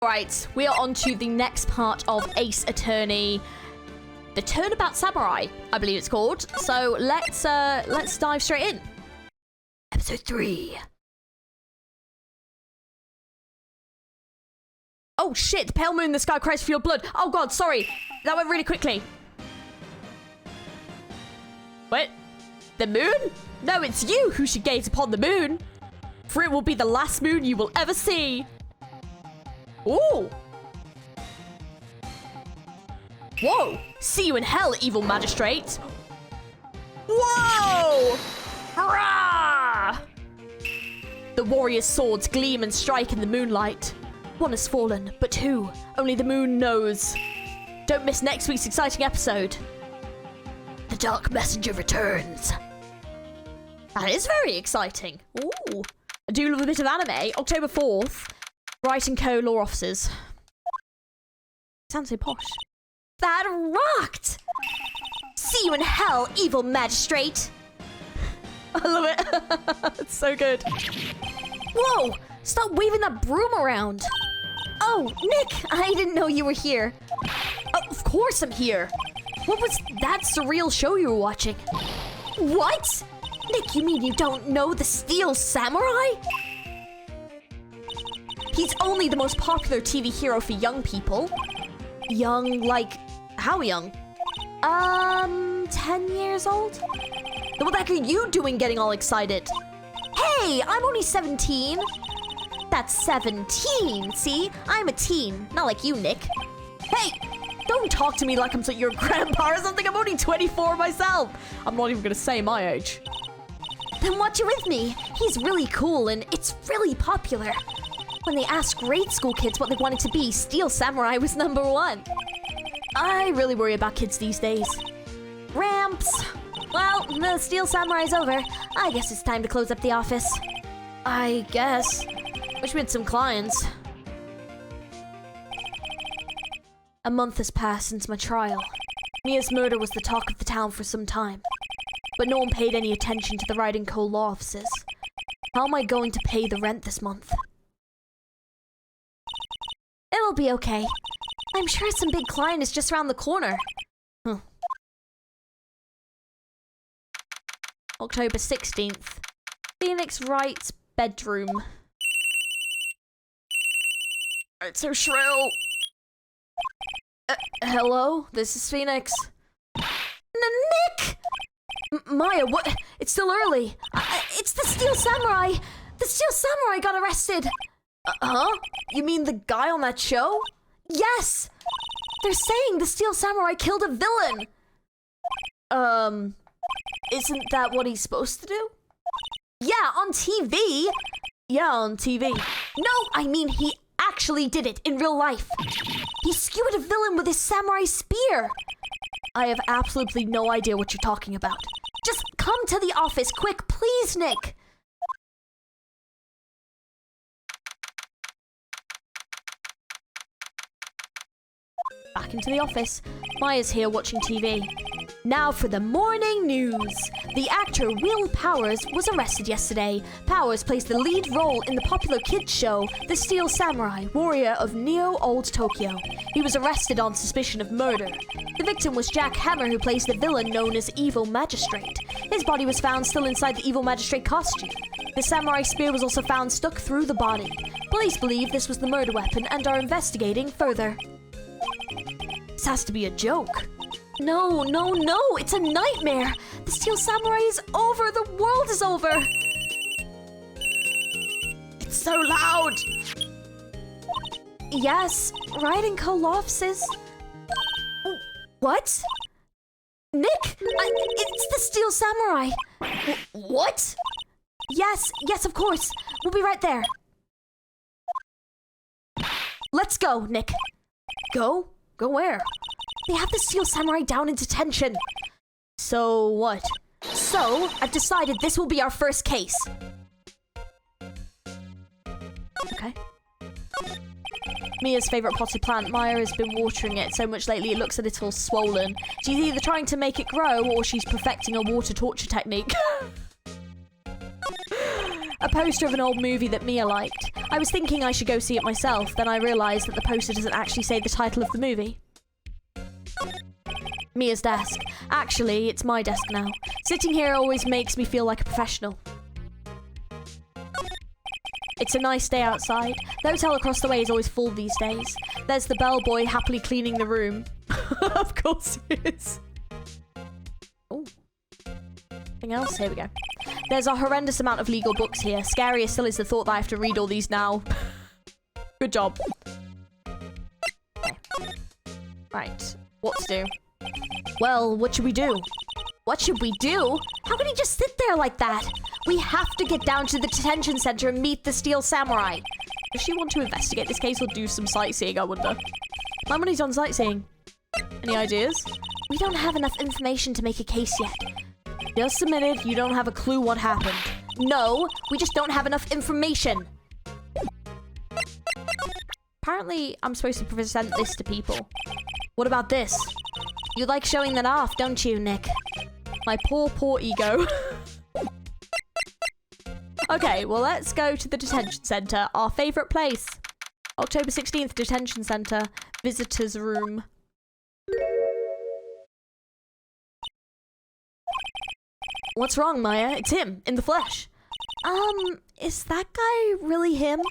Right, we are on to the next part of Ace Attorney. The Turnabout Samurai, I believe it's called. So let's dive straight in. Episode 3. Oh shit, the pale moon in the sky cries for your blood. Oh god, sorry. That went really quickly. What? The moon? No, it's you who should gaze upon the moon. For it will be the last moon you will ever see. Ooh. Whoa. See you in hell, evil magistrate. Whoa. Hurrah! The warriors' swords gleam and strike in the moonlight. One has fallen, but who? Only the moon knows. Don't miss next week's exciting episode. The Dark Messenger returns. That is very exciting. Ooh. I do love a bit of anime. October 4th. Wright & Co. Law Offices. Sounds so posh. That rocked! See you in hell, evil magistrate. I love it. It's so good. Whoa! Stop waving that broom around. Oh, Nick, I didn't know you were here. Oh, of course I'm here. What was that surreal show you were watching? What? Nick, you mean you don't know the Steel Samurai? He's only the most popular TV hero for young people. Young, like, how young? 10 years old? What the heck are you doing getting all excited? Hey, I'm only 17. That's 17, see? I'm a teen, not like you, Nick. Hey, don't talk to me like I'm your grandpa or something. I'm only 24 myself. I'm not even gonna say my age. Then watch it with me. He's really cool and it's really popular. When they asked grade school kids what they wanted to be, Steel Samurai was #1. I really worry about kids these days. Ramps. Well, the Steel Samurai's over. I guess it's time to close up the office. I guess. Wish we had some clients. A month has passed since my trial. Mia's murder was the talk of the town for some time. But no one paid any attention to the Wright & Co. law offices. How am I going to pay the rent this month? It'll be okay. I'm sure some big client is just around the corner. October 16th. Phoenix Wright's bedroom. It's so shrill. Hello? This is Phoenix. Nick! Maya, what? It's still early. It's the Steel Samurai. The Steel Samurai got arrested. Huh? You mean the guy on that show? Yes! They're saying the Steel Samurai killed a villain. Isn't that what he's supposed to do? Yeah, on TV. Yeah, on TV. No, I mean he actually did it in real life. He skewered a villain with his samurai spear. I have absolutely no idea what you're talking about. Just come to the office quick, please, Nick. Back into the office. Maya's here watching TV. Now for the morning news. The actor Will Powers was arrested yesterday. Powers plays the lead role in the popular kids show, The Steel Samurai, Warrior of Neo Old Tokyo. He was arrested on suspicion of murder. The victim was Jack Hammer, who plays the villain known as Evil Magistrate. His body was found still inside the Evil Magistrate costume. The samurai spear was also found stuck through the body. Police believe this was the murder weapon and are investigating further. This has to be a joke. No, no, no, it's a nightmare. The Steel Samurai is over. The world is over. It's so loud. Yes, Wright & Co. law offices. What? Nick, it's the Steel Samurai. What? Yes, of course. We'll be right there. Let's go, Nick. Go? Go where? They have the Steel Samurai down in detention. So what? So, I've decided this will be our first case. Okay. Mia's favourite potted plant. Maya has been watering it so much lately it looks a little swollen. She's either trying to make it grow or she's perfecting a water torture technique. A poster of an old movie that Mia liked. I was thinking I should go see it myself, then I realised that the poster doesn't actually say the title of the movie. Mia's desk. Actually, it's my desk now. Sitting here always makes me feel like a professional. It's a nice day outside. The hotel across the way is always full these days. There's the bellboy happily cleaning the room. Of course he is. Oh. Anything else? Here we go. There's a horrendous amount of legal books here. Scarier still is the thought that I have to read all these now. Good job. Okay. Right. What to do? Well, what should we do? What should we do? How can he just sit there like that? We have to get down to the detention center and meet the Steel Samurai. Does she want to investigate this case or do some sightseeing, I wonder? My money's on sightseeing. Any ideas? We don't have enough information to make a case yet. Just a minute, you don't have a clue what happened. No, we just don't have enough information. Apparently, I'm supposed to present this to people. What about this? You like showing that off, don't you, Nick? My poor ego. Okay, well, let's go to the detention center, our favorite place. October 16th, detention center, visitors room. What's wrong, Maya? It's him, in the flesh. Is that guy really him?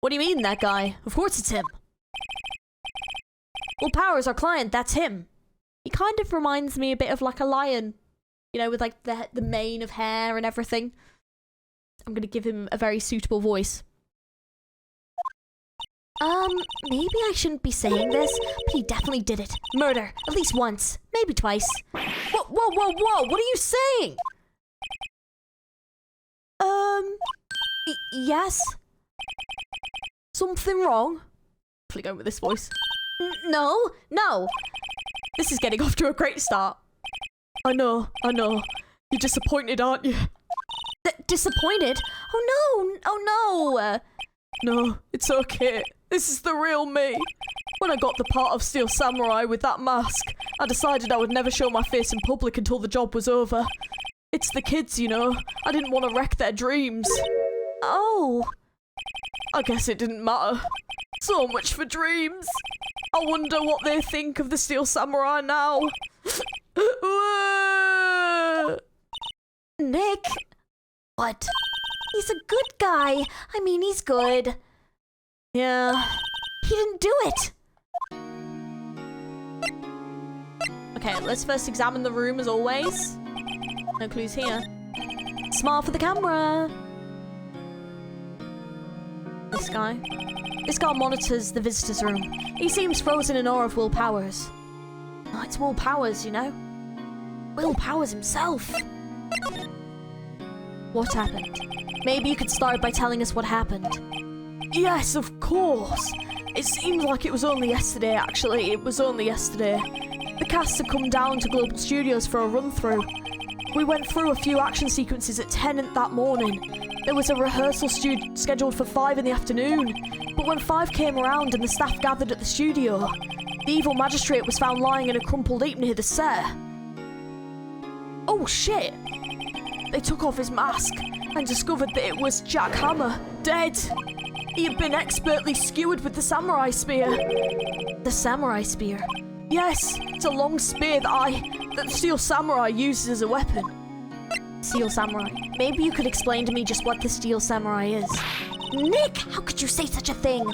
What do you mean, that guy? Of course it's him. Well, Powers, our client, that's him. He kind of reminds me a bit of like a lion. You know, with like the mane of hair and everything. I'm gonna give him a very suitable voice. Maybe I shouldn't be saying this, but he definitely did it. Murder. At least once. Maybe twice. Whoa. What are you saying? Yes? Something wrong? Hopefully going with this voice. No. This is getting off to a great start. I know. You're disappointed, aren't you? Disappointed? Oh no! No, it's okay. This is the real me. When I got the part of Steel Samurai with that mask, I decided I would never show my face in public until the job was over. It's the kids, you know. I didn't want to wreck their dreams. Oh. I guess it didn't matter. So much for dreams. I wonder what they think of the Steel Samurai now. Nick. What? He's a good guy. I mean, he's good. Yeah. He didn't do it. Okay, let's first examine the room as always. No clues here. Smile for the camera. This guy monitors the visitor's room. He seems frozen in awe of Will Powers. Oh, it's Will Powers, you know? Will Powers himself. What happened? Maybe you could start by telling us what happened. Yes, of course. It seems like it was only yesterday, actually. It was only yesterday. The cast had come down to Global Studios for a run-through. We went through a few action sequences at 10 that morning. There was a rehearsal scheduled for 5 in the afternoon. But when 5 came around and the staff gathered at the studio, the evil magistrate was found lying in a crumpled heap near the set. Oh shit! They took off his mask and discovered that it was Jack Hammer, dead. He had been expertly skewered with the samurai spear. The samurai spear? Yes, it's a long spear that the Steel Samurai uses as a weapon. Steel Samurai. Maybe you could explain to me just what the Steel Samurai is. Nick, how could you say such a thing?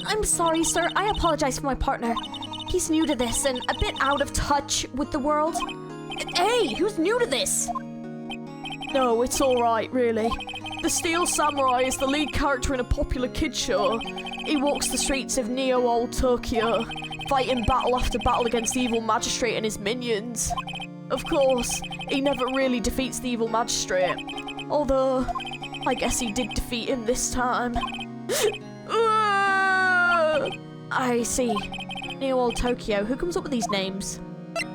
I'm sorry, sir. I apologize for my partner. He's new to this and a bit out of touch with the world. Hey, who's new to this? No, it's alright, really. The Steel Samurai is the lead character in a popular kids show. He walks the streets of Neo-Old Tokyo, fighting battle after battle against the evil magistrate and his minions. Of course, he never really defeats the evil magistrate. Although, I guess he did defeat him this time. I see. Neo-Old Tokyo, who comes up with these names?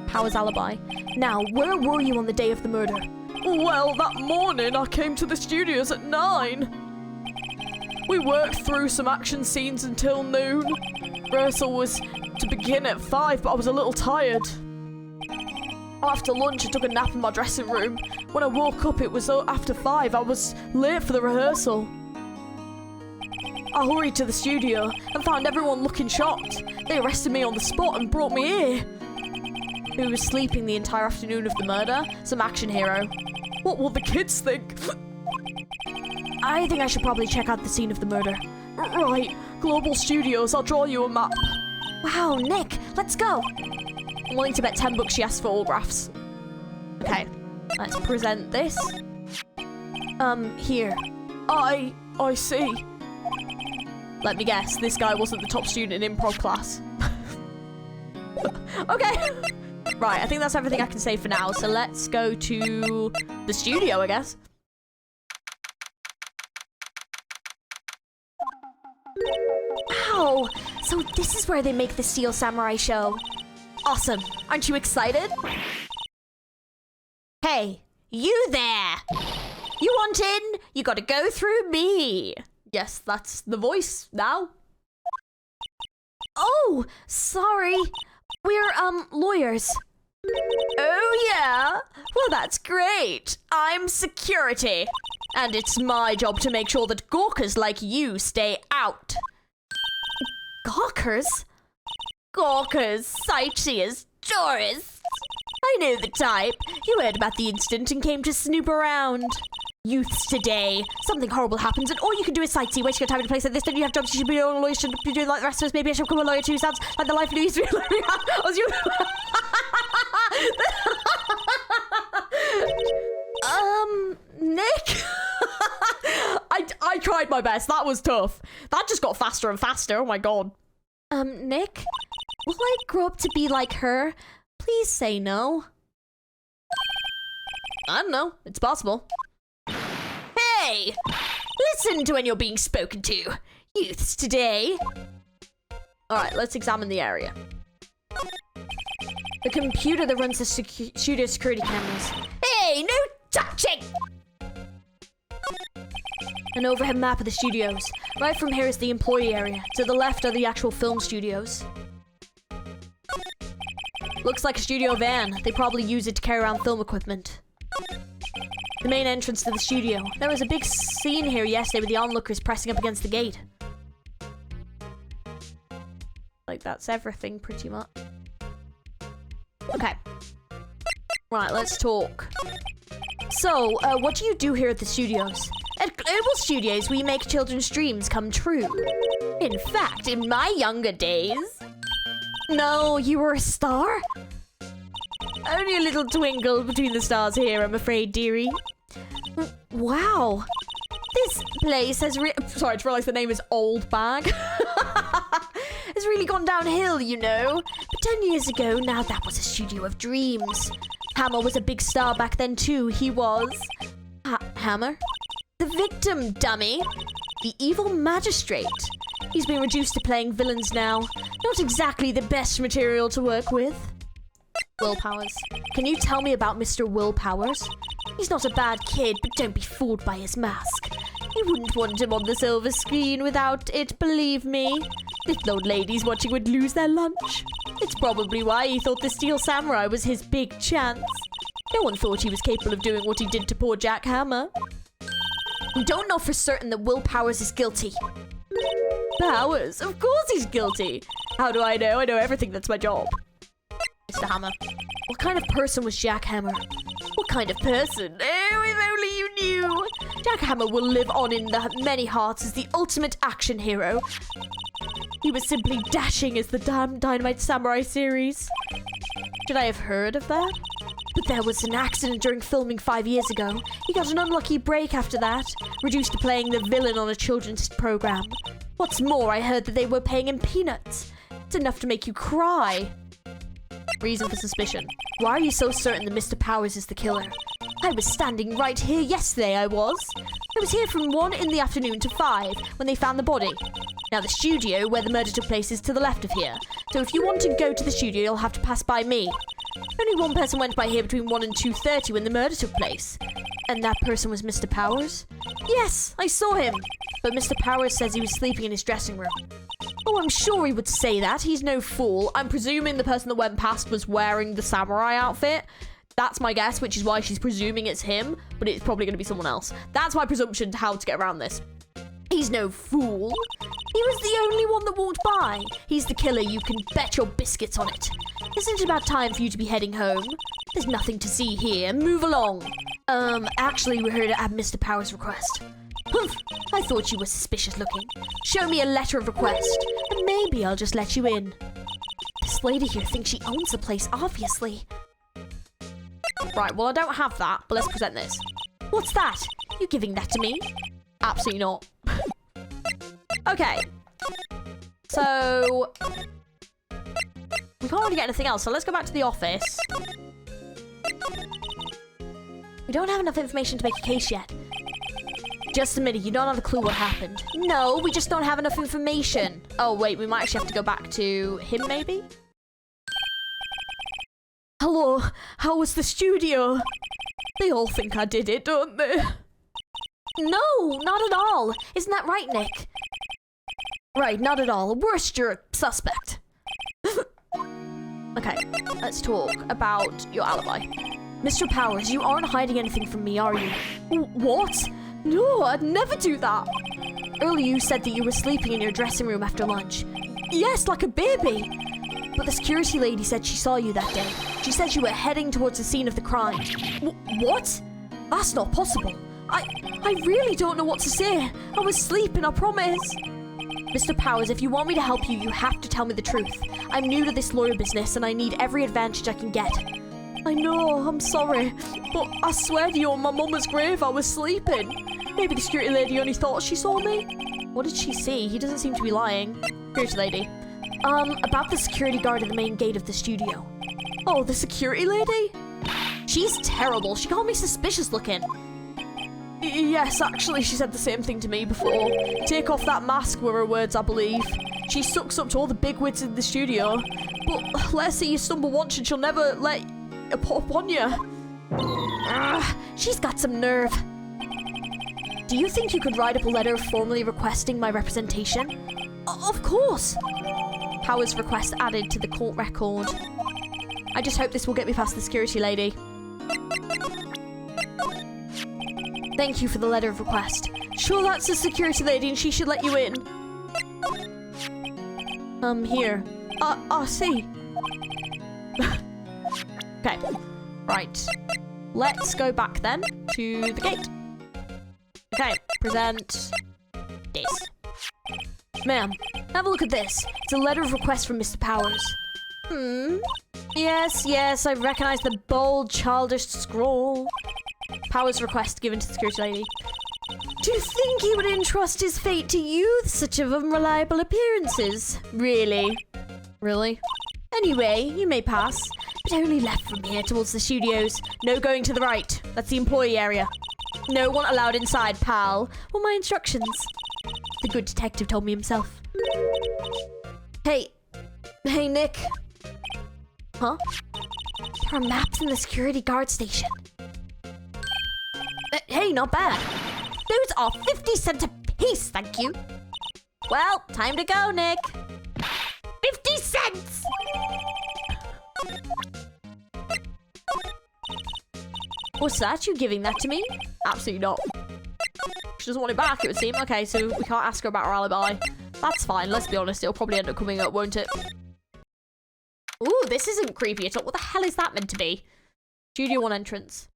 Powers alibi. Now, where were you on the day of the murder? Well, that morning I came to the studios at 9. We worked through some action scenes until noon. Rehearsal was to begin at 5, but I was a little tired. After lunch, I took a nap in my dressing room. When I woke up, it was after 5. I was late for the rehearsal. I hurried to the studio and found everyone looking shocked. They arrested me on the spot and brought me here. Who was sleeping the entire afternoon of the murder? Some action hero. What will the kids think? I think I should probably check out the scene of the murder. Right, Global Studios, I'll draw you a map. Wow, Nick, let's go. I'm willing to bet 10 bucks she asked for autographs. Okay, let's present this. Here. I see. Let me guess, this guy wasn't the top student in improv class. Okay. Right, I think that's everything I can say for now. So let's go to the studio, I guess. Wow! So this is where they make the Steel Samurai show. Awesome. Aren't you excited? Hey, you there! You want in? You gotta go through me. Yes, that's the voice now. Oh, sorry. We're, lawyers. Oh, yeah? Well, that's great. I'm security. And it's my job to make sure that gawkers like you stay out. Gawkers? Gawkers, sightseers, tourists. I know the type. You heard about the incident and came to snoop around. Youths today. Something horrible happens and all you can do is sightsee, waste your time in a place like this. Don't you have jobs? You should be your own lawyer. Should be doing like the rest of us. Maybe I should become a lawyer too. Sounds like the life of these. Nick? I tried my best. That was tough. That just got faster and faster. Oh my god. Nick? Will I grow up to be like her? Please say no. I don't know. It's possible. Hey! Listen to when you're being spoken to. Youths today. Alright, let's examine the area. The computer that runs the studio security cameras. Hey, no touching! An overhead map of the studios. Right from here is the employee area. To the left are the actual film studios. Looks like a studio van. They probably use it to carry around film equipment. The main entrance to the studio. There was a big scene here yesterday with the onlookers pressing up against the gate. Like, that's everything, pretty much. Okay. Right, let's talk. So, what do you do here at the studios? At Global Studios, we make children's dreams come true. In fact, in my younger days... No, you were a star? Only a little twinkle between the stars here, I'm afraid, dearie. Wow. This place has sorry, I just realised the name is Old Bag. It's really gone downhill, you know. But 10 years ago, now that was a studio of dreams. Hammer was a big star back then too. He was... Hammer? The victim, dummy. The evil magistrate. He's been reduced to playing villains now. Not exactly the best material to work with. Willpowers. Can you tell me about Mr. Willpowers? He's not a bad kid, but don't be fooled by his mask. You wouldn't want him on the silver screen without it, believe me. Little old ladies watching would lose their lunch. It's probably why he thought the Steel Samurai was his big chance. No one thought he was capable of doing what he did to poor Jack Hammer. We don't know for certain that Willpowers is guilty. Powers? Of course he's guilty. How do I know? I know everything. That's my job. Mr. Hammer. What kind of person was Jack Hammer? What kind of person? Oh, if only you knew. Jack Hammer will live on in the many hearts as the ultimate action hero. He was simply dashing as the damn Dynamite Samurai series. Should I have heard of that? But there was an accident during filming 5 years ago. He got an unlucky break after that, reduced to playing the villain on a children's program. What's more, I heard that they were paying him peanuts. It's enough to make you cry. Reason for suspicion. Why are you so certain that Mr. Powers is the killer? I was standing right here yesterday, I was. I was here from 1 in the afternoon to 5 when they found the body. Now the studio where the murder took place is to the left of here. So if you want to go to the studio, you'll have to pass by me. Only one person went by here between 1 and 2:30 when the murder took place. And that person was Mr. Powers? Yes, I saw him. But Mr. Powers says he was sleeping in his dressing room. Oh, I'm sure he would say that. He's no fool. I'm presuming the person that went past was wearing the samurai outfit. That's my guess, which is why she's presuming it's him, but it's probably going to be someone else. That's my presumption to how to get around this. He's no fool. He was the only one that walked by. He's the killer, you can bet your biscuits on it. Isn't it about time for you to be heading home? There's nothing to see here. Move along. Actually, we're here at Mr. Power's request. Humph, I thought you were suspicious looking. Show me a letter of request, and maybe I'll just let you in. This lady here thinks she owns the place, obviously. Right, well, I don't have that, but let's present this. What's that? You giving that to me? Absolutely not. Okay. So we can't really get anything else, so let's go back to the office. We don't have enough information to make a case yet. Just a minute, you don't have a clue what happened. No, we just don't have enough information. Oh, wait, we might actually have to go back to him, maybe? Hello, how was the studio? They all think I did it, don't they? No, not at all. Isn't that right, Nick? Right, not at all. Worst, you're a suspect. Okay, let's talk about your alibi. Mr. Powers, you aren't hiding anything from me, are you? What? No, I'd never do that. Earlier you said that you were sleeping in your dressing room after lunch. Yes, like a baby. But the security lady said she saw you that day. She said you were heading towards the scene of the crime. What? That's not possible. I really don't know what to say. I was sleeping, I promise. Mr. Powers, if you want me to help you, you have to tell me the truth. I'm new to this lawyer business and I need every advantage I can get. I know, I'm sorry, but I swear to you on my mama's grave I was sleeping. Maybe the security lady only thought she saw me. What did she see? He doesn't seem to be lying. Security lady. About the security guard at the main gate of the studio. Oh, the security lady? She's terrible. She called me suspicious looking. Yes, actually, she said the same thing to me before. Take off that mask were her words, I believe. She sucks up to all the bigwigs in the studio. But let's say you stumble once and she'll never let it pop on you. She's got some nerve. Do you think you could write up a letter formally requesting my representation? Of course. Powers' request added to the court record. I just hope this will get me past the security lady. Thank you for the letter of request. Sure, that's the security lady and she should let you in. Here. I see. Okay. Right. Let's go back then to the gate. Okay, present this. Ma'am, have a look at this. It's a letter of request from Mr. Powers. Yes, I recognize the bold, childish scrawl. Powers' request given to the security lady. Do you think he would entrust his fate to you with such of unreliable appearances? Really? Really? Anyway, you may pass, but only left from here towards the studios. No going to the right. That's the employee area. No one allowed inside, pal. Well, my instructions. The good detective told me himself. Hey, Nick. Huh? There are maps in the security guard station. Hey, not bad. Those are 50 cents a piece, thank you. Well, time to go, Nick. 50 cents! What's that? You giving that to me? Absolutely not. She doesn't want it back, it would seem. Okay, so we can't ask her about her alibi. That's fine, let's be honest. It'll probably end up coming up, won't it? Ooh, this isn't creepy at all. What the hell is that meant to be? Studio 1 entrance.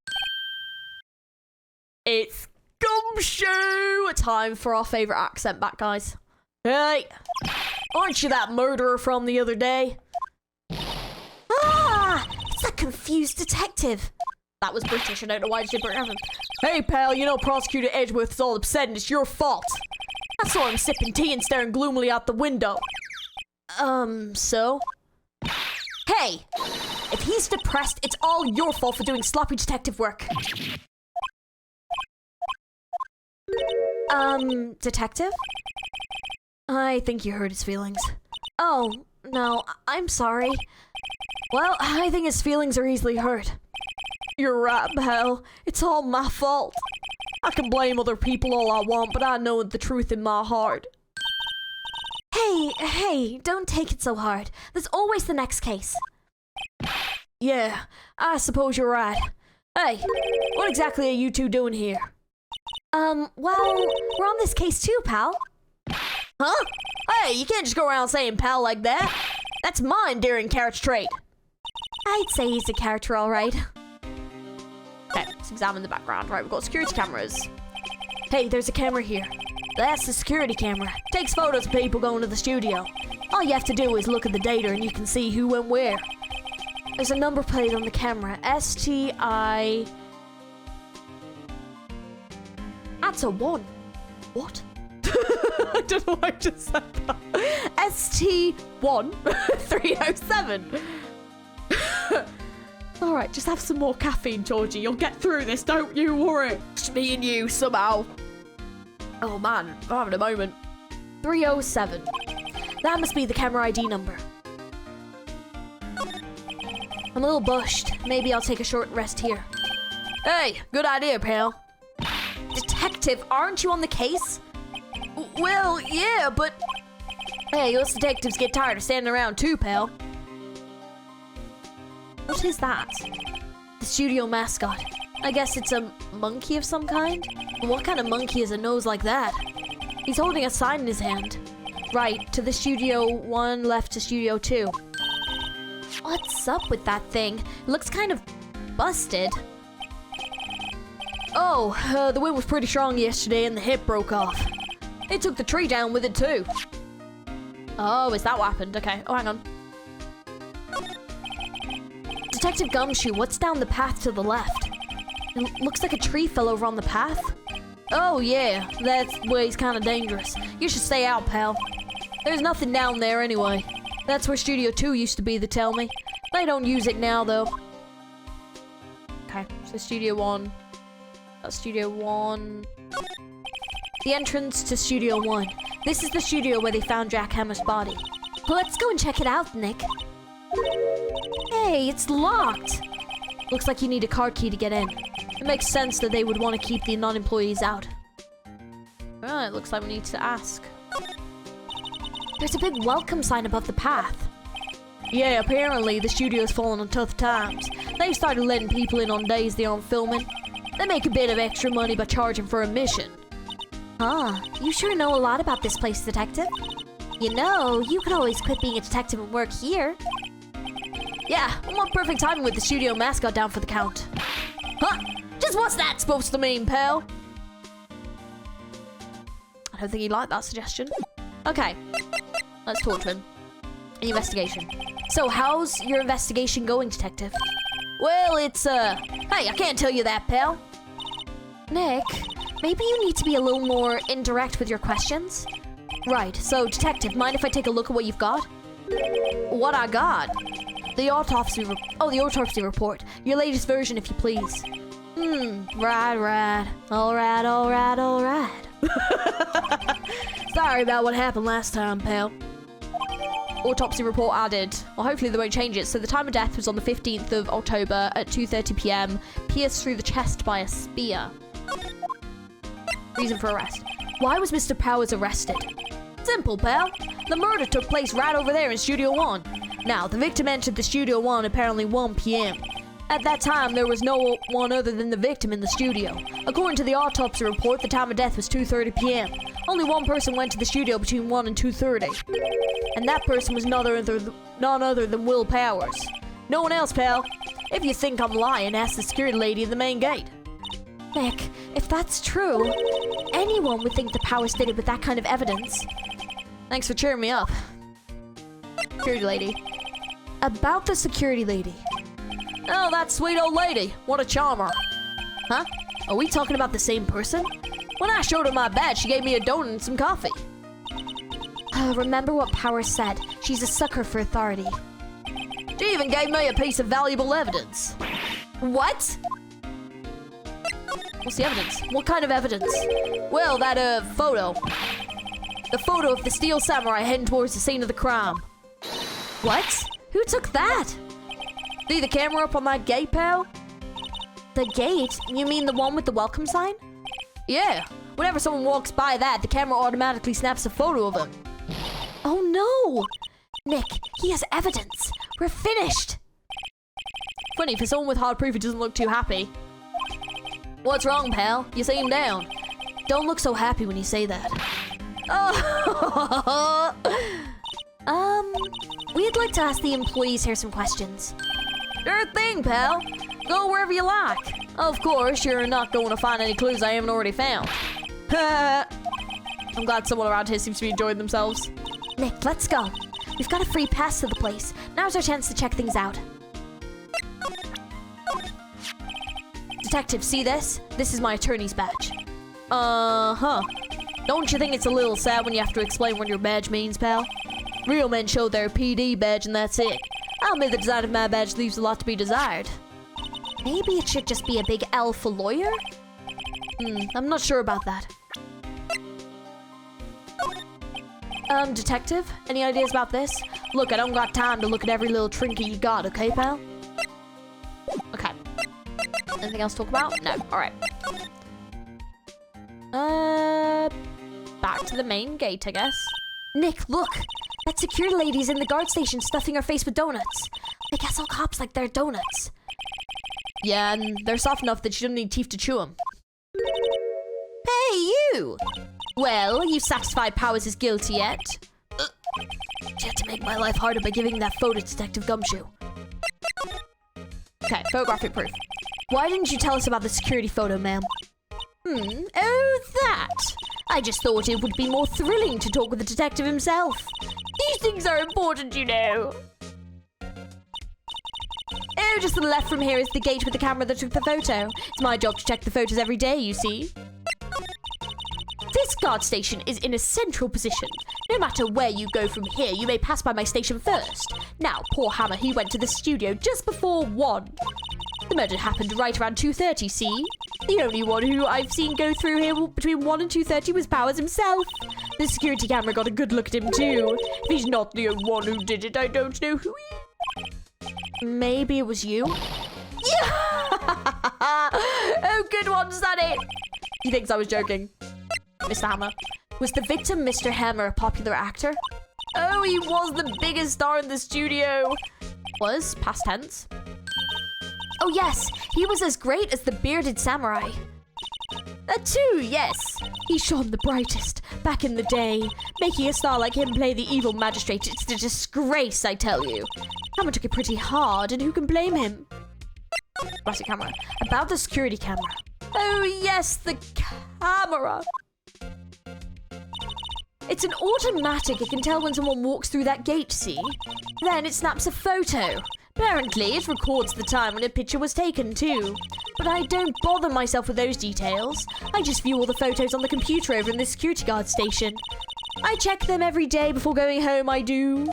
It's Gumshoe! Time for our favourite accent back, guys. Hey! Aren't you that murderer from the other day? Ah! It's that confused detective. That was British. I don't know why I did British accent. Hey, pal, you know Prosecutor Edgeworth's all upset and it's your fault. I saw him sipping tea and staring gloomily out the window. So? Hey! If he's depressed, it's all your fault for doing sloppy detective work. Detective? I think you hurt his feelings. Oh, no, I'm sorry. Well, I think his feelings are easily hurt. You're right, pal. It's all my fault. I can blame other people all I want, but I know the truth in my heart. Hey, don't take it so hard. There's always the next case. Yeah, I suppose you're right. Hey, what exactly are you two doing here? Well, we're on this case too, pal. Huh? Hey, you can't just go around saying pal like that. That's my endearing character trait. I'd say he's a character, all right. Okay, let's examine the background. Right, we've got security cameras. Hey, there's a camera here. That's the security camera. Takes photos of people going to the studio. All you have to do is look at the data and you can see who went where. There's a number plate on the camera. STI... That's a 1. What? I don't know why I just said that. ST1 307. Alright, just have some more caffeine, Georgie. You'll get through this, don't you worry. Just me and you, somehow. Oh man, I'm having a moment. 307. That must be the camera ID number. I'm a little bushed. Maybe I'll take a short rest here. Hey, good idea, pal. Detective, aren't you on the case? Well, yeah, but... Hey, us detectives get tired of standing around too, pal. What is that? The studio mascot. I guess it's a monkey of some kind? What kind of monkey has a nose like that? He's holding a sign in his hand. Right, to the studio 1, left to studio 2. What's up with that thing? It looks kind of busted. Oh, the wind was pretty strong yesterday and the hip broke off. It took the tree down with it too. Oh, is that what happened? Okay, oh hang on. Detective Gumshoe, what's down the path to the left? It looks like a tree fell over on the path. Oh yeah, that's where he's kind of dangerous. You should stay out, pal. There's nothing down there anyway. That's where Studio 2 used to be, they tell me. They don't use it now, though. Okay, so Studio 1. That's Studio 1. The entrance to Studio 1. This is the studio where they found Jack Hammer's body. Let's go and check it out, Nick. Hey, it's locked. Looks like you need a card key to get in. It makes sense that they would want to keep the non-employees out. Alright, looks like we need to ask. There's a big welcome sign above the path. Yeah, apparently the studio's fallen on tough times. They've started letting people in on days they aren't filming. They make a bit of extra money by charging for admission. Ah, you sure know a lot about this place, detective. You know, you could always quit being a detective and work here. Yeah, I'm on perfect timing with the studio mascot down for the count. Huh? Just what's that supposed to mean, pal? I don't think he liked that suggestion. Okay, let's talk to him. An investigation. So, how's your investigation going, detective? Well, it's, hey, I can't tell you that, pal. Nick, maybe you need to be a little more indirect with your questions. Right, so, detective, mind if I take a look at what you've got? What I got? The autopsy report. Your latest version, if you please. Right. Alright. Sorry about what happened last time, pal. Autopsy report added. Well, hopefully they won't change it. So the time of death was on the 15th of October at 2:30 p.m. Pierced through the chest by a spear. Reason for arrest. Why was Mr. Powers arrested? Simple, pal. The murder took place right over there in Studio 1. Now, the victim entered the Studio 1 apparently 1 p.m. At that time, there was no one other than the victim in the studio. According to the autopsy report, the time of death was 2:30 p.m. Only one person went to the studio between 1 and 2:30. And that person was none other than Will Powers. No one else, pal. If you think I'm lying, ask the security lady at the main gate. Nick, if that's true, anyone would think the Powers did it with that kind of evidence. Thanks for cheering me up. Security lady. About the security lady. Oh, that sweet old lady. What a charmer. Huh? Are we talking about the same person? When I showed her my badge, she gave me a donut and some coffee. Remember what Powers said. She's a sucker for authority. She even gave me a piece of valuable evidence. What? What's the evidence? What kind of evidence? Well, that, photo. The photo of the Steel Samurai heading towards the scene of the crime. What? Who took that? See the camera up on that gate, pal? The gate? You mean the one with the welcome sign? Yeah. Whenever someone walks by that, the camera automatically snaps a photo of him. Oh no! Nick, he has evidence. We're finished. Funny, for someone with hard proof, he doesn't look too happy. What's wrong, pal? You seem down. Don't look so happy when you say that. Oh. We'd like to ask the employees here some questions. Sure thing, pal. Go wherever you like. Of course, you're not going to find any clues I haven't already found. I'm glad someone around here seems to be enjoying themselves. Nick, let's go. We've got a free pass to the place. Now's our chance to check things out. Detective, see this? This is my attorney's badge. Uh-huh. Don't you think it's a little sad when you have to explain what your badge means, pal? Real men show their PD badge and that's it. I'll admit the design of my badge leaves a lot to be desired. Maybe it should just be a big L for lawyer? I'm not sure about that. Detective, any ideas about this? Look, I don't got time to look at every little trinket you got, okay, pal? Okay. Anything else to talk about? No, alright. Back to the main gate, I guess. Nick, look! That security lady's in the guard station stuffing her face with donuts. I guess all cops like their donuts. Yeah, and they're soft enough that you don't need teeth to chew them. Hey, you! Well, you satisfied Powers is guilty yet? You had to make my life harder by giving that photo detective gumshoe. Okay, photographic proof. Why didn't you tell us about the security photo, ma'am? Oh, that! I just thought it would be more thrilling to talk with the detective himself. These things are important, you know. Oh, just to the left from here is the gate with the camera that took the photo. It's my job to check the photos every day, you see. This guard station is in a central position. No matter where you go from here, you may pass by my station first. Now, poor Hammer, he went to the studio just before 1. The murder happened right around 2:30, see? The only one who I've seen go through here between 1 and 2:30 was Powers himself. The security camera got a good look at him too. If he's not the one who did it, I don't know who he is. Maybe it was you? Yeah! Oh, good one, Sonny! He thinks I was joking. Mr. Hammer. Was the victim, Mr. Hammer, a popular actor? Oh, he was the biggest star in the studio. Was, past tense. Oh yes, he was as great as the bearded samurai. Too, yes. He shone the brightest back in the day. Making a star like him play the evil magistrate, it's a disgrace, I tell you. Hammer took it pretty hard, and who can blame him? Classic camera. About the security camera. Oh yes, the camera. It's an automatic. It can tell when someone walks through that gate, see? Then it snaps a photo. Apparently, it records the time when a picture was taken, too. But I don't bother myself with those details. I just view all the photos on the computer over in the security guard station. I check them every day before going home, I do.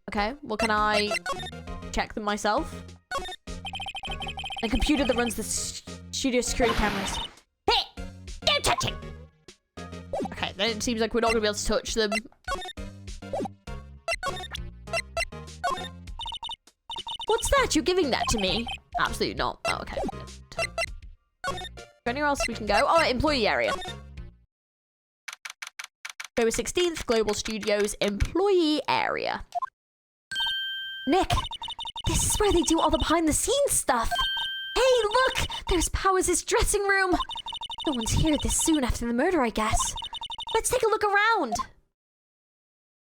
Okay, well, can I check them myself? A computer that runs the studio security cameras. Hey! Don't touch it! Okay, then it seems like we're not going to be able to touch them. What's that? You're giving that to me? Absolutely not. Oh, okay. Anywhere else we can go? Oh, employee area. October 16th, Global Studios employee area. Nick, this is where they do all the behind-the-scenes stuff. Hey, look! There's Powers' dressing room. No one's here this soon after the murder, I guess. Let's take a look around.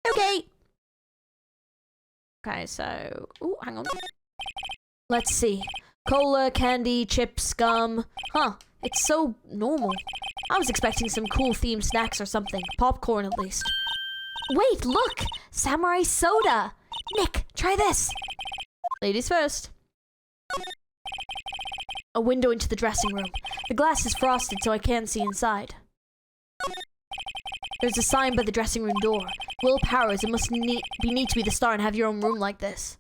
Okay. Okay, so... Ooh, hang on. Let's see. Cola, candy, chips, gum. Huh, it's so normal. I was expecting some cool themed snacks or something. Popcorn, at least. Wait, look! Samurai soda! Nick, try this! Ladies first. A window into the dressing room. The glass is frosted so I can see inside. There's a sign by the dressing room door. Will Powers, it must be neat to be the star and have your own room like this.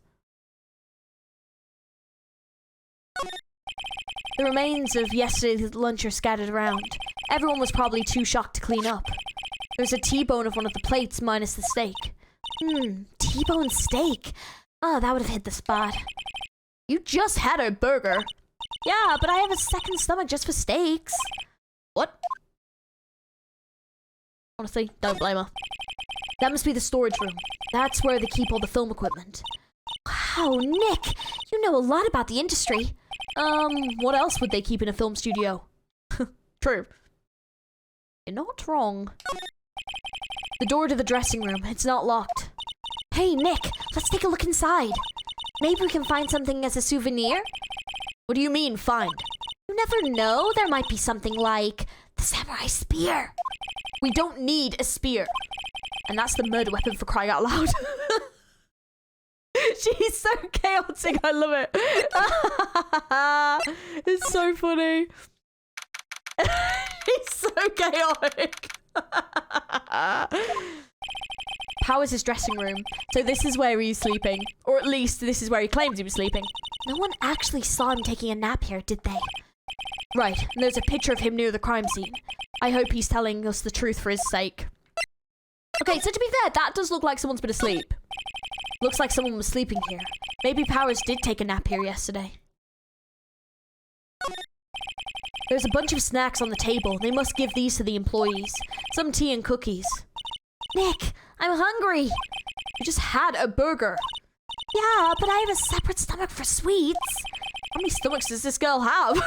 The remains of yesterday's lunch are scattered around. Everyone was probably too shocked to clean up. There's a T-bone of one of the plates minus the steak. T-bone steak. Oh, that would have hit the spot. You just had a burger. Yeah, but I have a second stomach just for steaks. What? Honestly, don't blame her. That must be the storage room. That's where they keep all the film equipment. Wow, Nick, you know a lot about the industry. What else would they keep in a film studio? True. You're not wrong. The door to the dressing room, it's not locked. Hey, Nick, let's take a look inside. Maybe we can find something as a souvenir? What do you mean, find? You never know, there might be something like the samurai spear. We don't need a spear. And that's the murder weapon, for crying out loud. She's so chaotic, I love it. It's so funny. He's so chaotic. Powers' his dressing room. So this is where he's sleeping. Or at least this is where he claims he was sleeping. No one actually saw him taking a nap here, did they? Right, and there's a picture of him near the crime scene. I hope he's telling us the truth for his sake. Okay, so to be fair, that does look like someone's been asleep. Looks like someone was sleeping here. Maybe Powers did take a nap here yesterday. There's a bunch of snacks on the table. They must give these to the employees. Some tea and cookies. Nick, I'm hungry. You just had a burger. Yeah, but I have a separate stomach for sweets. How many stomachs does this girl have?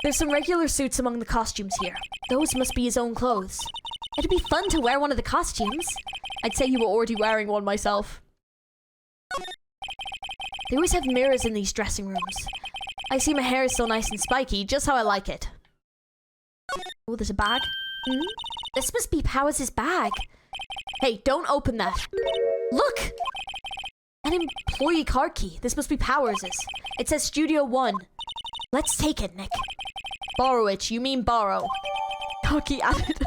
There's some regular suits among the costumes here. Those must be his own clothes. It'd be fun to wear one of the costumes. I'd say you were already wearing one myself. They always have mirrors in these dressing rooms. I see my hair is so nice and spiky, just how I like it. Oh, there's a bag. This must be Powers' bag. Hey, don't open that. Look! An employee card key. This must be Powers'. It says Studio 1. Let's take it, Nick. Borrow it. You mean borrow. Card key added.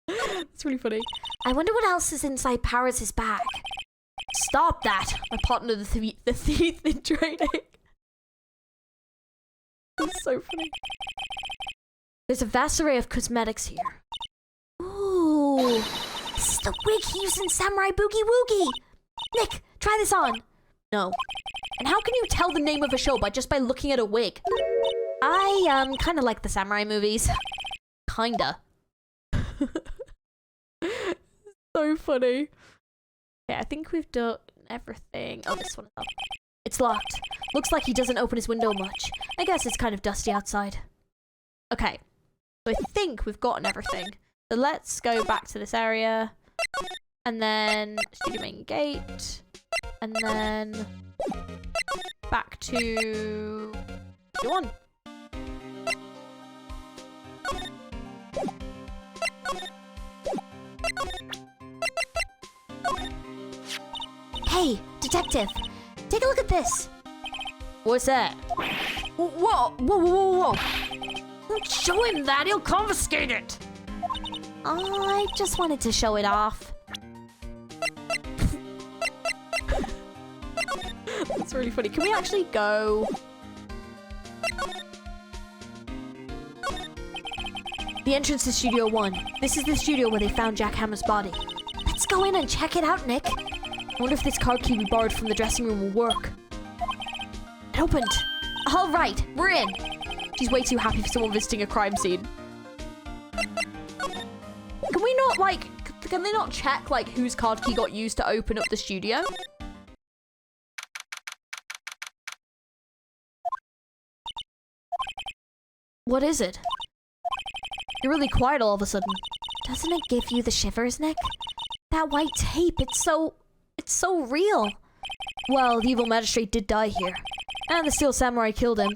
It's really funny. I wonder what else is inside Powers' bag. Stop that! My partner, the thief in training. It's so funny. There's a vast array of cosmetics here. Ooh, this is the wig he used in Samurai Boogie Woogie. Nick, try this on. No. And how can you tell the name of a show just by looking at a wig? I kind of like the samurai movies. Kinda. So funny. Okay, I think we've done everything. Oh, this one is up. It's locked. Looks like he doesn't open his window much. I guess it's kind of dusty outside. Okay. So I think we've gotten everything. So let's go back to this area. And then studio main gate. And then back to studio 1. Hey, detective, take a look at this. What's that? Whoa, whoa, whoa, whoa, whoa. Don't show him that, he'll confiscate it. I just wanted to show it off. That's really funny. Can we actually go? The entrance to Studio 1. This is the studio where they found Jack Hammer's body. Let's go in and check it out, Nick. I wonder if this card key we borrowed from the dressing room will work. It opened. All right, we're in. She's way too happy for someone visiting a crime scene. Can we not, like, can they not check, like, whose card key got used to open up the studio? What is it? You're really quiet all of a sudden. Doesn't it give you the shivers, Nick? That white tape, it's so real. Well, the evil magistrate did die here. And the steel samurai killed him.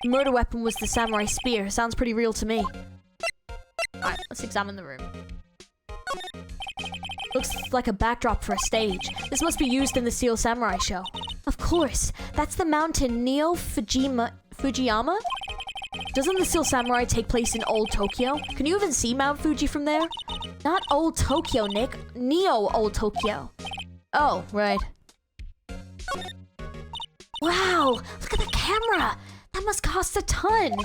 The murder weapon was the samurai spear. Sounds pretty real to me. Alright, let's examine the room. Looks like a backdrop for a stage. This must be used in the Steel Samurai show. Of course, that's the mountain Fujiyama? Doesn't the Steel Samurai take place in Old Tokyo? Can you even see Mount Fuji from there? Not Old Tokyo, Nick. Neo Old Tokyo. Oh, right. Wow, look at the camera. That must cost a ton.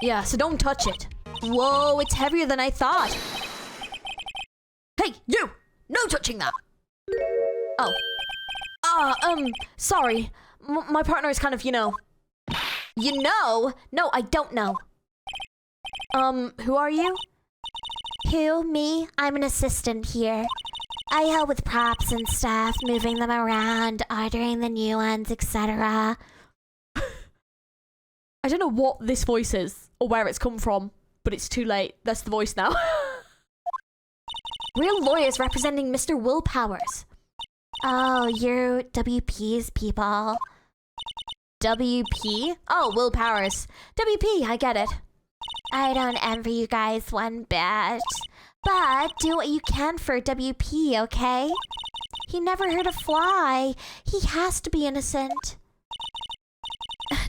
Yeah, so don't touch it. Whoa, it's heavier than I thought. Hey, you! No touching that! Oh. Sorry. My partner is kind of, you know. You know? No, I don't know. Who are you? Who? Me? I'm an assistant here. I help with props and stuff, moving them around, ordering the new ones, etc. I don't know what this voice is or where it's come from, but it's too late. That's the voice now. Real lawyers representing Mr. Willpowers. Oh, you're WP's people. WP? Oh, Willpowers. WP, I get it. I don't envy you guys one bit. But do what you can for WP, okay? He never hurt a fly. He has to be innocent.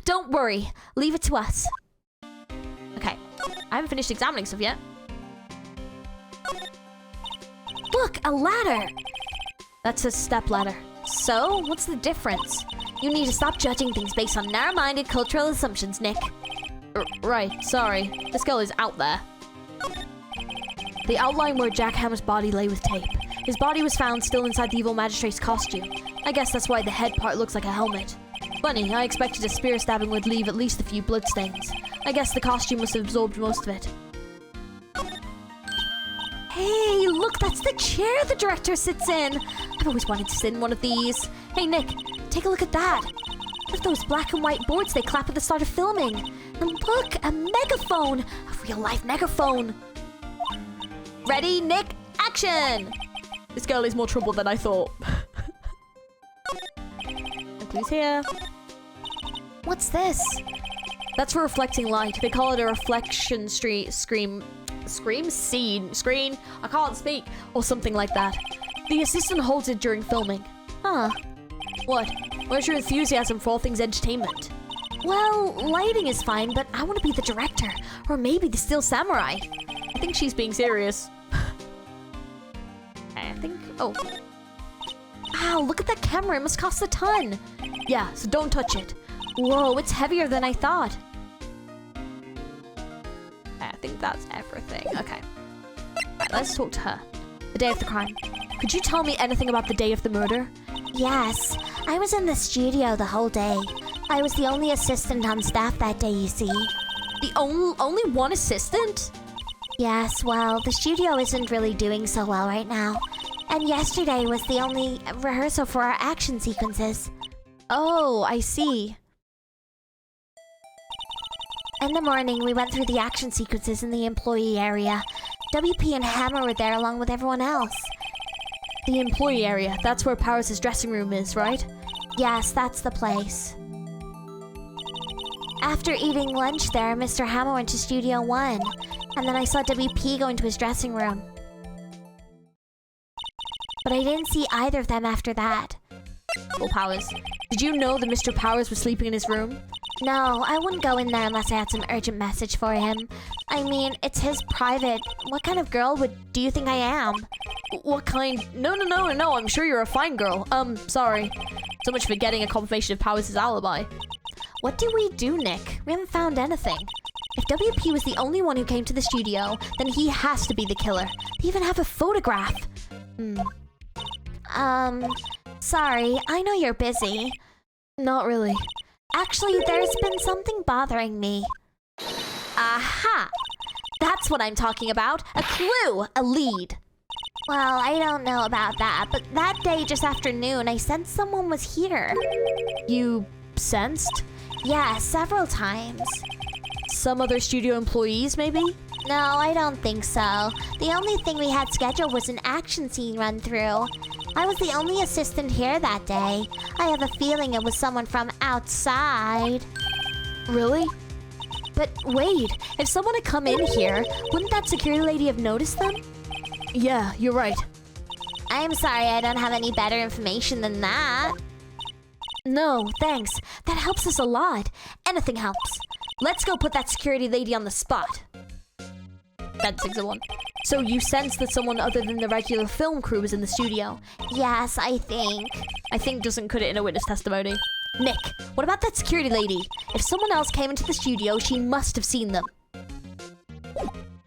Don't worry. Leave it to us. Okay. I haven't finished examining stuff yet. Look, a ladder! That's a step ladder. So, what's the difference? You need to stop judging things based on narrow-minded cultural assumptions, Nick. Right, sorry. This girl is out there. The outline where Jack Hammer's body lay with tape. His body was found still inside the evil magistrate's costume. I guess that's why the head part looks like a helmet. Funny, I expected a spear stabbing would leave at least a few bloodstains. I guess the costume must have absorbed most of it. Hey, look, that's the chair the director sits in. I've always wanted to sit in one of these. Hey, Nick, take a look at that. What are those black and white boards they clap at the start of filming? And look, a megaphone! A real-life megaphone! Ready, Nick, action! This girl is more trouble than I thought. Look who's here. What's this? That's for reflecting light. They call it a reflection screen. I can't speak. Or something like that. The assistant holds it during filming. Huh. What? Where's your enthusiasm for all things entertainment? Well, lighting is fine, but I want to be the director. Or maybe the Steel Samurai. I think she's being serious. I think... Oh. Ow, look at that camera. It must cost a ton. Yeah, so don't touch it. Whoa, it's heavier than I thought. I think that's everything. Okay. Right, let's talk to her. The day of the crime. Could you tell me anything about the day of the murder? Yes, I was in the studio the whole day. I was the only assistant on staff that day, you see. The only one assistant? Yes, well, the studio isn't really doing so well right now. And yesterday was the only rehearsal for our action sequences. Oh, I see. In the morning, we went through the action sequences in the employee area. WP and Hammer were there along with everyone else. The employee area, that's where Powers' dressing room is, right? Yes, that's the place. After eating lunch there, Mr. Hammer went to Studio 1. And then I saw WP go into his dressing room. But I didn't see either of them after that. Well, Powers, did you know that Mr. Powers was sleeping in his room? No, I wouldn't go in there unless I had some urgent message for him. I mean, it's his private. What kind of girl do you think I am? What kind? No, I'm sure you're a fine girl. Sorry. So much for getting a confirmation of Powers' alibi. What do we do, Nick? We haven't found anything. If WP was the only one who came to the studio, then he has to be the killer. They even have a photograph. Sorry, I know you're busy. Not really. Actually, there's been something bothering me. Aha! That's what I'm talking about. A clue! A lead. Well, I don't know about that, but that day just after noon, I sensed someone was here. You sensed? Yeah, several times. Some other studio employees, maybe? No, I don't think so. The only thing we had scheduled was an action scene run-through. I was the only assistant here that day. I have a feeling it was someone from outside. Really? But wait, if someone had come in here, wouldn't that security lady have noticed them? Yeah, you're right. I'm sorry, I don't have any better information than that. No, thanks. That helps us a lot. Anything helps. Let's go put that security lady on the spot. That's 601. So you sensed that someone other than the regular film crew was in the studio? Yes, I think. I think doesn't cut it in a witness testimony. Nick, what about that security lady? If someone else came into the studio, she must have seen them.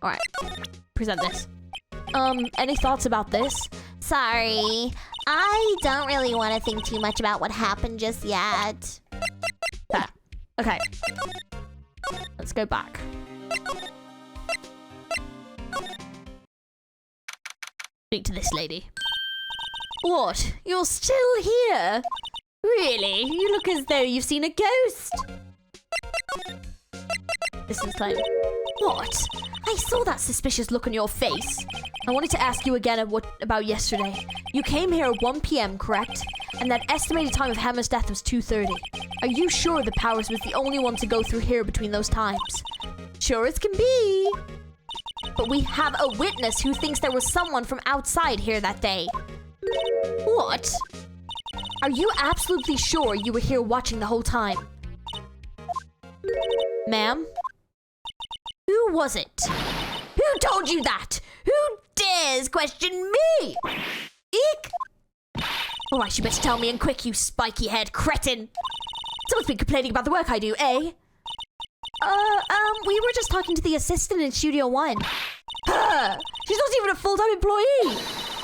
Alright, present this. Any thoughts about this? Sorry, I don't really want to think too much about what happened just yet. That. Okay. Let's go back. Speak to this lady. What? You're still here? Really? You look as though you've seen a ghost. Distance claim. What? I saw that suspicious look on your face. I wanted to ask you again about yesterday. You came here at 1 p.m., correct? And that estimated time of Hammer's death was 2:30. Are you sure the Powers was the only one to go through here between those times? Sure as can be. But we have a witness who thinks there was someone from outside here that day. What? Are you absolutely sure you were here watching the whole time? Ma'am? Who was it? Who told you that? Who dares question me? Eek! Alright, you better tell me and quick, you spiky-haired cretin. Someone's been complaining about the work I do, eh? We were just talking to the assistant in Studio One. Her! She's not even a full-time employee!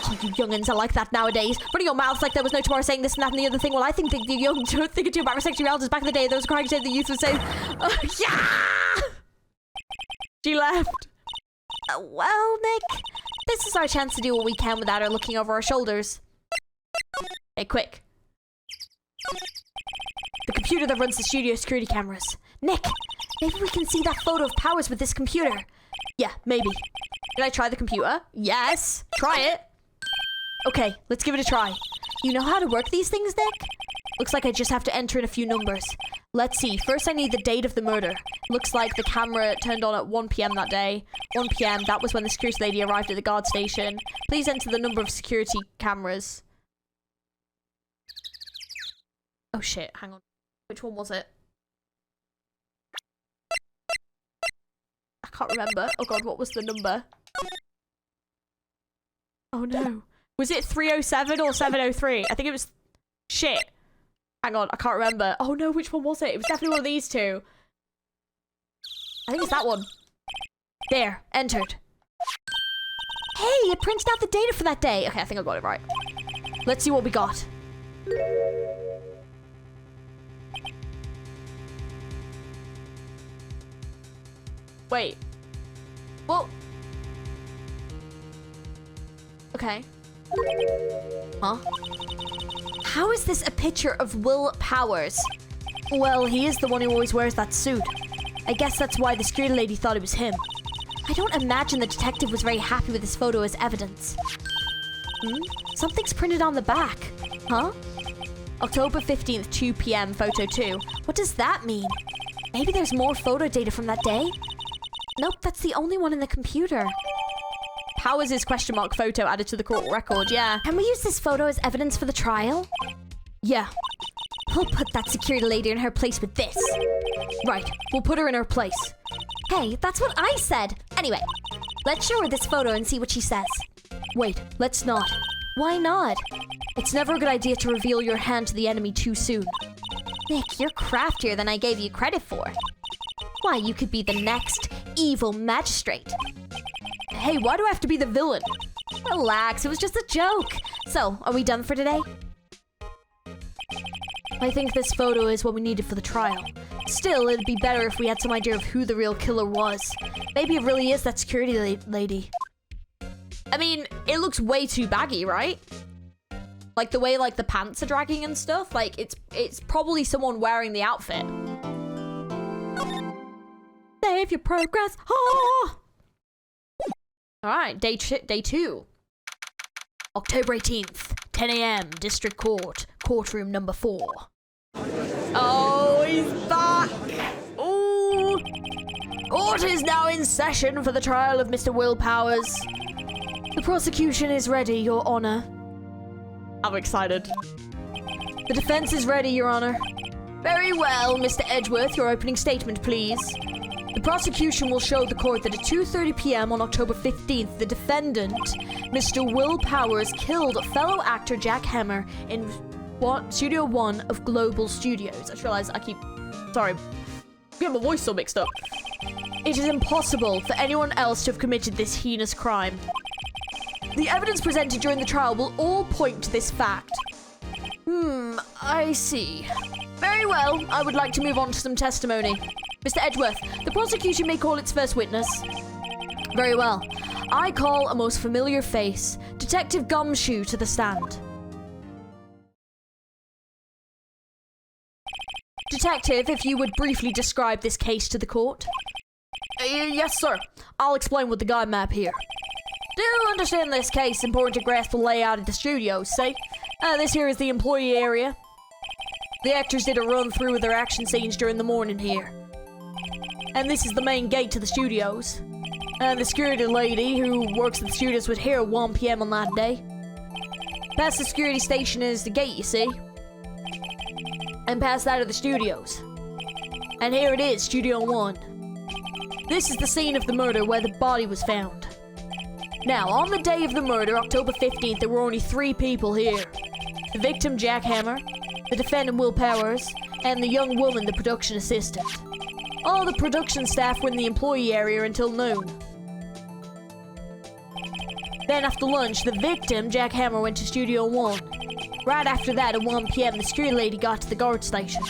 Oh, you youngins are like that nowadays. Running your mouths like there was no tomorrow saying this and that and the other thing. Well, I think the young thinking too about sexual elders back in the day. There was crying saying the youth would say, yeah! She left. Well, Nick, this is our chance to do what we can without her looking over our shoulders. Hey, quick. The computer that runs the studio security cameras. Nick, maybe we can see that photo of Powers with this computer. Yeah, maybe. Can I try the computer? Yes. Try it. Okay, let's give it a try. You know how to work these things, Nick? Looks like I just have to enter in a few numbers. Let's see. First, I need the date of the murder. Looks like the camera turned on at 1 p.m. that day. 1 p.m. That was when the security lady arrived at the guard station. Please enter the number of security cameras. Oh shit, hang on. Which one was it? I can't remember. Oh god, what was the number? Oh no. Was it 307 or 703? I think it was... Shit. Hang on, I can't remember. Oh no, which one was it? It was definitely one of these two. I think it's that one. There, entered. Hey, it printed out the data for that day. Okay, I think I got it right. Let's see what we got. Wait. Well... Okay. Huh? How is this a picture of Will Powers? Well, he is the one who always wears that suit. I guess that's why the security lady thought it was him. I don't imagine the detective was very happy with this photo as evidence. Something's printed on the back. Huh? October 15th, 2 p.m., photo 2. What does that mean? Maybe there's more photo data from that day? Nope, that's the only one in the computer. Powers' question mark photo added to the court record, yeah. Can we use this photo as evidence for the trial? Yeah. We'll put that security lady in her place with this. Right, we'll put her in her place. Hey, that's what I said. Anyway, let's show her this photo and see what she says. Wait, let's not. Why not? It's never a good idea to reveal your hand to the enemy too soon. Nick, you're craftier than I gave you credit for. Why, you could be the next evil magistrate. Hey, why do I have to be the villain? Relax, it was just a joke. So, are we done for today? I think this photo is what we needed for the trial. Still, it'd be better if we had some idea of who the real killer was. Maybe it really is that security lady. I mean, it looks way too baggy, right? Like the way like the pants are dragging and stuff. Like it's probably someone wearing the outfit. Save your progress. Ah! All right, day 2. October 18th, 10 a.m. District Court, courtroom number 4. Oh, he's back. Ooh. Court is now in session for the trial of Mr. Will Powers. The prosecution is ready, Your Honor. I'm excited. The defense is ready, Your Honor. Very well, Mr. Edgeworth, your opening statement, please. The prosecution will show the court that at 2:30 p.m. on October 15th, the defendant, Mr. Will Powers, killed fellow actor Jack Hammer in Studio 1 of Global Studios. I just realized sorry, I'm getting my voice so mixed up. It is impossible for anyone else to have committed this heinous crime. The evidence presented during the trial will all point to this fact. I see. Very well, I would like to move on to some testimony. Mr. Edgeworth, the prosecution may call its first witness. Very well. I call a most familiar face, Detective Gumshoe, to the stand. Detective, if you would briefly describe this case to the court. Yes, sir. I'll explain with the guide map here. To understand this case, it's important to grasp the layout of the studios, see? This here is the employee area. The actors did a run-through with their action scenes during the morning here. And this is the main gate to the studios. And the security lady who works at the studios was here at 1 p.m. on that day. Past the security station is the gate, you see? And past that are the studios. And here it is, Studio 1. This is the scene of the murder where the body was found. Now, on the day of the murder, October 15th, there were only 3 people here. The victim, Jack Hammer, the defendant, Will Powers, and the young woman, the production assistant. All the production staff were in the employee area until noon. Then after lunch, the victim, Jack Hammer, went to Studio 1. Right after that, at 1 p.m., the security lady got to the guard station.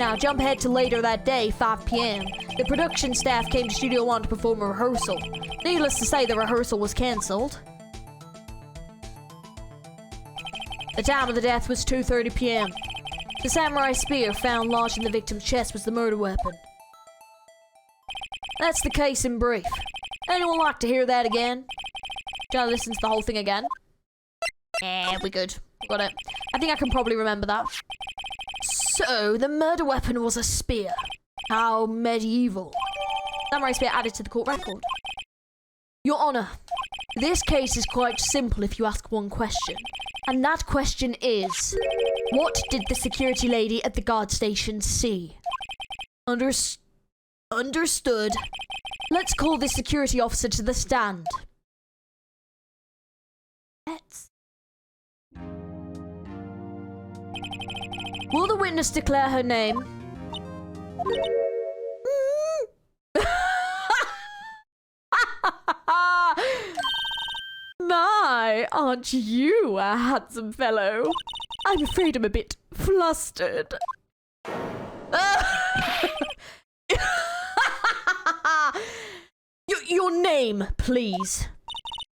Now, jump ahead to later that day, 5 p.m. The production staff came to Studio 1 to perform a rehearsal. Needless to say, the rehearsal was cancelled. The time of the death was 2:30 p.m. The samurai spear found lodged in the victim's chest was the murder weapon. That's the case in brief. Anyone like to hear that again? Shall I listen to the whole thing again? Yeah, we're good. Got it. I think I can probably remember that. So, the murder weapon was a spear. How medieval. Samurai spear added to the court record. Your Honor, this case is quite simple if you ask one question. And that question is, what did the security lady at the guard station see? Understood. Let's call the security officer to the stand. Will the witness declare her name? My, aren't you a handsome fellow? I'm afraid I'm a bit flustered. Your name, please.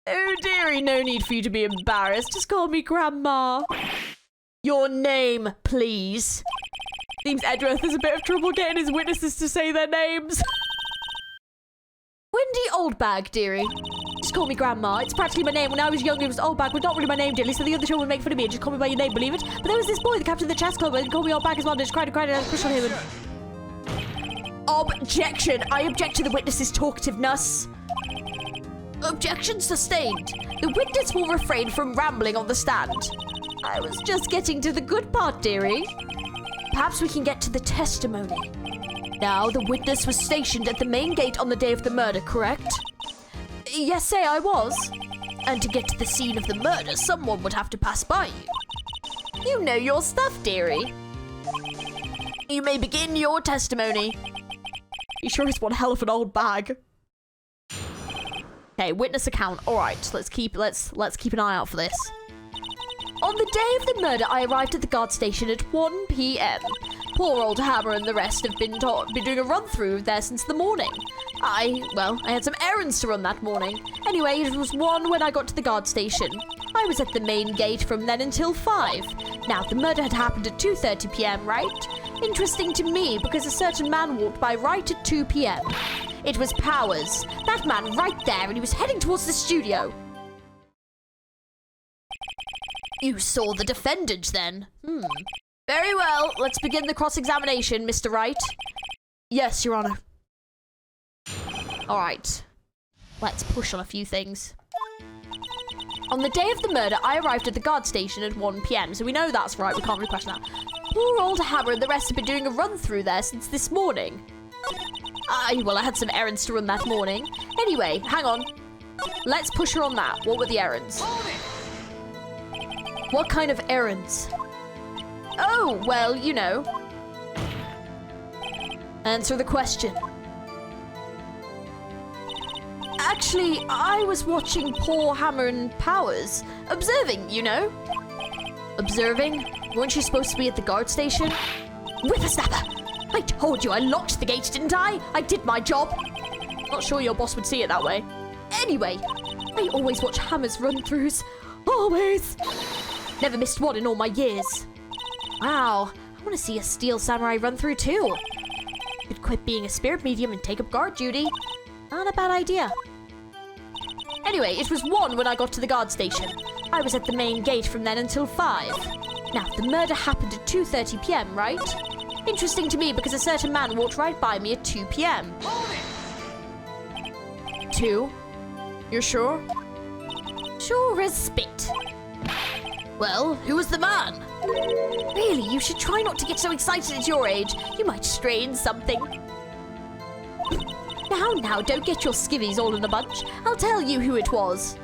Oh, dearie, no need for you to be embarrassed. Just call me Grandma. Your name, please. Seems Edgeworth has a bit of trouble getting his witnesses to say their names. Wendy Oldbag, dearie. Just call me Grandma. It's practically my name. When I was young, it was Oldbag, but not really my name, dearly. So the other children would make fun of me and just call me by your name, believe it? But there was this boy, the captain of the chess club, and called me Oldbag as well, and just cried and I pushed on him. Objection! I object to the witness's talkativeness. Objection sustained. The witness will refrain from rambling on the stand. I was just getting to the good part, dearie. Perhaps we can get to the testimony. Now, the witness was stationed at the main gate on the day of the murder, correct? Yes, say I was. And to get to the scene of the murder, someone would have to pass by you. You know your stuff, dearie. You may begin your testimony. He sure is one hell of an old bag. Okay, witness account. All right, let's keep an eye out for this. On the day of the murder, I arrived at the guard station at 1 p.m. Poor old Hammer and the rest have been doing a run-through there since the morning. I had some errands to run that morning. Anyway, it was 1 when I got to the guard station. I was at the main gate from then until 5. Now, the murder had happened at 2:30 p.m., right? Interesting to me, because a certain man walked by right at 2 p.m. It was Powers. That man right there, and he was heading towards the studio. You saw the defendant, then? Very well. Let's begin the cross-examination, Mr. Wright. Yes, Your Honor. All right. Let's push on a few things. On the day of the murder, I arrived at the guard station at 1 p.m, so we know that's right. We can't really question that. Poor old Hammer and the rest have been doing a run-through there since this morning. I had some errands to run that morning. Anyway, hang on. Let's push her on that. What were the errands? What kind of errands? Oh, well, you know. Answer the question. Actually, I was watching poor Hammer and Powers. Observing, you know. Observing? Weren't you supposed to be at the guard station? Whippersnapper! I told you I locked the gate, didn't I? I did my job. Not sure your boss would see it that way. Anyway, I always watch Hammer's run-throughs. Always. Never missed one in all my years. Wow, I want to see a Steel Samurai run-through too. Could quit being a spirit medium and take up guard duty. Not a bad idea. Anyway, it was 1 when I got to the guard station. I was at the main gate from then until 5. Now, the murder happened at 2:30 p.m., right? Interesting to me because a certain man walked right by me at 2 p.m. 2? You're sure? Sure as spit. Well, who was the man? Really, you should try not to get so excited at your age. You might strain something. Now, don't get your skivvies all in a bunch. I'll tell you who it was.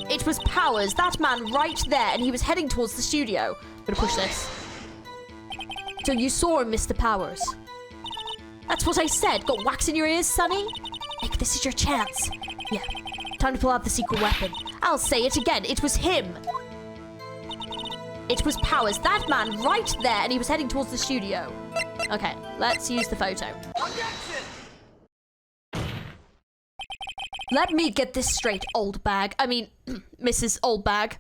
It was Powers, that man right there, and he was heading towards the studio. I'm gonna push this. So you saw him, Mr. Powers? That's what I said. Got wax in your ears, Sonny? Nick, this is your chance. Yeah, time to pull out the secret weapon. I'll say it again. It was him. It was Powers, that man right there, and he was heading towards the studio. Okay, let's use the photo. Let me get this straight, old bag. I mean, Mrs. Old Bag.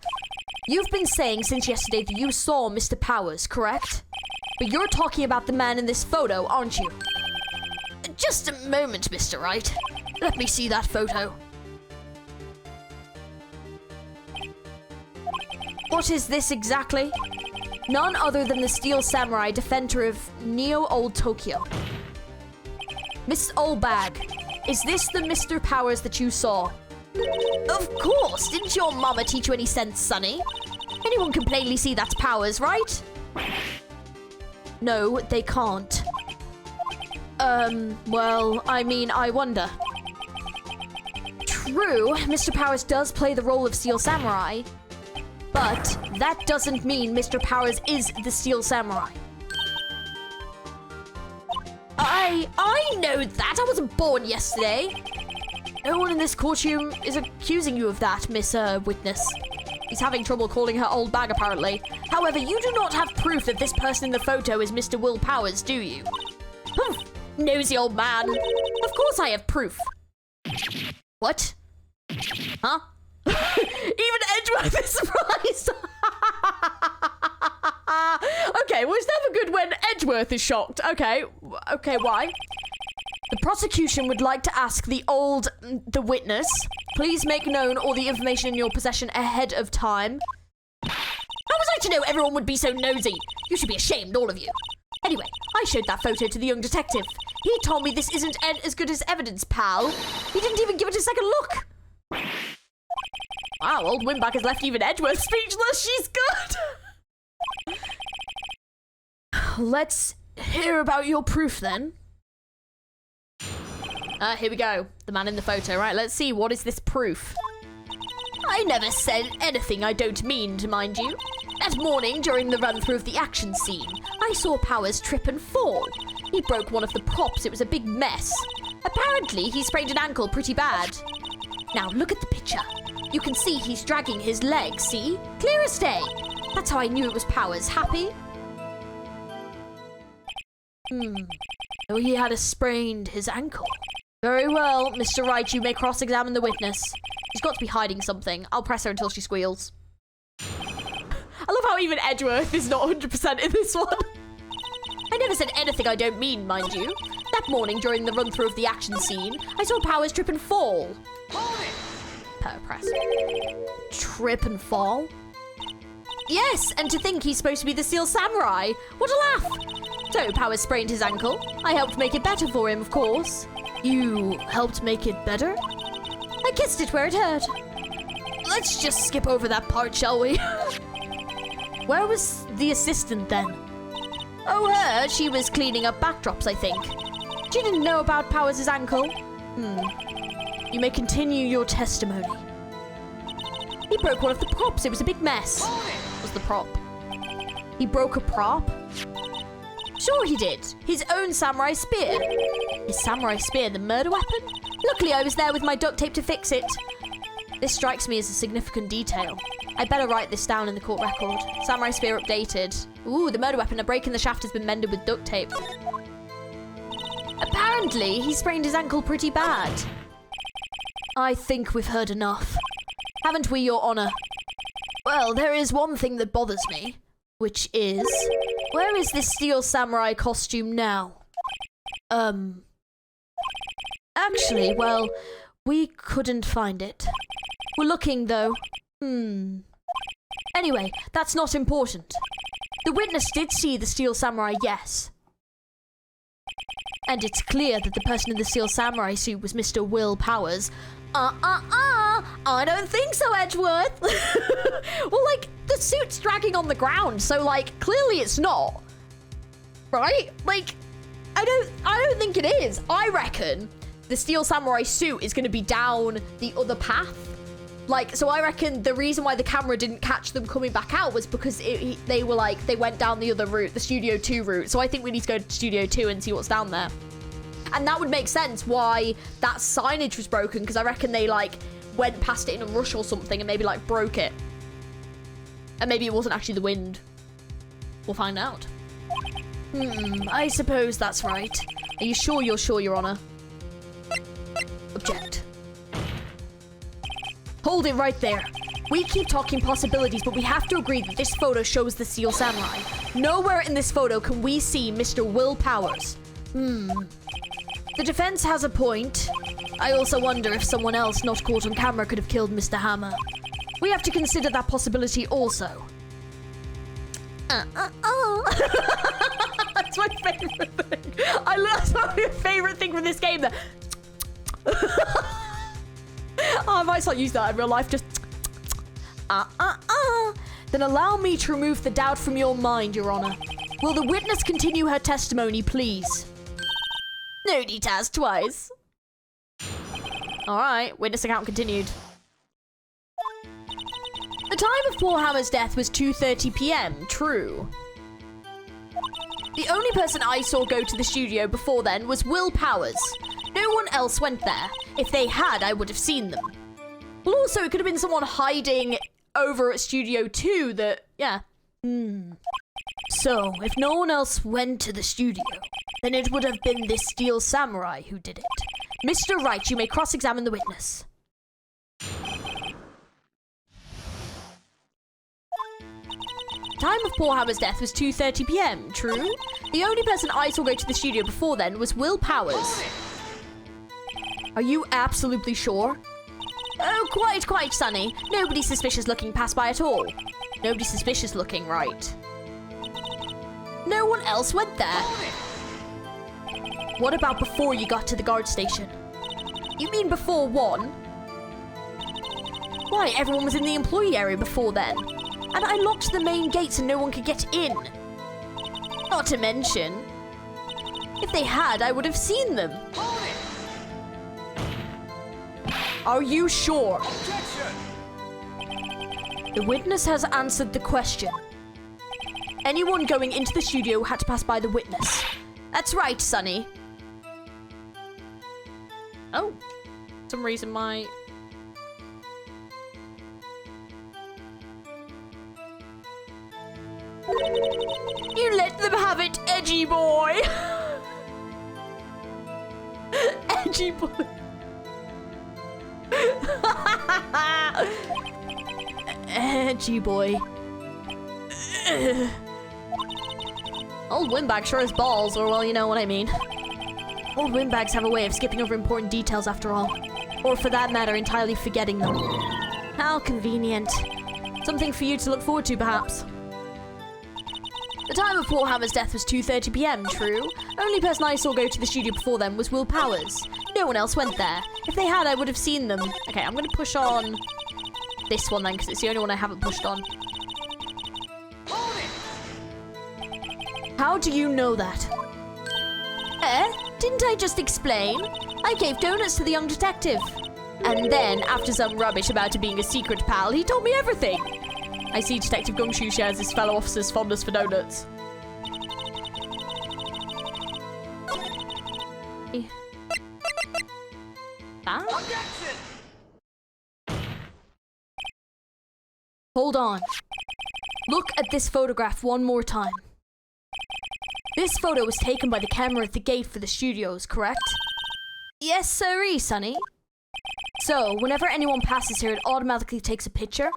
You've been saying since yesterday that you saw Mr. Powers, correct? But you're talking about the man in this photo, aren't you? Just a moment, Mr. Wright. Let me see that photo. What is this exactly? None other than the Steel Samurai, defender of Neo Old Tokyo. Miss Old Bag. Is this the Mr. Powers that you saw? Of course! Didn't your mama teach you any sense, Sonny? Anyone can plainly see that's Powers, right? No, they can't. Well, I mean, I wonder. True, Mr. Powers does play the role of Steel Samurai, but that doesn't mean Mr. Powers is the Steel Samurai. I know that. I wasn't born yesterday. No one in this courtroom is accusing you of that, Miss Witness. He's having trouble calling her old bag, apparently. However, you do not have proof that this person in the photo is Mr. Will Powers, do you? Humph, nosy old man. Of course I have proof. What? Huh? Even Edgeworth is surprised. Okay, well, it's never good when Edgeworth is shocked. Okay, why? The prosecution would like to ask the witness, please make known all the information in your possession ahead of time. How was I to know everyone would be so nosy? You should be ashamed, all of you. Anyway, I showed that photo to the young detective. He told me this isn't as good as evidence, pal. He didn't even give it a second look. Wow, old Wimback has left even Edgeworth speechless. She's good. Let's hear about your proof then. Here we go. The man in the photo. Right, let's see. What is this proof? I never said anything I don't mean to, mind you. That morning, during the run-through of the action scene, I saw Powers trip and fall. He broke one of the props. It was a big mess. Apparently, he sprained an ankle pretty bad. Now, look at the picture. You can see he's dragging his leg, see? Clear as day. That's how I knew it was Powers. Happy? So he had sprained his ankle. Very well, Mr. Wright, you may cross-examine the witness. She's got to be hiding something. I'll press her until she squeals. I love how even Edgeworth is not 100% in this one. I never said anything I don't mean, mind you. That morning, during the run-through of the action scene, I saw Powers trip and fall. Press. Trip and fall? Yes, and to think he's supposed to be the Steel Samurai. What a laugh. So, Powers sprained his ankle. I helped make it better for him, of course. You helped make it better? I kissed it where it hurt. Let's just skip over that part, shall we? Where was the assistant then? Oh, her. She was cleaning up backdrops, I think. She didn't know about Powers' ankle. You may continue your testimony. He broke one of the props. It was a big mess. What was the prop? He broke a prop? Sure he did. His own samurai spear. His samurai spear, the murder weapon? Luckily, I was there with my duct tape to fix it. This strikes me as a significant detail. I better write this down in the court record. Samurai spear updated. Ooh, the murder weapon. A break in the shaft has been mended with duct tape. Apparently, he sprained his ankle pretty bad. I think we've heard enough. Haven't we, Your Honor? Well, there is one thing that bothers me, which is... Where is this Steel Samurai costume now? Actually, well, we couldn't find it. We're looking, though. Anyway, that's not important. The witness did see the Steel Samurai, yes. And it's clear that the person in the Steel Samurai suit was Mr. Will Powers. I don't think so, Edgeworth. Well, like, the suit's dragging on the ground, so, like, clearly it's not. Right? Like, I don't think it is. I reckon the Steel Samurai suit is going to be down the other path. Like, so I reckon the reason why the camera didn't catch them coming back out was because they were like, they went down the other route, the Studio 2 route. So I think we need to go to Studio 2 and see what's down there. And that would make sense why that signage was broken, because I reckon they, like, went past it in a rush or something and maybe, like, broke it. And maybe it wasn't actually the wind. We'll find out. I suppose that's right. Are you sure you're sure, Your Honor? Object. Hold it right there. We keep talking possibilities, but we have to agree that this photo shows the Steel Samurai. Nowhere in this photo can we see Mr. Will Powers. The defense has a point. I also wonder if someone else not caught on camera could have killed Mr. Hammer. We have to consider that possibility also. That's my favorite thing. That's my favorite thing from this game. I might start using that in real life. Just Then allow me to remove the doubt from your mind, Your Honor. Will the witness continue her testimony, please? No need to ask twice. Alright, witness account continued. The time of Paul Hammer's death was 2:30 p.m, true. The only person I saw go to the studio before then was Will Powers. No one else went there. If they had, I would have seen them. Well, also, it could have been someone hiding over at Studio 2 that, yeah. So, if no one else went to the studio, then it would have been this Steel Samurai who did it. Mr. Wright, you may cross-examine the witness. Time of Paul Hammer's death was 2:30 p.m, true? The only person I saw go to the studio before then was Will Powers. Are you absolutely sure? Oh, quite, Sonny. Nobody suspicious looking passed by at all. Nobody suspicious looking, right? No one else went there. What about before you got to the guard station? You mean before 1? Why, everyone was in the employee area before then. And I locked the main gates and no one could get in. Not to mention, if they had, I would have seen them. Are you sure? Objection! The witness has answered the question. Anyone going into the studio had to pass by the witness. That's right, Sonny. Oh, for some reason my... You let them have it, edgy boy. Edgy boy. Edgy boy. Old windbag sure has balls, or well, you know what I mean. Old windbags have a way of skipping over important details after all. Or for that matter, entirely forgetting them. How convenient. Something for you to look forward to, perhaps. The time of Paul Hammer's death was 2:30 p.m, true? Only person I saw go to the studio before then was Will Powers. No one else went there. If they had, I would have seen them. Okay, I'm going to push on this one then, because it's the only one I haven't pushed on. How do you know that? Didn't I just explain? I gave donuts to the young detective. And then, after some rubbish about it being a secret pal, he told me everything. I see Detective Gumshoe shares his fellow officer's fondness for donuts. Hold on. Look at this photograph one more time. This photo was taken by the camera at the gate for the studios, correct? Yes, sirree, Sonny. So, whenever anyone passes here, it automatically takes a picture.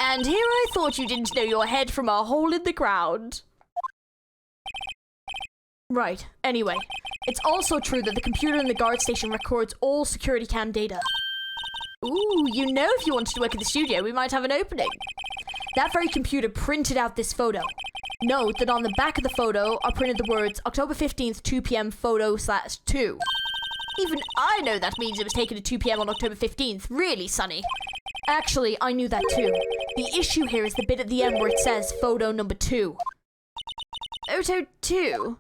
And here I thought you didn't know your head from a hole in the ground. Right, anyway. It's also true that the computer in the guard station records all security cam data. Ooh, you know, if you wanted to work at the studio, we might have an opening. That very computer printed out this photo. Note that on the back of the photo are printed the words October 15th, 2 p.m. photo/2. Even I know that means it was taken at 2 p.m. on October 15th. Really, Sonny? Actually, I knew that too. The issue here is the bit at the end where it says photo number 2. Photo 2?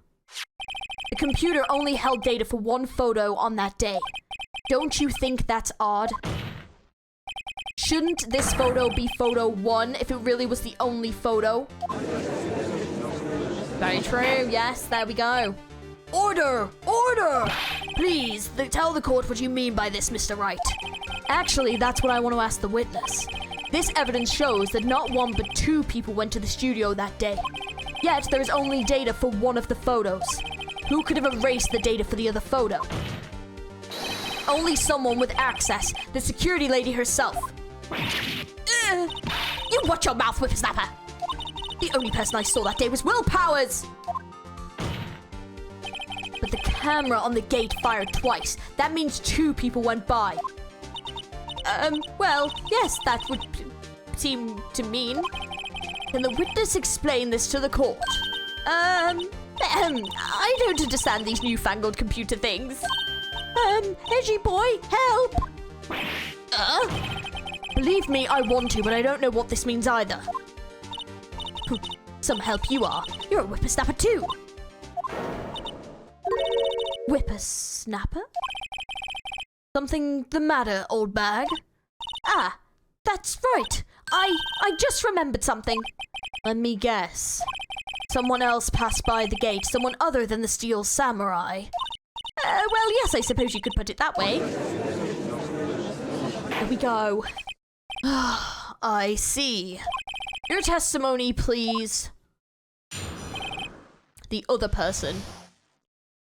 The computer only held data for one photo on that day. Don't you think that's odd? Shouldn't this photo be photo 1 if it really was the only photo? Very true. Yes, there we go. Order! Order! Please, tell the court what you mean by this, Mr. Wright. Actually, that's what I want to ask the witness. This evidence shows that not 1 but 2 people went to the studio that day. Yet, there is only data for one of the photos. Who could have erased the data for the other photo? Only someone with access, the security lady herself. You watch your mouth, whippersnapper! The only person I saw that day was Will Powers! But the camera on the gate fired twice. That means 2 people went by. Well, yes, that would seem to mean. Can the witness explain this to the court? I don't understand these newfangled computer things. Edgy boy, help! Believe me, I want to, but I don't know what this means either. Some help you are. You're a whippersnapper too. Whippersnapper? Something the matter, old bag? Ah, that's right. I just remembered something. Let me guess. Someone else passed by the gate, someone other than the Steel Samurai. Well, yes, I suppose you could put it that way. Here we go. I see. Your testimony, please. The other person.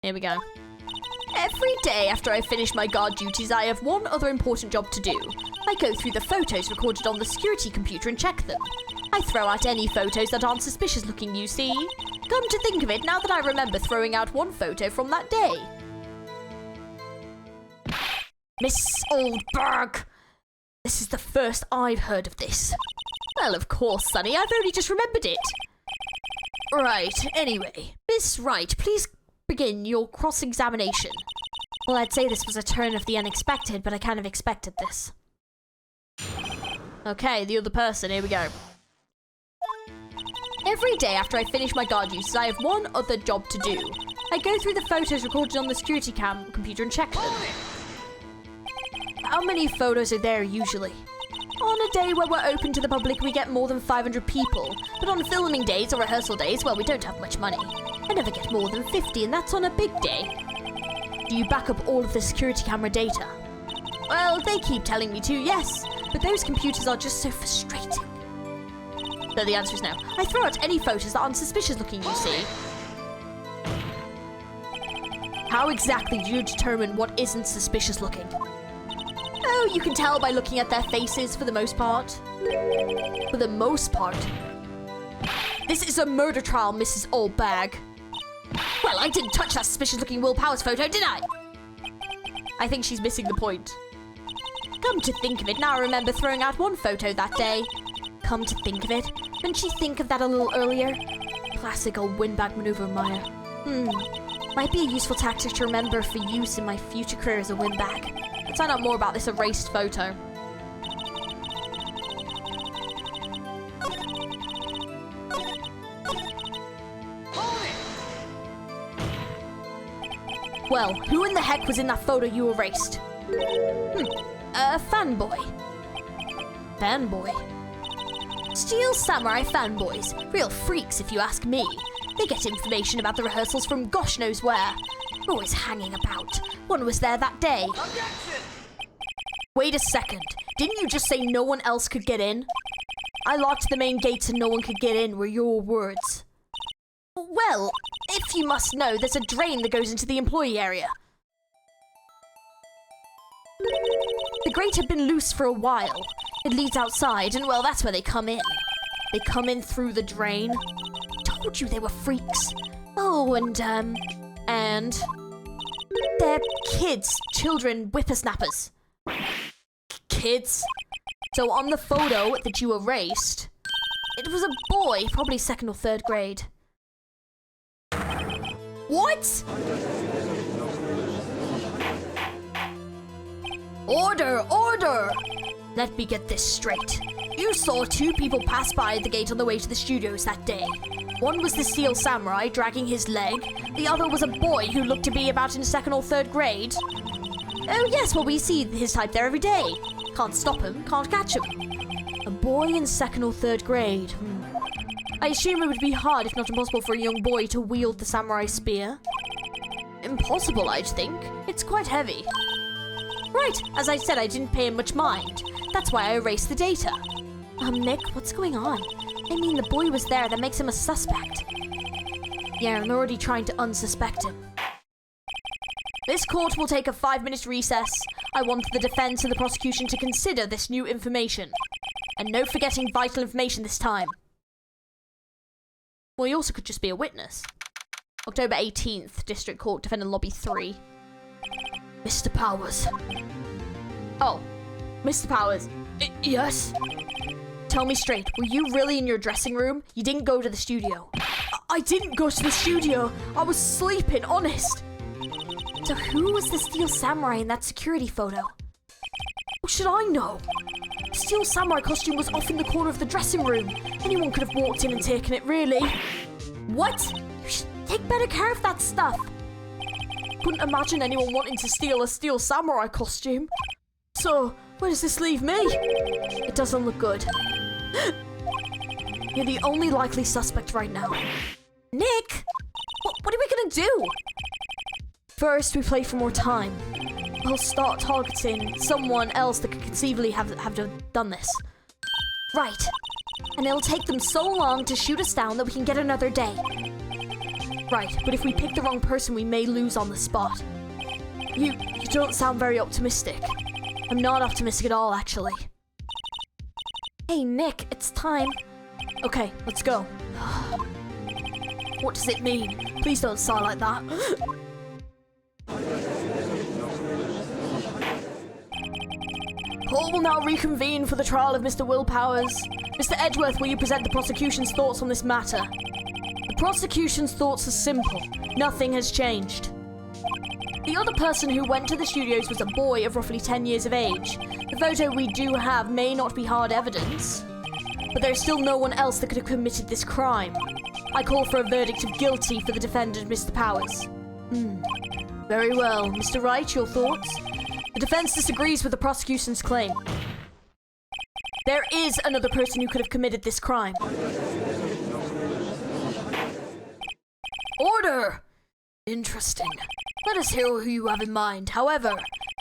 Here we go. Every day after I finish my guard duties, I have one other important job to do. I go through the photos recorded on the security computer and check them. I throw out any photos that aren't suspicious looking, you see. Come to think of it, now that I remember throwing out one photo from that day. Miss Oldberg! This is the first I've heard of this. Well, of course, Sonny, I've only just remembered it. Right, anyway. Miss Wright, please begin your cross-examination. Well, I'd say this was a turn of the unexpected, but I kind of expected this. Okay, the other person, here we go. Every day after I finish my guard duties, I have one other job to do. I go through the photos recorded on the security cam computer and check them. How many photos are there usually? On a day where we're open to the public, we get more than 500 people. But on filming days or rehearsal days, well, we don't have much money. I never get more than 50, and that's on a big day. Do you back up all of the security camera data? Well, they keep telling me to, yes. But those computers are just so frustrating. So the answer is no. I throw out any photos that aren't suspicious looking, you see. How exactly do you determine what isn't suspicious looking? Oh, you can tell by looking at their faces for the most part. For the most part. This is a murder trial, Mrs. Oldbag. Well, I didn't touch that suspicious-looking Will Powers photo, did I? I think she's missing the point. Come to think of it, now I remember throwing out one photo that day. Come to think of it, didn't she think of that a little earlier? Classic old windbag maneuver, Maya. Might be a useful tactic to remember for use in my future career as a windbag. Let's find out more about this erased photo. Well, who in the heck was in that photo you erased? A fanboy. Fanboy. Steel Samurai fanboys. Real freaks, if you ask me. They get information about the rehearsals from gosh knows where. Always hanging about. One was there that day. Objection! Wait a second. Didn't you just say no one else could get in? I locked the main gates and no one could get in were your words. Well, if you must know, there's a drain that goes into the employee area. The grate had been loose for a while. It leads outside, and well, that's where they come in. They come in through the drain. Told you they were freaks. Oh, and they're kids, children, whippersnappers. Kids? So on the photo that you erased, it was a boy, probably 2nd or 3rd grade. What? Order! Order! Let me get this straight. You saw 2 people pass by the gate on the way to the studios that day. One was the Steel Samurai dragging his leg. The other was a boy who looked to be about in 2nd or 3rd grade. Oh yes, well we see his type there every day. Can't stop him, can't catch him. A boy in 2nd or 3rd grade. I assume it would be hard, if not impossible, for a young boy to wield the samurai spear. Impossible, I'd think. It's quite heavy. Right, as I said, I didn't pay him much mind. That's why I erased the data. Nick, what's going on? I mean, the boy was there, that makes him a suspect. Yeah, I'm already trying to unsuspect him. This court will take a 5-minute recess. I want the defense and the prosecution to consider this new information. And no forgetting vital information this time. Well, you also could just be a witness. October 18th, District Court, Defendant Lobby 3. Mr. Powers. Oh, Mr. Powers. Yes? Tell me straight, were you really in your dressing room? You didn't go to the studio. I didn't go to the studio. I was sleeping, honest. So who was the Steel Samurai in that security photo? How should I know? The Steel Samurai costume was off in the corner of the dressing room. Anyone could have walked in and taken it, really. What? You should take better care of that stuff. Couldn't imagine anyone wanting to steal a Steel Samurai costume. So, where does this leave me? It doesn't look good. You're the only likely suspect right now. Nick! What are we gonna do? First, we play for more time. We'll start targeting someone else that could conceivably have done this. Right. And it'll take them so long to shoot us down that we can get another day. Right, but if we pick the wrong person, we may lose on the spot. You don't sound very optimistic. I'm not optimistic at all, actually. Hey, Nick, it's time. Okay, let's go. What does it mean? Please don't sigh like that. Court will now reconvene for the trial of Mr. Will Powers. Mr. Edgeworth, will you present the prosecution's thoughts on this matter? The prosecution's thoughts are simple. Nothing has changed. The other person who went to the studios was a boy of roughly 10 years of age. The photo we do have may not be hard evidence, but there's still no one else that could have committed this crime. I call for a verdict of guilty for the defendant, Mr. Powers. Very well. Mr. Wright, your thoughts? The defense disagrees with the prosecution's claim. There is another person who could have committed this crime. Order! Interesting. Let us hear who you have in mind. However,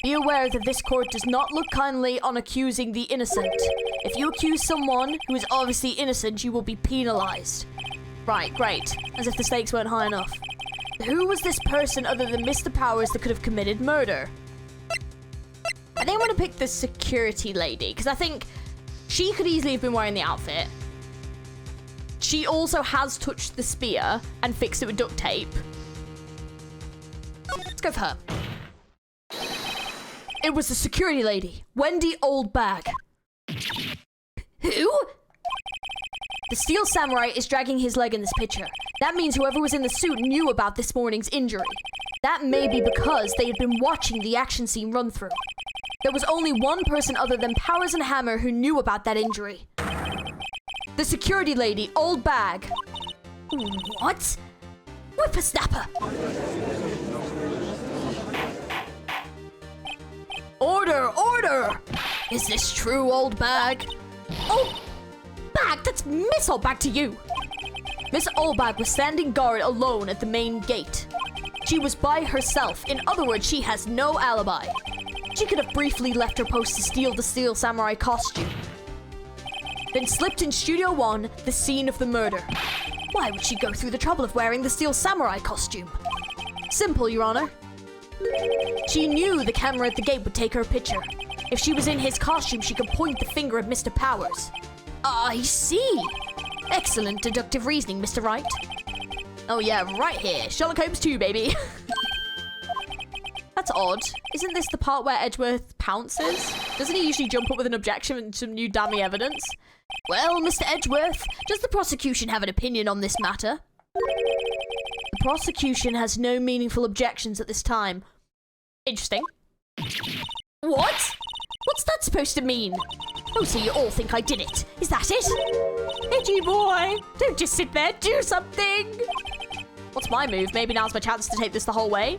be aware that this court does not look kindly on accusing the innocent. If you accuse someone who is obviously innocent, you will be penalized. Right, great. As if the stakes weren't high enough. Who was this person other than Mr. Powers that could have committed murder? I think I'm going to pick the security lady, because I think she could easily have been wearing the outfit. She also has touched the spear and fixed it with duct tape. Let's go for her. It was the security lady, Wendy Oldbag. Who? The Steel Samurai is dragging his leg in this picture. That means whoever was in the suit knew about this morning's injury. That may be because they had been watching the action scene run through. There was only one person other than Powers and Hammer who knew about that injury. The security lady, Oldbag. What? Whippersnapper! Order! Order! Is this true, Oldbag? Oh! Bag! That's Miss Oldbag to you! Miss Oldbag was standing guard alone at the main gate. She was by herself. In other words, she has no alibi. She could have briefly left her post to steal the Steel Samurai costume. Then slipped in Studio 1, the scene of the murder. Why would she go through the trouble of wearing the Steel Samurai costume? Simple, Your Honor. She knew the camera at the gate would take her picture. If she was in his costume, she could point the finger at Mr. Powers. I see. Excellent deductive reasoning, Mr. Wright. Oh yeah, right here. Sherlock Holmes 2, baby. That's odd. Isn't this the part where Edgeworth pounces? Doesn't he usually jump up with an objection and some new damning evidence? Well, Mr. Edgeworth, does the prosecution have an opinion on this matter? The prosecution has no meaningful objections at this time. Interesting. What? What's that supposed to mean? Oh, so you all think I did it. Is that it? Edgy boy, don't just sit there, do something. What's my move? Maybe now's my chance to take this the whole way.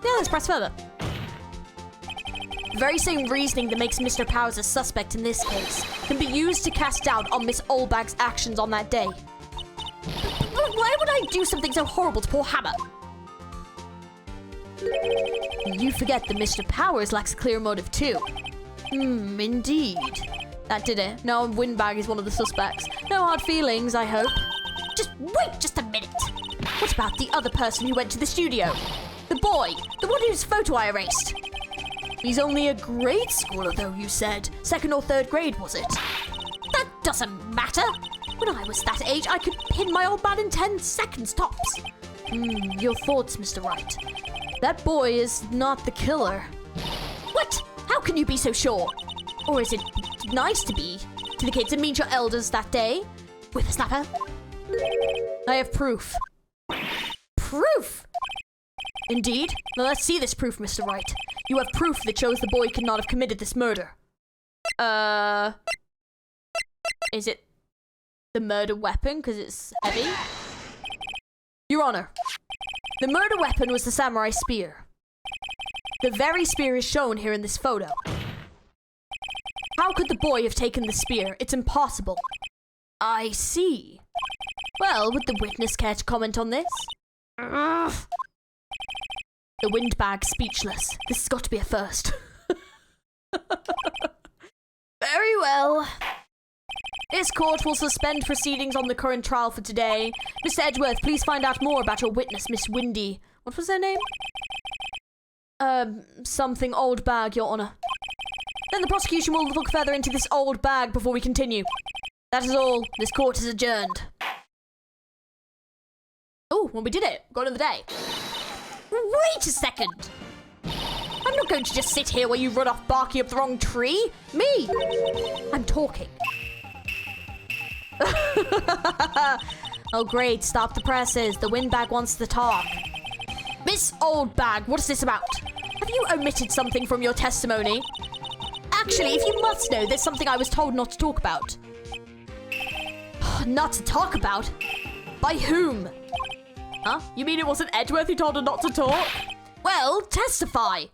Yeah, let's press further. The very same reasoning that makes Mr. Powers a suspect in this case can be used to cast doubt on Miss Oldbag's actions on that day. But why would I do something so horrible to poor Hammer? You forget that Mr. Powers lacks a clear motive too. Indeed. That did it. Now Windbag is one of the suspects. No hard feelings, I hope. Just wait just a minute. What about the other person who went to the studio? The boy, the one whose photo I erased. He's only a grade schooler though, you said. 2nd or 3rd grade, was it? That doesn't matter. When I was that age, I could pin my old man in 10 seconds tops. Your thoughts, Mr. Wright. That boy is not the killer. What? How can you be so sure? Or is it nice to be to the kids and meet your elders that day? Whippersnapper? I have proof. Proof? Indeed. Now let's see this proof, Mr. Wright. You have proof that shows the boy could not have committed this murder. Is it the murder weapon? Because it's heavy? Your Honor, the murder weapon was the samurai spear. The very spear is shown here in this photo. How could the boy have taken the spear? It's impossible. I see. Well, would the witness care to comment on this? Ugh. The Windbag speechless. This has got to be a first. Very well. This court will suspend proceedings on the current trial for today. Mr. Edgeworth, please find out more about your witness, Miss Windy. What was her name? Something Old Bag, Your Honor. Then the prosecution will look further into this old bag before we continue. That is all. This court is adjourned. Oh, well, we did it. Got another day. Wait a second. I'm not going to just sit here while you run off barking up the wrong tree. Me. I'm talking. Oh, great. Stop the presses. The Windbag wants to talk. Miss Oldbag, what is this about? Have you omitted something from your testimony? Actually, if you must know, there's something I was told not to talk about. Not to talk about? By whom? Huh? You mean it wasn't Edgeworth who told her not to talk? Well, testify.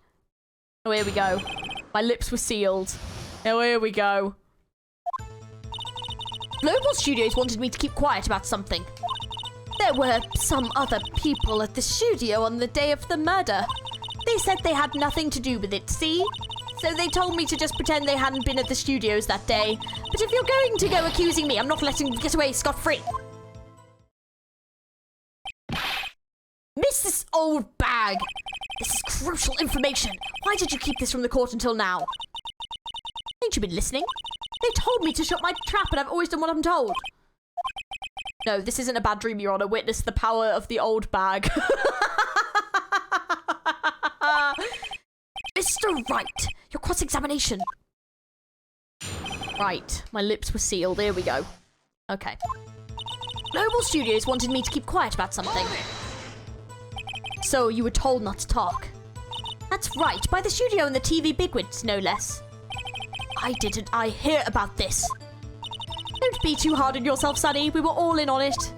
Oh, here we go. My lips were sealed. Oh, here we go. Global Studios wanted me to keep quiet about something. There were some other people at the studio on the day of the murder. They said they had nothing to do with it, see? So they told me to just pretend they hadn't been at the studios that day. But if you're going to go accusing me, I'm not letting you get away scot-free. Mrs. Oldbag! This is crucial information. Why did you keep this from the court until now? Ain't you been listening? They told me to shut my trap and I've always done what I'm told. No, this isn't a bad dream, Your Honor. Witness the power of the old bag. Mr. Wright, your cross-examination. Right, my lips were sealed. Here we go. Okay. Global Studios wanted me to keep quiet about something. So you were told not to talk. That's right, by the studio and the TV bigwigs, no less. I didn't. I hear about this. Don't be too hard on yourself, Sonny. We were all in on it.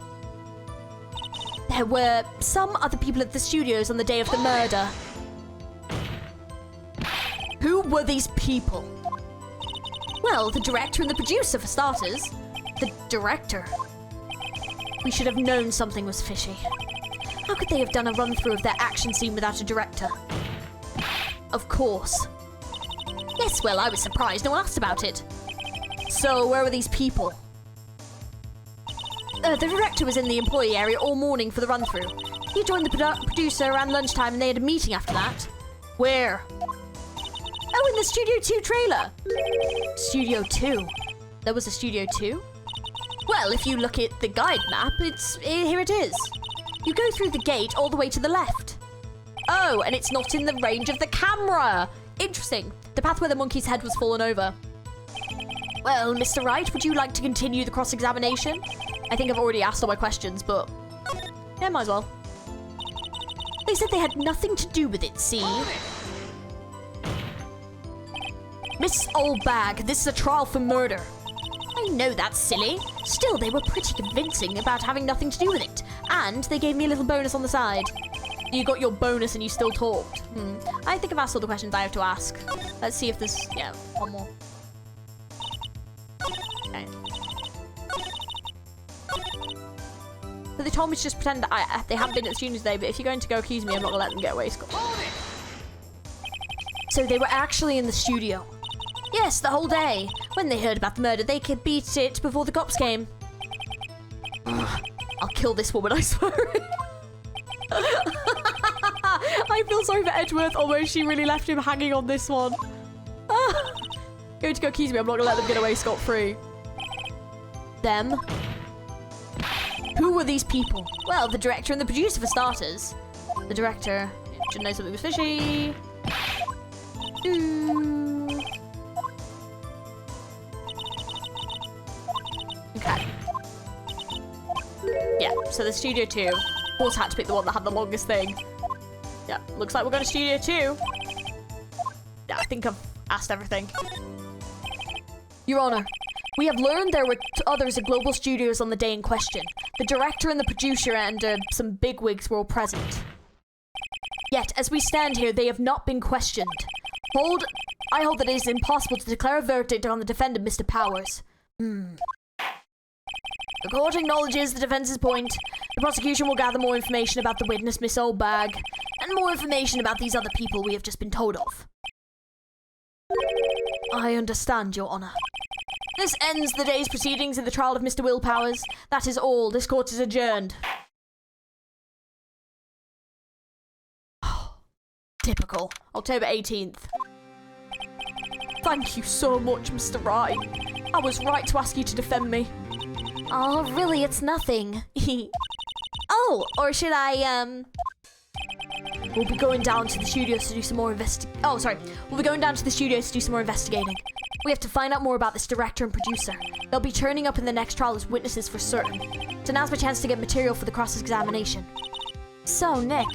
There were some other people at the studios on the day of the murder. Who were these people? Well, the director and the producer, for starters. The director. We should have known something was fishy. How could they have done a run-through of their action scene without a director? Of course. Yes, well, I was surprised. No one asked about it. So, where were these people? The director was in the employee area all morning for the run-through. He joined the producer around lunchtime and they had a meeting after that. Where? Oh, in the Studio 2 trailer. Studio 2? There was a Studio 2? Well, if you look at the guide map, here it is. You go through the gate all the way to the left. Oh, and it's not in the range of the camera. Interesting. The path where the monkey's head was fallen over. Well, Mr. Wright, would you like to continue the cross-examination? I think I've already asked all my questions, but yeah, might as well. They said they had nothing to do with it, see? Miss Oldbag, this is a trial for murder. I know that's silly. Still, they were pretty convincing about having nothing to do with it. And they gave me a little bonus on the side. You got your bonus and you still talked. I think I've asked all the questions I have to ask. Let's see if there's, yeah, one more. Okay. So they told me to just pretend that they haven't been at the students' day, but if you're going to go accuse me, I'm not going to let them get away. So they were actually in the studio. Yes, the whole day. When they heard about the murder, they could beat it before the cops came. I'll kill this woman, I swear. I feel sorry for Edgeworth, although she really left him hanging on this one. Going to go accuse me, I'm not going to let them get away scot-free. Them? Who were these people? Well, the director and the producer for starters. The director should know something was fishy. Okay. Yeah, so the Studio 2. Of course, had to pick the one that had the longest thing. Yeah, looks like we're going to Studio 2. Yeah, I think I've asked everything. Your Honor, we have learned there were others at Global Studios on the day in question. The director and the producer and some bigwigs were all present. Yet, as we stand here, they have not been questioned. I hold that it is impossible to declare a verdict on the defendant, Mr. Powers. The court acknowledges the defense's point. The prosecution will gather more information about the witness, Miss Oldbag, and more information about these other people we have just been told of. I understand, Your Honor. This ends the day's proceedings in the trial of Mr. Will Powers. That is all. This court is adjourned. Typical. October 18th. Thank you so much, Mr. Wright. I was right to ask you to defend me. Oh, really, it's nothing. Oh, or should I, We'll be going down to the studios to do some more We'll be going down to the studios to do some more investigating. We have to find out more about this director and producer. They'll be turning up in the next trial as witnesses for certain. So now's my chance to get material for the cross-examination. So, Nick,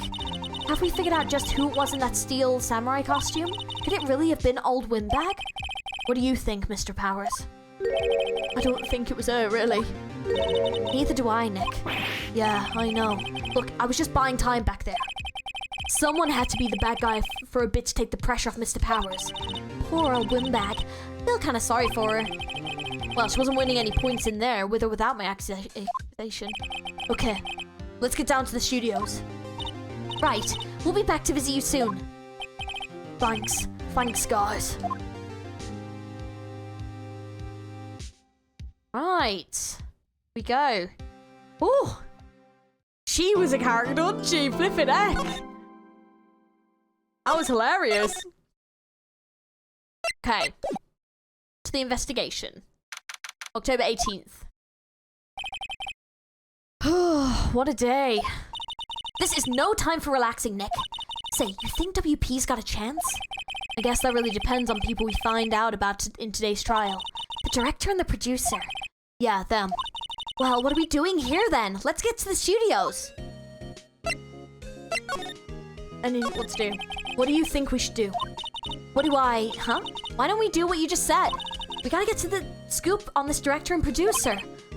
have we figured out just who it was in that steel samurai costume? Could it really have been Old Windbag? What do you think, Mr. Powers? I don't think it was her, really. Neither do I, Nick. Yeah, I know. Look, I was just buying time back there. Someone had to be the bad guy for a bit to take the pressure off Mr. Powers. Poor old Windbag. I feel kind of sorry for her. Well, she wasn't winning any points in there, with or without my accusation. Okay, let's get down to the studios. Right, we'll be back to visit you soon. Thanks. Thanks, guys. Right. We go. Oh! She was a character, wasn't she? Flippin' heck. That was hilarious. Okay. To the investigation. October 18th. What a day. This is no time for relaxing, Nick. Say, you think WP's got a chance? I guess that really depends on people we find out about in today's trial. The director and the producer. Yeah, them. Well, what are we doing here then? Let's get to the studios. And what to do? What do you think we should do? Why don't we do what you just said? We gotta get to the scoop on this director and producer.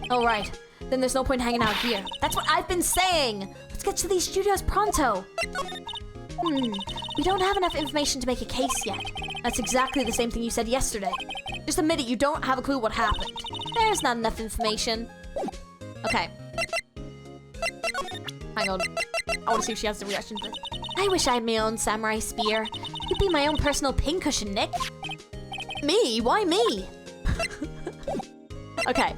Oh, right. Then there's no point hanging out here. That's what I've been saying. Let's get to these studios pronto. We don't have enough information to make a case yet. That's exactly the same thing you said yesterday. Just admit it, you don't have a clue what happened. There's not enough information. Okay. Hang on. I want to see if she has the reaction to this. I wish I had my own samurai spear. You'd be my own personal pincushion, Nick. Me? Why me? Okay.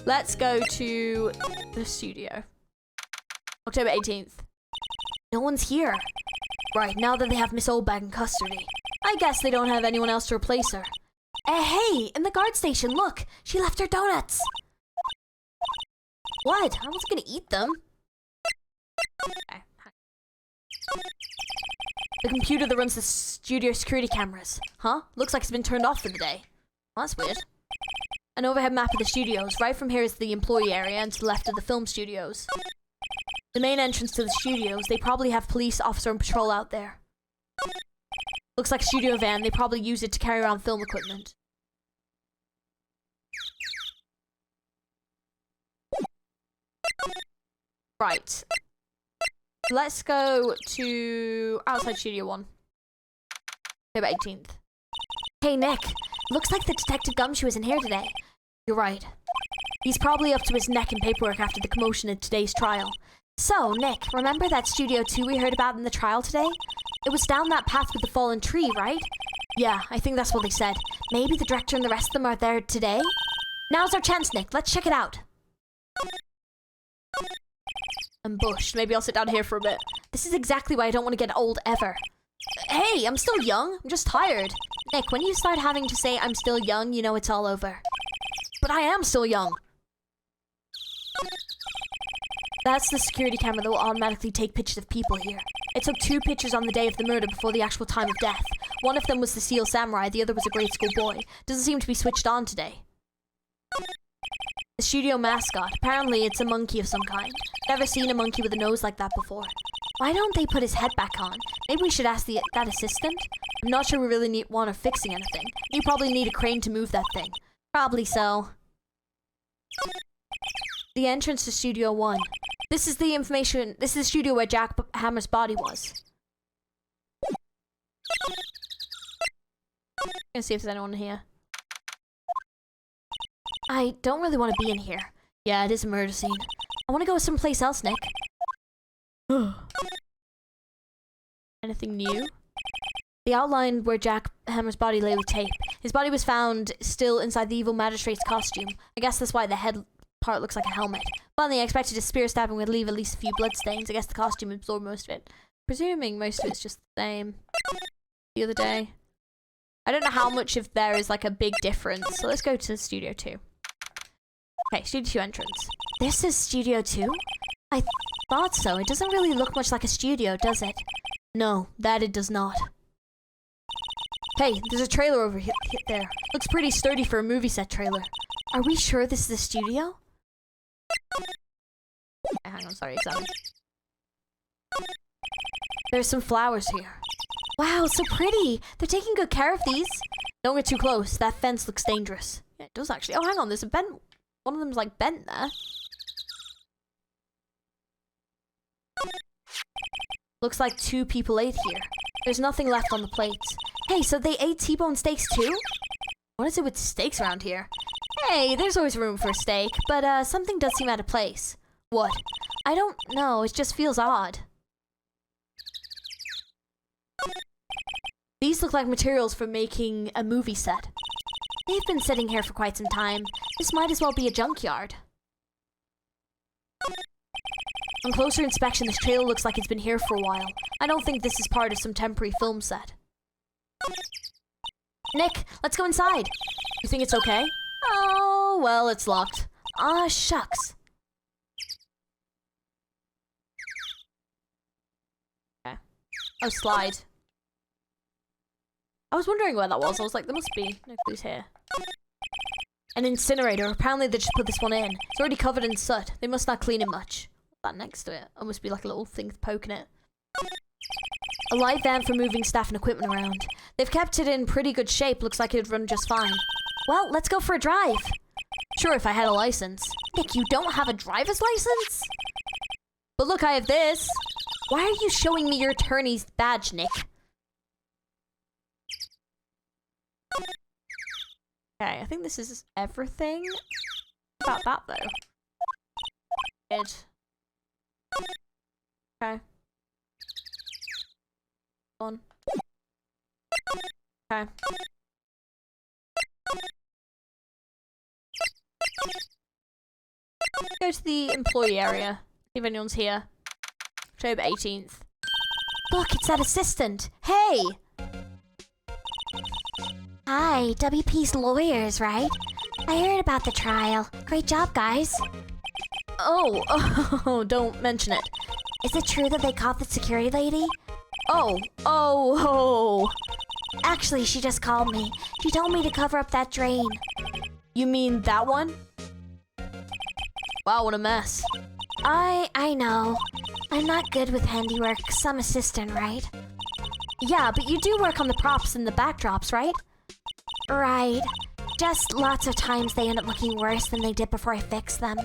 Let's go to the studio. October 18th. No one's here. Right, now that they have Miss Oldbag in custody. I guess they don't have anyone else to replace her. Hey, in the guard station, look! She left her donuts! What? I wasn't gonna eat them. Okay. The computer that runs the studio security cameras. Huh? Looks like it's been turned off for the day. Well, that's weird. An overhead map of the studios. Right from here is the employee area, and to the left of the film studios. The main entrance to the studios. They probably have police officer on patrol out there. Looks like a studio van. They probably use it to carry around film equipment. Right. Let's go to outside Studio 1. October 18th. Hey, Nick. Looks like the Detective Gumshoe isn't here today. You're right. He's probably up to his neck in paperwork after the commotion in today's trial. So, Nick, remember that Studio 2 we heard about in the trial today? It was down that path with the fallen tree, right? Yeah, I think that's what they said. Maybe the director and the rest of them are there today? Now's our chance, Nick. Let's check it out. I'm bushed. Maybe I'll sit down here for a bit. This is exactly why I don't want to get old ever. Hey, I'm still young. I'm just tired. Nick, when you start having to say I'm still young, you know it's all over. But I am still young. That's the security camera that will automatically take pictures of people here. It took 2 pictures on the day of the murder before the actual time of death. One of them was the Seal Samurai, the other was a grade school boy. Doesn't seem to be switched on today. The studio mascot. Apparently it's a monkey of some kind. Never seen a monkey with a nose like that before. Why don't they put his head back on? Maybe we should ask that assistant? I'm not sure we really want her fixing anything. You probably need a crane to move that thing. Probably so. The entrance to Studio 1. This is the information. This is the studio where Jack Hammer's body was. Gonna see if there's anyone here. I don't really want to be in here. Yeah, it is a murder scene. I want to go someplace else, Nick. Anything new? The outline where Jack Hammer's body lay with tape. His body was found still inside the evil magistrate's costume. I guess that's why the head part looks like a helmet. Funny, I expected a spear stabbing would leave at least a few bloodstains. I guess the costume absorbed most of it. Presuming most of it's just the same. The other day. I don't know how much if there is like a big difference. So let's go to Studio 2. Okay, Studio 2 entrance. This is Studio 2? I thought so. It doesn't really look much like a studio, does it? No, that it does not. Hey, there's a trailer over there. Looks pretty sturdy for a movie set trailer. Are we sure this is a studio? Hang on, sorry, examine. There's some flowers here. Wow, so pretty. They're taking good care of these. Don't get too close. That fence looks dangerous. Yeah, it does actually. Oh, hang on. There's a bent. One of them's like bent there. Looks like 2 people ate here. There's nothing left on the plates. Hey, so they ate T-bone steaks too? What is it with steaks around here? Hey, there's always room for a steak, but something does seem out of place. What? I don't know. It just feels odd. These look like materials for making a movie set. They've been sitting here for quite some time. This might as well be a junkyard. On closer inspection, this trailer looks like it's been here for a while. I don't think this is part of some temporary film set. Nick, let's go inside. You think it's okay? Oh, well, it's locked. Ah, shucks. Okay. Oh, slide. I was wondering where that was. I was like, there must be no clues here. An incinerator. Apparently they just put this one in. It's already covered in soot. They must not clean it much. That next to it. It must be like a little thing poking it. A light van for moving staff and equipment around. They've kept it in pretty good shape. Looks like it'd run just fine. Well, let's go for a drive. Sure, if I had a license. Nick, you don't have a driver's license? But look, I have this. Why are you showing me your attorney's badge, Nick? Okay, I think this is everything about that, though. Good. Okay. On. Okay. to the employee area. See if anyone's here. October 18th. Look, it's that assistant. Hey! Hi, WP's lawyers, right? I heard about the trial. Great job, guys. Oh, don't mention it. Is it true that they caught the security lady? Oh. Actually, she just called me. She told me to cover up that drain. You mean that one? Wow, what a mess. I know. I'm not good with handiwork, 'cause I'm assistant, right? Yeah, but you do work on the props and the backdrops, right? Right. Just lots of times they end up looking worse than they did before I fix them.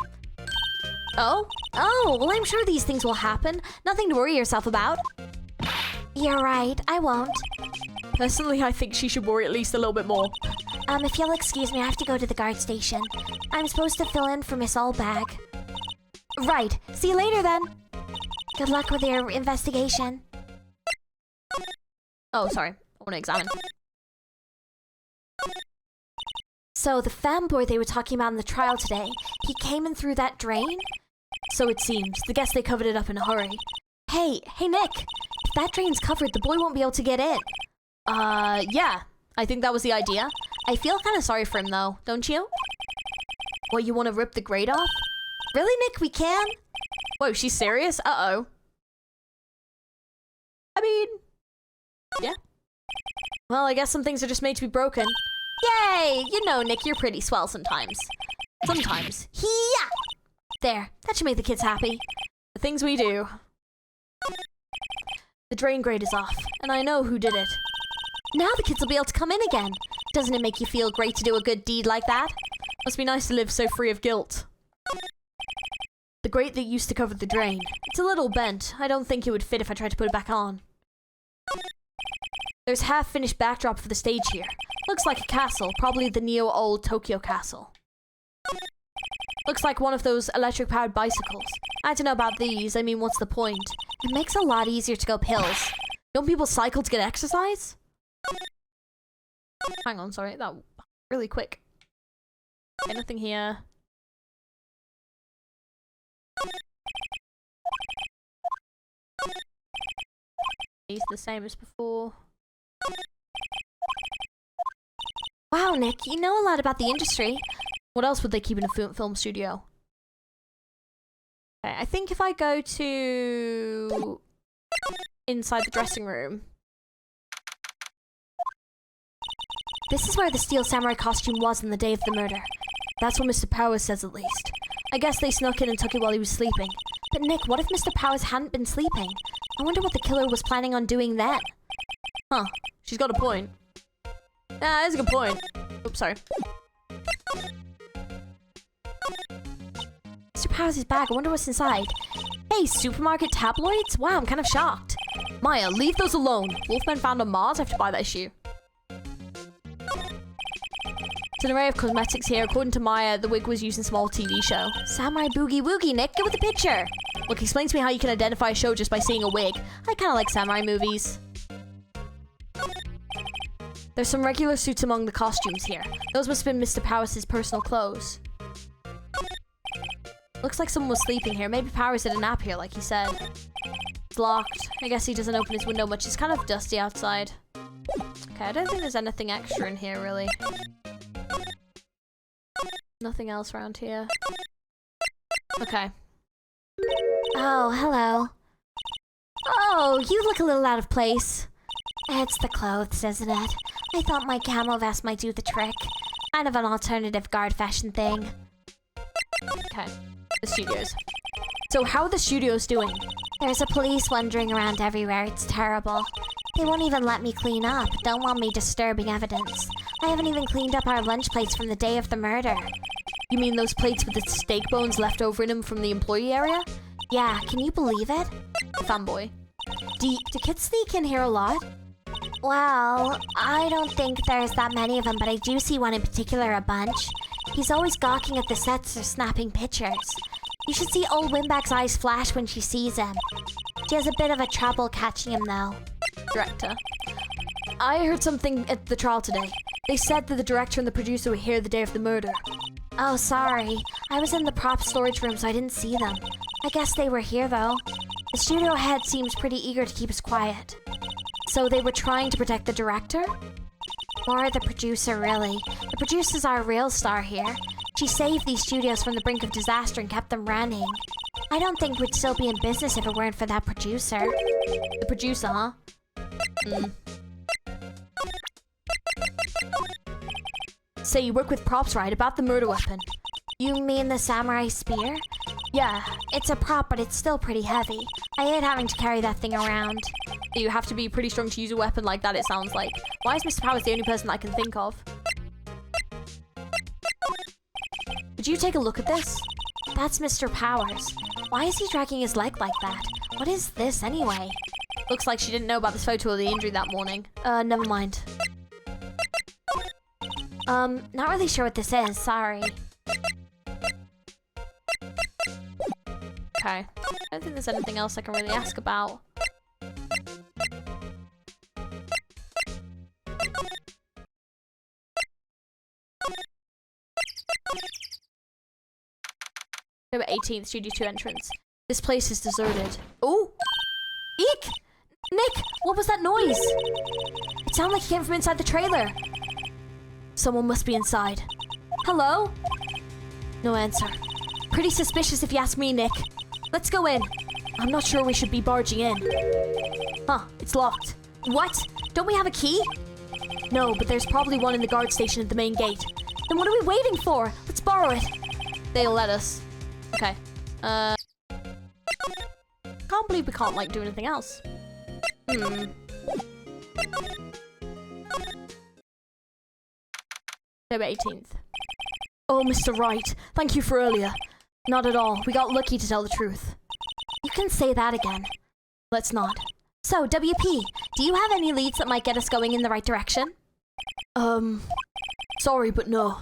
Oh, well, I'm sure these things will happen. Nothing to worry yourself about. You're right, I won't. Personally, I think she should worry at least a little bit more. If you'll excuse me, I have to go to the guard station. I'm supposed to fill in for Miss Oldbag. Right, see you later then. Good luck with your investigation. Oh, sorry, I want to examine. So the fanboy they were talking about in the trial today, he came in through that drain? So it seems. The guess they covered it up in a hurry. Hey, Nick! If that drain's covered, the boy won't be able to get in. Yeah. I think that was the idea. I feel kind of sorry for him though, don't you? What, you want to rip the grate off? Really, Nick? We can? Whoa, she's serious? Uh-oh. I mean... yeah. Well, I guess some things are just made to be broken. Yay! You know, Nick, you're pretty swell sometimes. Sometimes. Yeah! There, that should make the kids happy. The things we do. The drain grate is off, and I know who did it. Now the kids will be able to come in again. Doesn't it make you feel great to do a good deed like that? Must be nice to live so free of guilt. The grate that used to cover the drain. It's a little bent. I don't think it would fit if I tried to put it back on. There's half-finished backdrop for the stage here. Looks like a castle, probably the neo-old Tokyo castle. Looks like one of those electric-powered bicycles. I don't know about these, I mean, what's the point? It makes it a lot easier to go up hills. Don't people cycle to get exercise? Hang on, sorry, that really quick. Okay, nothing here. These are the same as before. Wow, Nick, you know a lot about the industry. What else would they keep in a film studio? Okay, I think if I go to inside the dressing room. This is where the steel samurai costume was on the day of the murder. That's what Mr. Powers says at least. I guess they snuck in and took it while he was sleeping. But Nick, what if Mr. Powers hadn't been sleeping? I wonder what the killer was planning on doing then. Huh, she's got a point. That's a good point. Oops, sorry. Mr. Powers' bag, I wonder what's inside. Hey, supermarket tabloids? Wow, I'm kind of shocked. Maya, leave those alone. Wolfman found on Mars, I have to buy that issue. It's an array of cosmetics here. According to Maya, the wig was used in a small TV show. Samurai Boogie Woogie, Nick, get with the picture. Look, explain to me how you can identify a show just by seeing a wig. I kind of like samurai movies. There's some regular suits among the costumes here. Those must have been Mr. Powers' personal clothes. Looks like someone was sleeping here. Maybe Powers did a nap here, like he said. It's locked. I guess he doesn't open his window much. It's kind of dusty outside. Okay, I don't think there's anything extra in here, really. Nothing else around here. Okay. Oh, hello. Oh, you look a little out of place. It's the clothes, isn't it? I thought my camo vest might do the trick. Kind of an alternative guard fashion thing. Okay. The studios. So how are the studios doing? There's a police wandering around everywhere. It's terrible. They won't even let me clean up. Don't want me disturbing evidence. I haven't even cleaned up our lunch plates from the day of the murder. You mean those plates with the steak bones left over in them from the employee area? Yeah, can you believe it? Fanboy. Do kids sneak in here a lot? Well, I don't think there's that many of them, but I do see one in particular a bunch. He's always gawking at the sets or snapping pictures. You should see old Winback's eyes flash when she sees him. She has a bit of a trouble catching him, though. Director. I heard something at the trial today. They said that the director and the producer were here the day of the murder. Oh, sorry. I was in the prop storage room, so I didn't see them. I guess they were here, though. The studio head seems pretty eager to keep us quiet. So they were trying to protect the director? Or the producer, really. The producer's our real star here. She saved these studios from the brink of disaster and kept them running. I don't think we'd still be in business if it weren't for that producer. The producer, huh? Say you work with props, right? About the murder weapon. You mean the samurai spear? Yeah. It's a prop, but it's still pretty heavy. I hate having to carry that thing around. You have to be pretty strong to use a weapon like that, it sounds like. Why is Mr. Powers the only person I can think of? Would you take a look at this? That's Mr. Powers. Why is he dragging his leg like that? What is this, anyway? Looks like she didn't know about this photo of the injury that morning. Never mind. Not really sure what this is, sorry. Okay. I don't think there's anything else I can really ask about. October 18th, Studio 2 entrance. This place is deserted. Oh! Eek! Nick! What was that noise? It sounded like it came from inside the trailer. Someone must be inside. Hello? No answer. Pretty suspicious if you ask me, Nick. Let's go in. I'm not sure we should be barging in. Huh, it's locked. What? Don't we have a key? No, but there's probably one in the guard station at the main gate. Then what are we waiting for? Let's borrow it. They'll let us. Okay. Can't believe we can't, like, do anything else. October 18th. Oh, Mr. Wright, thank you for earlier. Not at all. We got lucky to tell the truth. You can say that again. Let's not. So, WP, do you have any leads that might get us going in the right direction? Sorry, but no.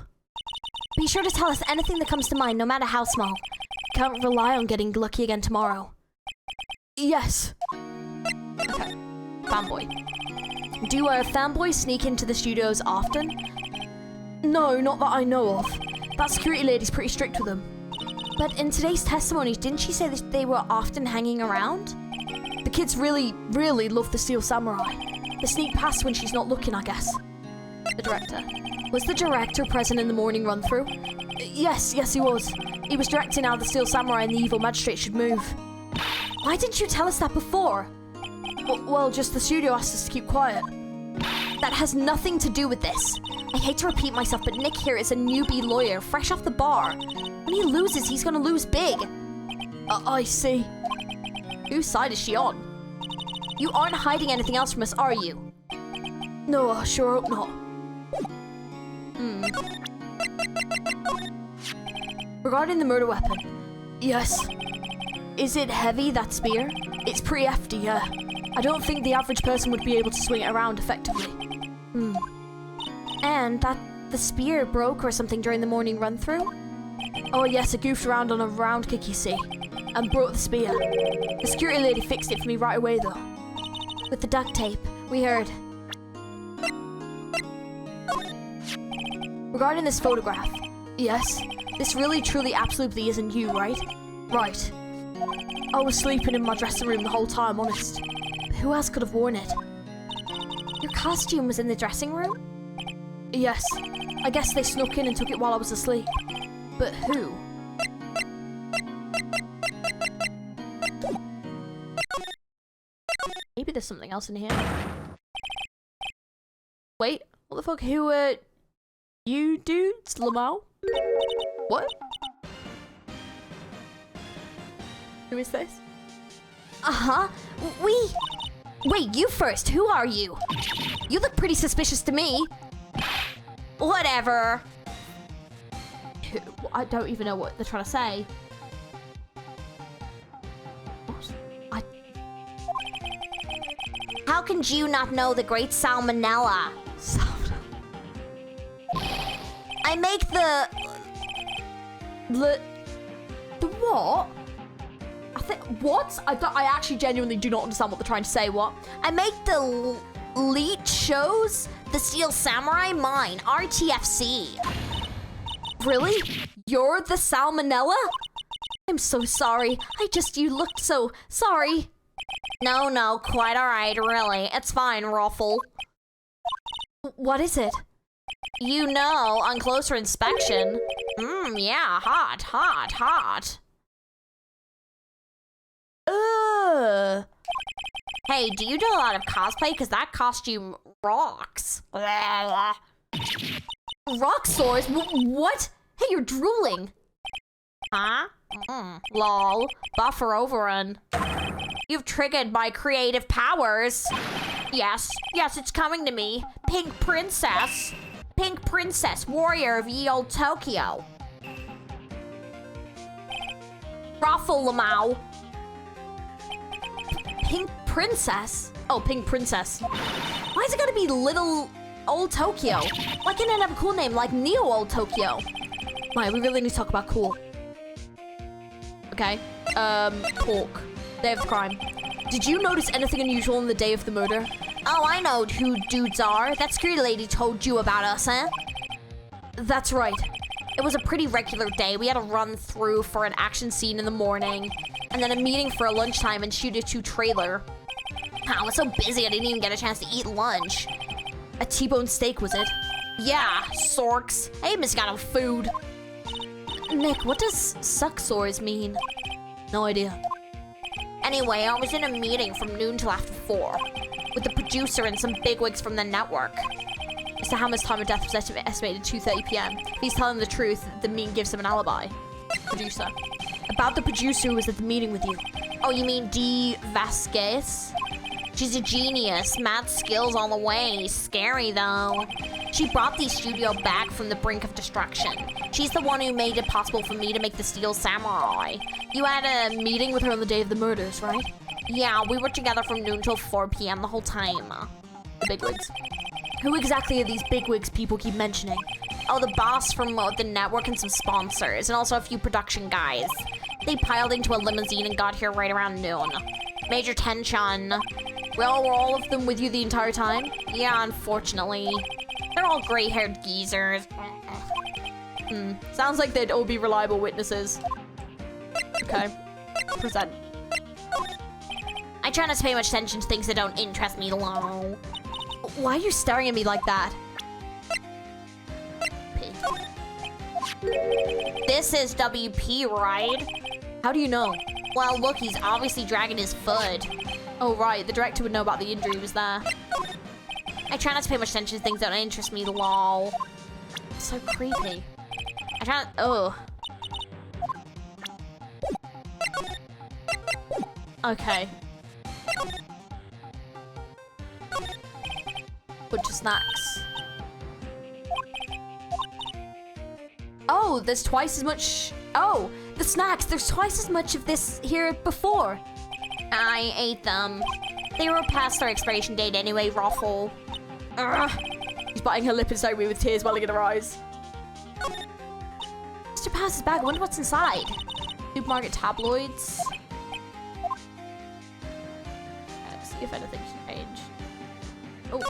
Be sure to tell us anything that comes to mind, no matter how small. Can't rely on getting lucky again tomorrow. Yes. Okay. Fanboy. Do fanboys sneak into the studios often? No, not that I know of. That security lady's pretty strict with them. But in today's testimony, didn't she say that they were often hanging around? The kids really, really love the Steel Samurai. They sneak past when she's not looking, I guess. The director. Was the director present in the morning run-through? Yes, he was. He was directing how the Steel Samurai and the evil magistrate should move. Why didn't you tell us that before? Well, just the studio asked us to keep quiet. That has nothing to do with this. I hate to repeat myself, but Nick here is a newbie lawyer, fresh off the bar. When he loses, he's gonna lose big. I see. Whose side is she on? You aren't hiding anything else from us, are you? No, I sure hope not. Regarding the murder weapon. Yes. Is it heavy, that spear? It's pretty hefty, yeah. I don't think the average person would be able to swing it around effectively. And that the spear broke or something during the morning run-through? Oh yes, I goofed around on a round kick, you see, and broke the spear. The security lady fixed it for me right away, though. With the duct tape, we heard. Regarding this photograph, yes, this really, truly, absolutely isn't you, right? Right. I was sleeping in my dressing room the whole time, honest. But who else could have worn it? Your costume was in the dressing room? Yes. I guess they snuck in and took it while I was asleep. But who? Maybe there's something else in here. Wait, what the fuck? Who, you dudes? Lamau? What? Who is this? Uh-huh. Wait, you first. Who are you? You look pretty suspicious to me. Whatever. I don't even know what they're trying to say. What? How can you not know the great salmonella? I make the what? What? I actually genuinely do not understand what they're trying to say. What? I make the lead shows, the Steel Samurai mine, RTFC. Really? You're the salmonella? I'm so sorry. You looked so sorry. No, quite alright, really. It's fine, Ruffle. What is it? You know, on closer inspection. Yeah, hot. Ugh. Hey, do you do a lot of cosplay? Because that costume rocks. Rock sores? What? Hey, you're drooling. Huh? Lol. Buffer overrun. You've triggered my creative powers. Yes, it's coming to me. Pink Princess, warrior of ye old Tokyo. Ruffle Lamau. Pink Princess? Oh, Pink Princess. Why is it gotta be little old Tokyo? Why can't it have a cool name like Neo Old Tokyo? Right, we really need to talk about cool. Okay. Talk. Day of the crime. Did you notice anything unusual on the day of the murder? Oh, I know who dudes are. That security lady told you about us, huh? That's right. It was a pretty regular day. We had a run through for an action scene in the morning, and then a meeting for a lunchtime and shoot a 2 trailer. I was so busy I didn't even get a chance to eat lunch. A T-bone steak, was it? Yeah, sorks. I ain't missing out on food. Nick, what does suck sores mean? No idea. Anyway, I was in a meeting from noon till after 4 with the producer and some bigwigs from the network. Mr. Hammer's time of death was estimated 2:30 p.m. If he's telling the truth, the meeting gives him an alibi. Producer. About the producer who was at the meeting with you. Oh, you mean Dee Vasquez? She's a genius. Mad skills all the way. Scary, though. She brought the studio back from the brink of destruction. She's the one who made it possible for me to make the Steel Samurai. You had a meeting with her on the day of the murders, right? Yeah, we were together from noon till 4 p.m. the whole time. The bigwigs. Who exactly are these bigwigs people keep mentioning? Oh, the boss from the network and some sponsors, and also a few production guys. They piled into a limousine and got here right around noon. Major tension. Well, were all of them with you the entire time? Yeah, unfortunately. They're all gray-haired geezers. Sounds like they'd all be reliable witnesses. Okay. Present. I try not to pay much attention to things that don't interest me, lol. Why are you staring at me like that? This is WP, right? How do you know? Well, look, he's obviously dragging his foot. Oh, right. The director would know about the injury. He was there. I try not to pay much attention to things that don't interest me, lol. So creepy. I try not... Ugh. Okay. Bunch of snacks. Oh, there's twice as much... Oh, the snacks. There's twice as much of this here before. I ate them. They were past their expiration date anyway, Ruffle. Ugh. She's biting her lip inside me with tears welling in her eyes. Mr. Powers' bag. I wonder what's inside. Supermarket tabloids. Let's see if anything's changed. Oh.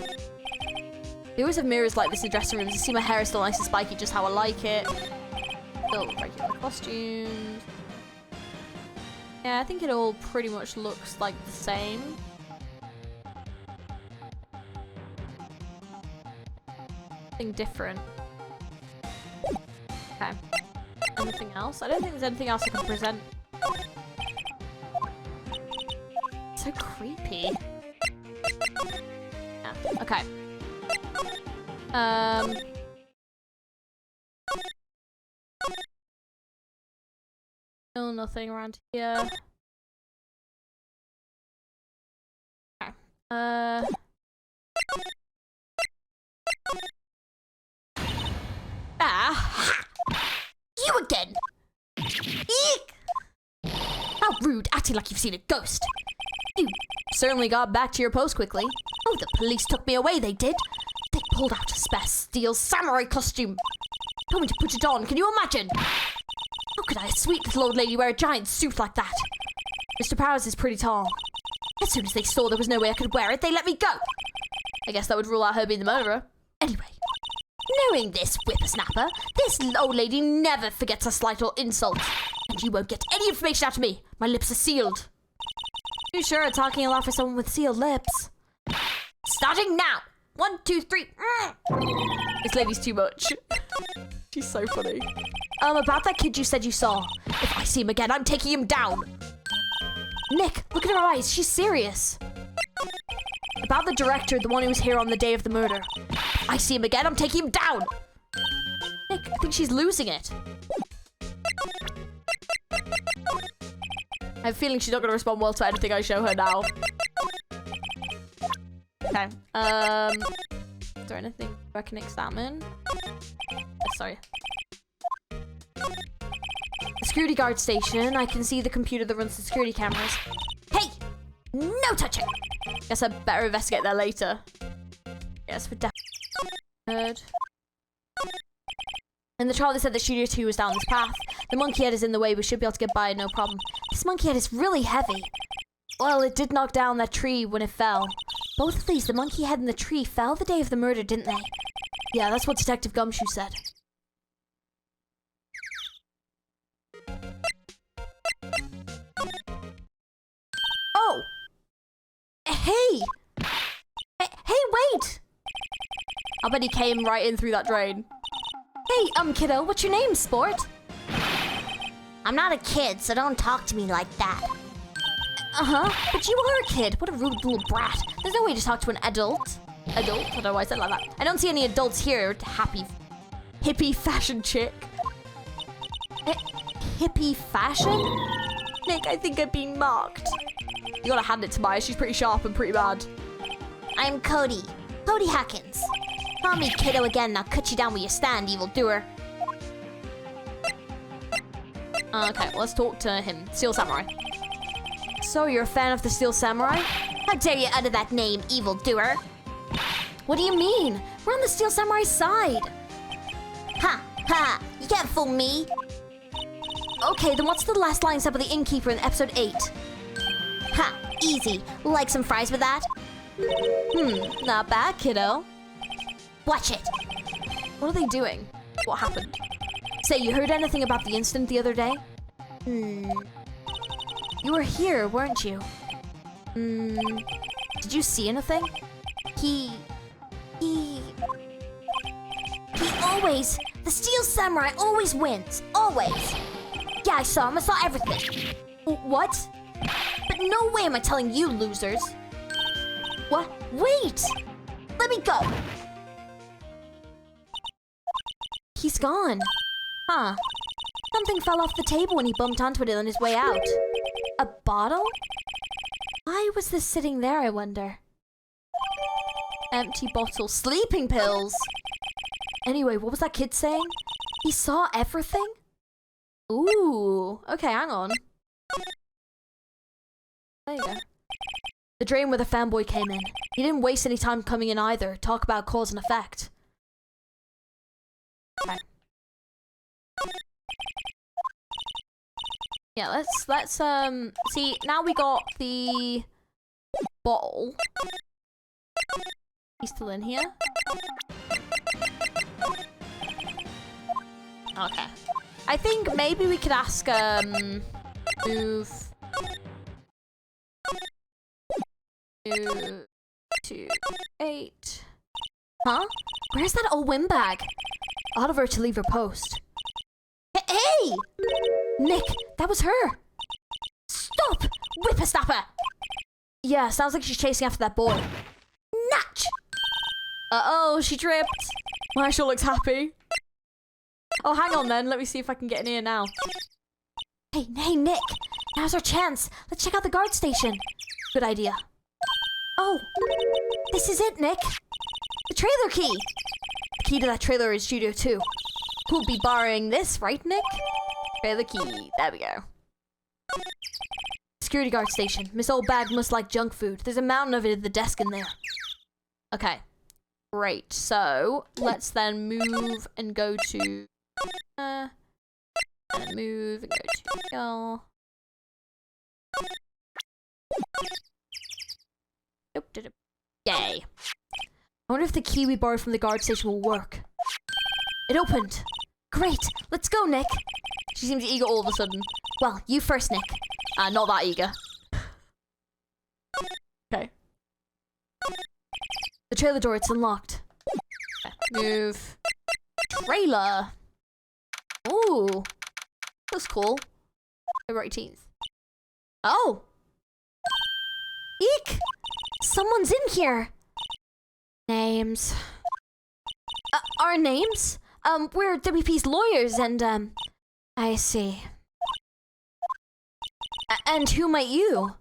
They always have mirrors like this in dressing rooms. I see my hair is still nice and spiky, just how I like it. Still regular costumes. Yeah, I think it all pretty much looks like the same. Nothing different. Okay. Anything else? I don't think there's anything else I can present. So creepy. Yeah. Okay. Still nothing around here. Okay. You again! Eek! How rude, acting like you've seen a ghost. You certainly got back to your post quickly. Oh, the police took me away, they did. They pulled out a spare steel samurai costume. Told me to put it on, can you imagine? How could a sweet little old lady wear a giant suit like that? Mr. Powers is pretty tall. As soon as they saw there was no way I could wear it, they let me go. I guess that would rule out her being the murderer. Anyway, doing this, whippersnapper? This old lady never forgets a slight or insult. And you won't get any information out of me. My lips are sealed. You sure are talking a lot for someone with sealed lips. Starting now. 1, 2, 3. This lady's too much. She's so funny. About that kid you said you saw. If I see him again, I'm taking him down. Nick, look at her eyes. She's serious. About the director, the one who was here on the day of the murder. If I see him again, I'm taking him down. Nick, I think she's losing it. I have a feeling she's not going to respond well to anything I show her now. Okay. Is there anything I can examine? Oh, sorry. The security guard station. I can see the computer that runs the security cameras. Hey! No touching! Guess I better investigate that later. Yes, for definitely. In the trial, they said that Studio 2 was down this path. The monkey head is in the way. We should be able to get by, no problem. This monkey head is really heavy. Well, it did knock down that tree when it fell. Both of these, the monkey head and the tree, fell the day of the murder, didn't they? Yeah, that's what Detective Gumshoe said. Oh! Hey! Hey, wait! I bet he came right in through that drain. Hey, kiddo, what's your name, sport? I'm not a kid, so don't talk to me like that. Uh-huh, but you are a kid. What a rude little brat. There's no way to talk to an adult. Adult? I don't know why I said it like that. I don't see any adults here. Hippie fashion chick. Hippie fashion? Nick, I think I'm being marked. You gotta hand it to Maya. She's pretty sharp and pretty bad. I'm Cody. Cody Hackins. Call me kiddo again and I'll cut you down where you stand, evildoer. Okay, let's talk to him. Steel Samurai. So, you're a fan of the Steel Samurai? How dare you utter that name, evildoer? What do you mean? We're on the Steel Samurai's side. Ha! Ha! You can't fool me! Okay, then what's the last line said by the innkeeper in episode 8? Ha! Easy. Like some fries with that? Not bad, kiddo. Watch it! What are they doing? What happened? Say, you heard anything about the incident the other day? You were here, weren't you? Did you see anything? He always... The Steel Samurai always wins. Always. Yeah, I saw him. I saw everything. What? But no way am I telling you, losers. What? Wait! Let me go. He's gone. Huh. Something fell off the table when he bumped onto it on his way out. A bottle? Why was this sitting there, I wonder? Empty bottle. Sleeping pills! Anyway, what was that kid saying? He saw everything? Ooh. Okay, hang on. There you go. The drain where the fanboy came in. He didn't waste any time coming in either. Talk about cause and effect. Okay. Yeah, let's see, now we got the bottle. He's still in here. Okay. I think maybe we could ask, move 2 to 8. Huh? Where's that old windbag? Oliver to leave her post. Hey! Nick, that was her! Stop! Whippersnapper! Yeah, sounds like she's chasing after that boy. Natch! Uh-oh, she tripped. Marshall looks happy. Oh, hang on then. Let me see if I can get in here now. Hey, Nick. Now's our chance. Let's check out the guard station. Good idea. Oh, this is it, Nick. The trailer key. The key to that trailer is Studio 2. Who'll be borrowing this, right, Nick? Trailer key. There we go. Security guard station. Miss Old Bag must like junk food. There's a mountain of it at the desk in there. Okay. Great. So, let's then move and go to... and move and go to y'all. Yay. I wonder if the key we borrowed from the guard station will work. It opened. Great, let's go, Nick. She seems eager all of a sudden. Well, you first, Nick. Not that eager. Okay. The trailer door, it's unlocked. Okay. Move. Trailer. Ooh. That's cool. February 18th. Oh! Eek! Someone's in here! Names. Our names? We're WP's lawyers and, I see. And who might you?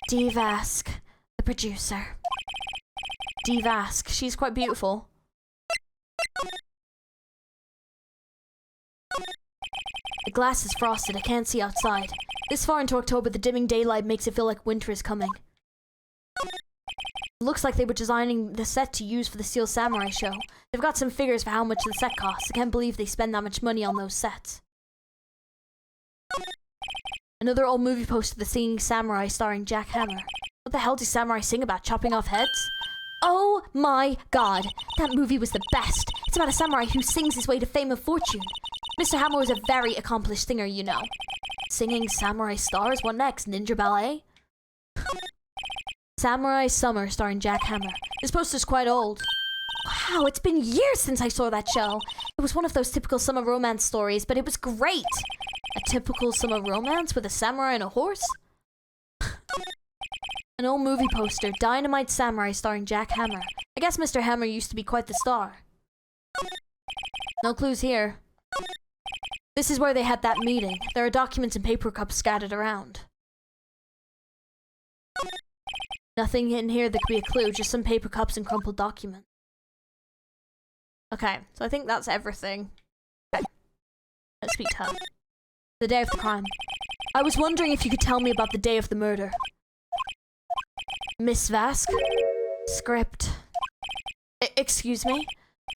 Dee Vask, the producer. Dee Vask, she's quite beautiful. The glass is frosted, I can't see outside. This far into October, the dimming daylight makes it feel like winter is coming. It looks like they were designing the set to use for the Steel Samurai show. They've got some figures for how much the set costs. I can't believe they spend that much money on those sets. Another old movie poster, The Singing Samurai, starring Jack Hammer. What the hell do samurai sing about? Chopping off heads? Oh my god, that movie was the best. It's about a samurai who sings his way to fame and fortune. Mr. Hammer was a very accomplished singer, you know. Singing samurai stars? What next? Ninja ballet? Samurai Summer, starring Jack Hammer. This poster's quite old. Wow, it's been years since I saw that show. It was one of those typical summer romance stories, but it was great. A typical summer romance with a samurai and a horse? An old movie poster, Dynamite Samurai, starring Jack Hammer. I guess Mr. Hammer used to be quite the star. No clues here. This is where they had that meeting. There are documents and paper cups scattered around. Nothing in here that could be a clue, just some paper cups and crumpled documents. Okay, so I think that's everything. Okay. Let's speak to her. The day of the crime. I was wondering if you could tell me about the day of the murder. Miss Vask? Script. Excuse me?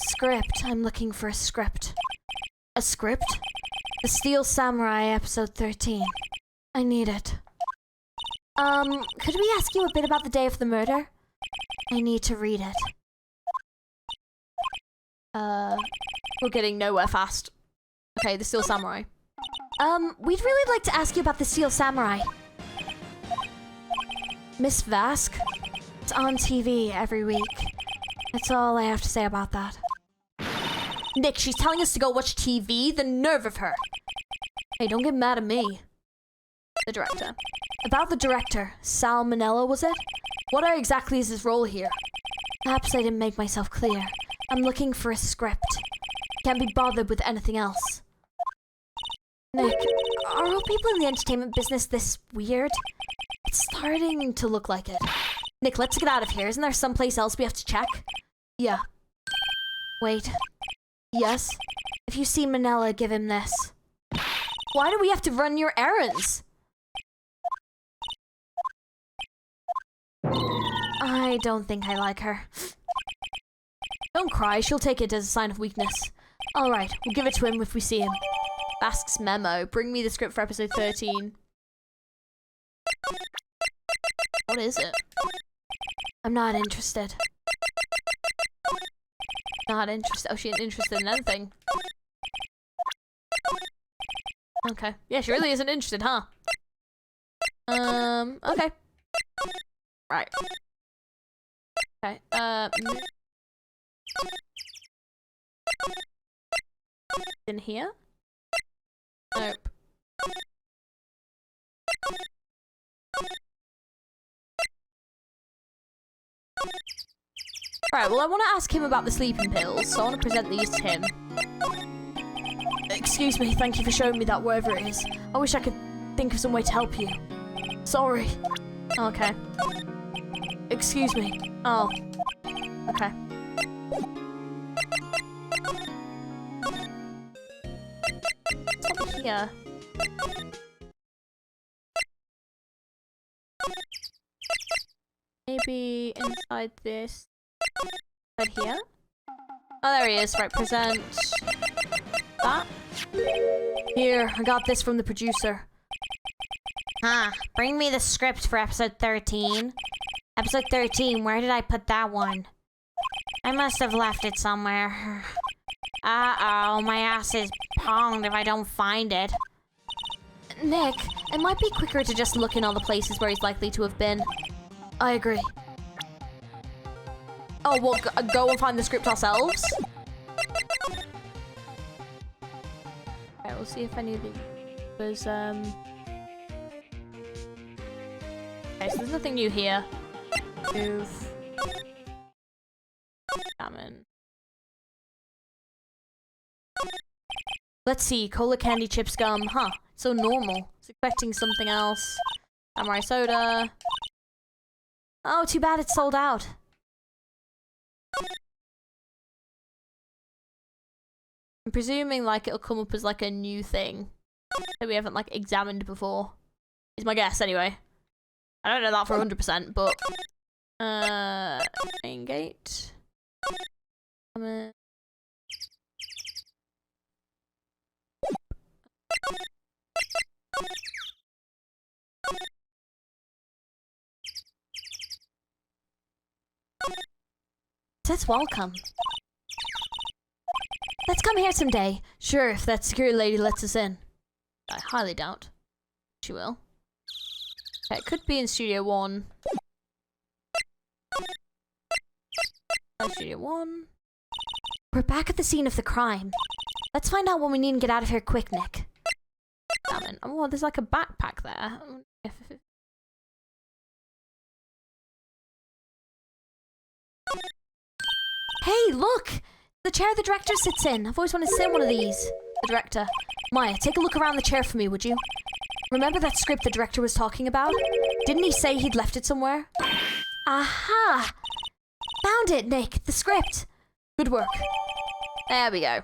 Script. I'm looking for a script. A script? The Steel Samurai, episode 13. I need it. Could we ask you a bit about the day of the murder? I need to read it. We're getting nowhere fast. Okay, the Steel Samurai. We'd really like to ask you about the Steel Samurai. Miss Vask? It's on TV every week. That's all I have to say about that. Nick, she's telling us to go watch TV? The nerve of her. Hey, don't get mad at me. The director. About the director, Sal Manella, was it? What exactly is his role here? Perhaps I didn't make myself clear. I'm looking for a script. Can't be bothered with anything else. Nick, are all people in the entertainment business this weird? It's starting to look like it. Nick, let's get out of here. Isn't there someplace else we have to check? Yeah. Wait. Yes? If you see Manella, give him this. Why do we have to run your errands? I don't think I like her. Don't cry, she'll take it as a sign of weakness. Alright, we'll give it to him if we see him. Vask's memo. Bring me the script for episode 13. What is it? I'm not interested. Not interested. Oh, she ain't interested in anything. Okay. Yeah, she really isn't interested, huh? Okay. Right. Okay, in here? Nope. Right, well I want to ask him about the sleeping pills, so I want to present these to him. Excuse me, thank you for showing me that wherever it is. I wish I could think of some way to help you. Sorry. Okay. Excuse me. Oh. Okay. What's up here? Maybe inside this. Right here? Oh, there he is. Right, present that. Here, I got this from the producer. Bring me the script for episode 13. Episode 13, where did I put that one? I must have left it somewhere. Uh-oh, my ass is ponged if I don't find it. Nick, it might be quicker to just look in all the places where he's likely to have been. I agree. Oh, we'll go and find the script ourselves? Alright, we'll see if any of it was, Okay, so there's nothing new here. Move. Salmon. Let's see, cola, candy, chips, gum. Huh, so normal. I was expecting something else. Samurai soda. Oh, too bad it's sold out. I'm presuming like it'll come up as like a new thing that we haven't like examined before. Is my guess anyway. I don't know that for 100%, but main gate. Says welcome. Let's come here someday. Sure, if that security lady lets us in. I highly doubt she will. Okay, it could be in Studio 1. Studio 1. We're back at the scene of the crime. Let's find out what we need and get out of here quick, Nick. Damn it. Oh, there's like a backpack there. Hey, look! The chair the director sits in. I've always wanted to sit in one of these. The director. Maya, take a look around the chair for me, would you? Remember that script the director was talking about? Didn't he say he'd left it somewhere? Aha! Found it, Nick. The script. Good work. There we go.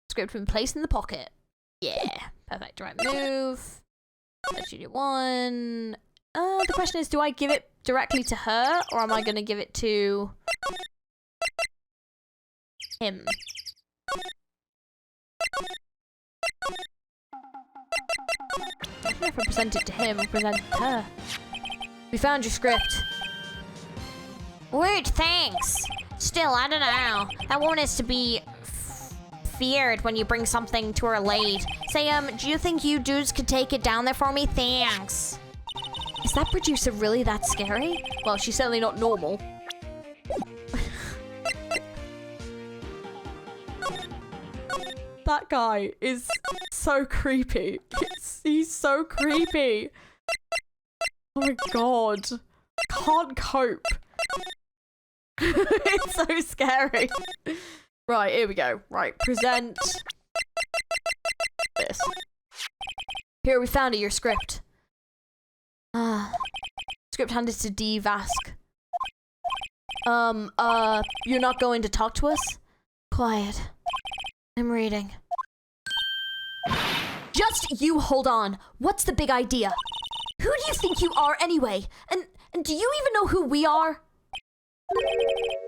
Script been placed in the pocket. Yeah. Perfect. Right, move. Studio 1. The question is, do I give it directly to her, or am I going to give it to him? I don't know if I present it to him or present it to her. We found your script. Weird, thanks. Still, I don't know. That woman is to be feared when you bring something to her late. Say, do you think you dudes could take it down there for me? Thanks. Is that producer really that scary? Well, she's certainly not normal. That guy is so creepy. He's so creepy. Oh my god. Can't cope. It's so scary. Right, here we go. Right, present this. Here, we found it, your script. Script handed to D. Vask. You're not going to talk to us? Quiet. I'm reading. Just you hold on. What's the big idea? Who do you think you are anyway? And do you even know who we are?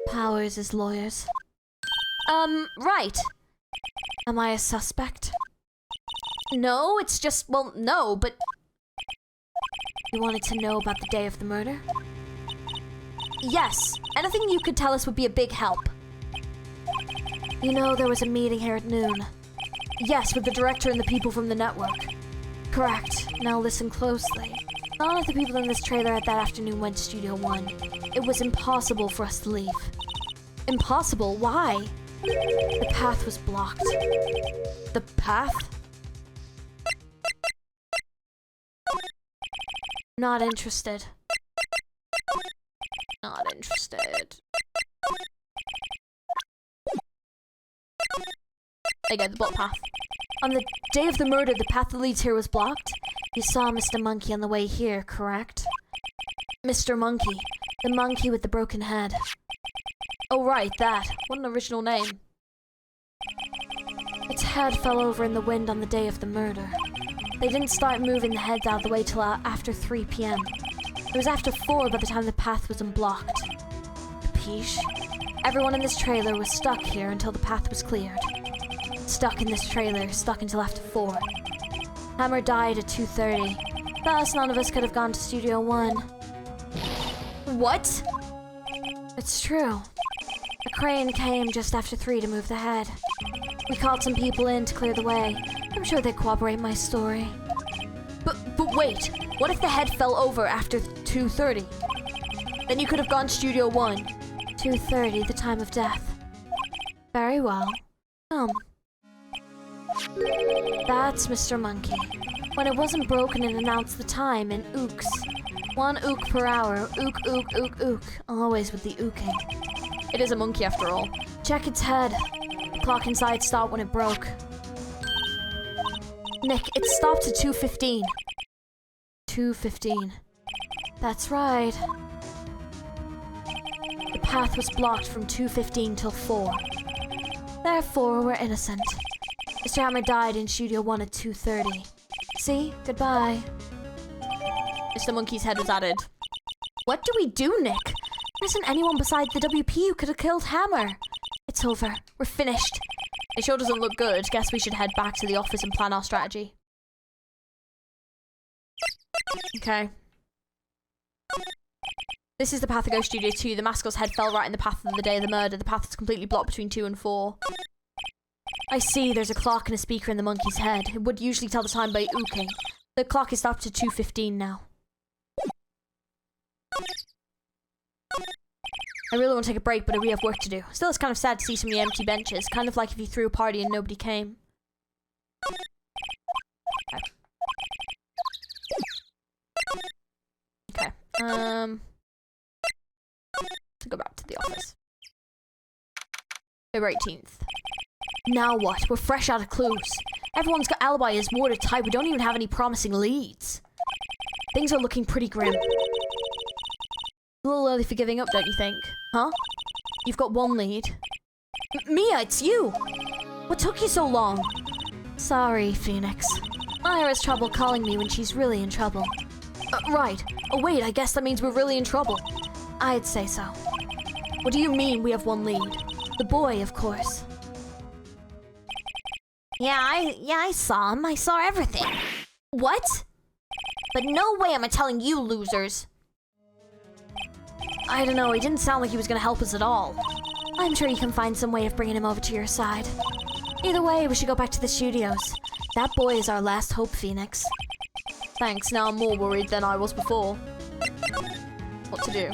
Powers is lawyers. Right. Am I a suspect? No, it's just, well, no, but... You wanted to know about the day of the murder? Yes. Anything you could tell us would be a big help. You know, there was a meeting here at noon. Yes, with the director and the people from the network. Correct. Now listen closely. None of the people in this trailer at that afternoon went to Studio 1. It was impossible for us to leave. Impossible? Why? The path was blocked. The path? Not interested. Not interested. Again, the block path. On the day of the murder, the path that leads here was blocked? You saw Mr. Monkey on the way here, correct? Mr. Monkey. The monkey with the broken head. Oh right, that. What an original name. Its head fell over in the wind on the day of the murder. They didn't start moving the heads out of the way till after 3 p.m. It was after 4 by the time the path was unblocked. Capiche? Everyone in this trailer was stuck here until the path was cleared. Stuck in this trailer, stuck until after 4. Hammer died at 2:30. Thus, none of us could have gone to Studio 1. What? It's true. A crane came just after 3 to move the head. We called some people in to clear the way. I'm sure they corroborate my story. But wait, what if the head fell over after 2:30? Then you could have gone to Studio 1. 2:30, the time of death. Very well. That's Mr. Monkey. When it wasn't broken, it announced the time in ooks. 1 ook per hour. Ook, ook, ook, ook. Always with the ooking. It is a monkey after all. Check its head. The clock inside stopped when it broke. Nick, it stopped at 2:15. 2:15. That's right. The path was blocked from 2:15 till 4. Therefore, we're innocent. Mr. Hammer died in Studio 1 at 2:30. See? Goodbye. Mr. Monkey's head was added. What do we do, Nick? There isn't anyone besides the WP who could have killed Hammer. It's over. We're finished. It sure doesn't look good. Guess we should head back to the office and plan our strategy. Okay. This is the path to go Studio 2. The mascot's head fell right in the path of the day of the murder. The path is completely blocked between 2 and 4. I see. There's a clock and a speaker in the monkey's head. It would usually tell the time by ooking. The clock is stopped at 2:15 now. I really want to take a break, but we have work to do. Still, it's kind of sad to see so many empty benches. Kind of like if you threw a party and nobody came. Okay. To go back to the office. February 18th. Now what? We're fresh out of clues. Everyone's got alibi is watertight. We don't even have any promising leads. Things are looking pretty grim. A little early for giving up, don't you think? Huh? You've got 1 lead. Mia, it's you! What took you so long? Sorry, Phoenix. Maya has trouble calling me when she's really in trouble. Right. Oh wait, I guess that means we're really in trouble. I'd say so. What do you mean we have 1 lead? The boy, of course. Yeah, I saw him. I saw everything. What? But no way am I telling you losers. I don't know, he didn't sound like he was gonna help us at all. I'm sure you can find some way of bringing him over to your side. Either way, we should go back to the studios. That boy is our last hope, Phoenix. Thanks, now I'm more worried than I was before. What to do?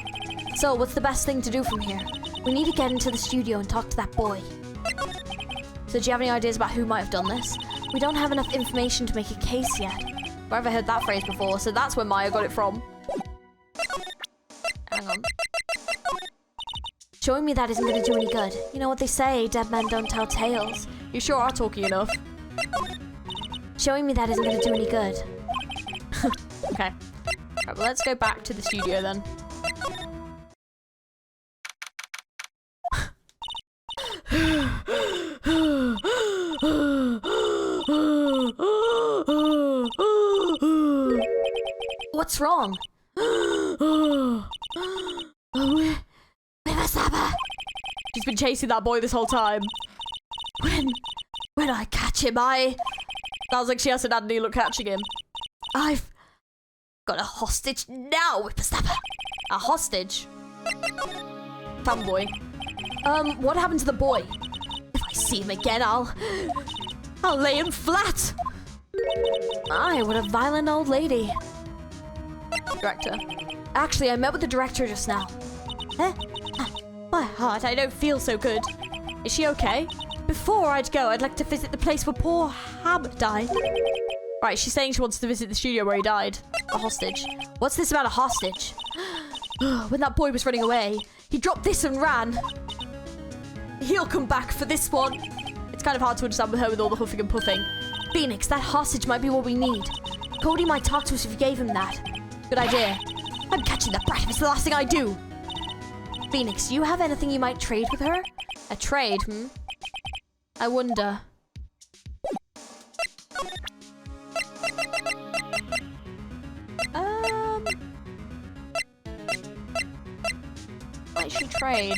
So, what's the best thing to do from here? We need to get into the studio and talk to that boy. So do you have any ideas about who might have done this? We don't have enough information to make a case yet. I've never heard that phrase before, so that's where Maya got it from. Hang on. Showing me that isn't going to do any good. You know what they say, dead men don't tell tales. You sure are talking enough. Showing me that isn't going to do any good. Okay. Right, well, let's go back to the studio then. What's wrong? She's been chasing that boy this whole time. When I catch him, sounds like she hasn't had any luck catching him. I've got a hostage now, Whippersnapper. A hostage? Fanboy. What happened to the boy? If I see him again, I'll lay him flat. What a violent old lady. Director. Actually, I met with the director just now. My heart, I don't feel so good. Is she okay? Before I'd go, I'd like to visit the place where poor Ham died. Right, she's saying she wants to visit the studio where he died. A hostage. What's this about a hostage? When that boy was running away, he dropped this and ran. He'll come back for this one. It's kind of hard to understand with her with all the huffing and puffing. Phoenix, that hostage might be what we need. Cody might talk to us if you gave him that. Good idea. I'm catching that brat if it's the last thing I do. Phoenix, do you have anything you might trade with her? A trade, I wonder. Might she trade?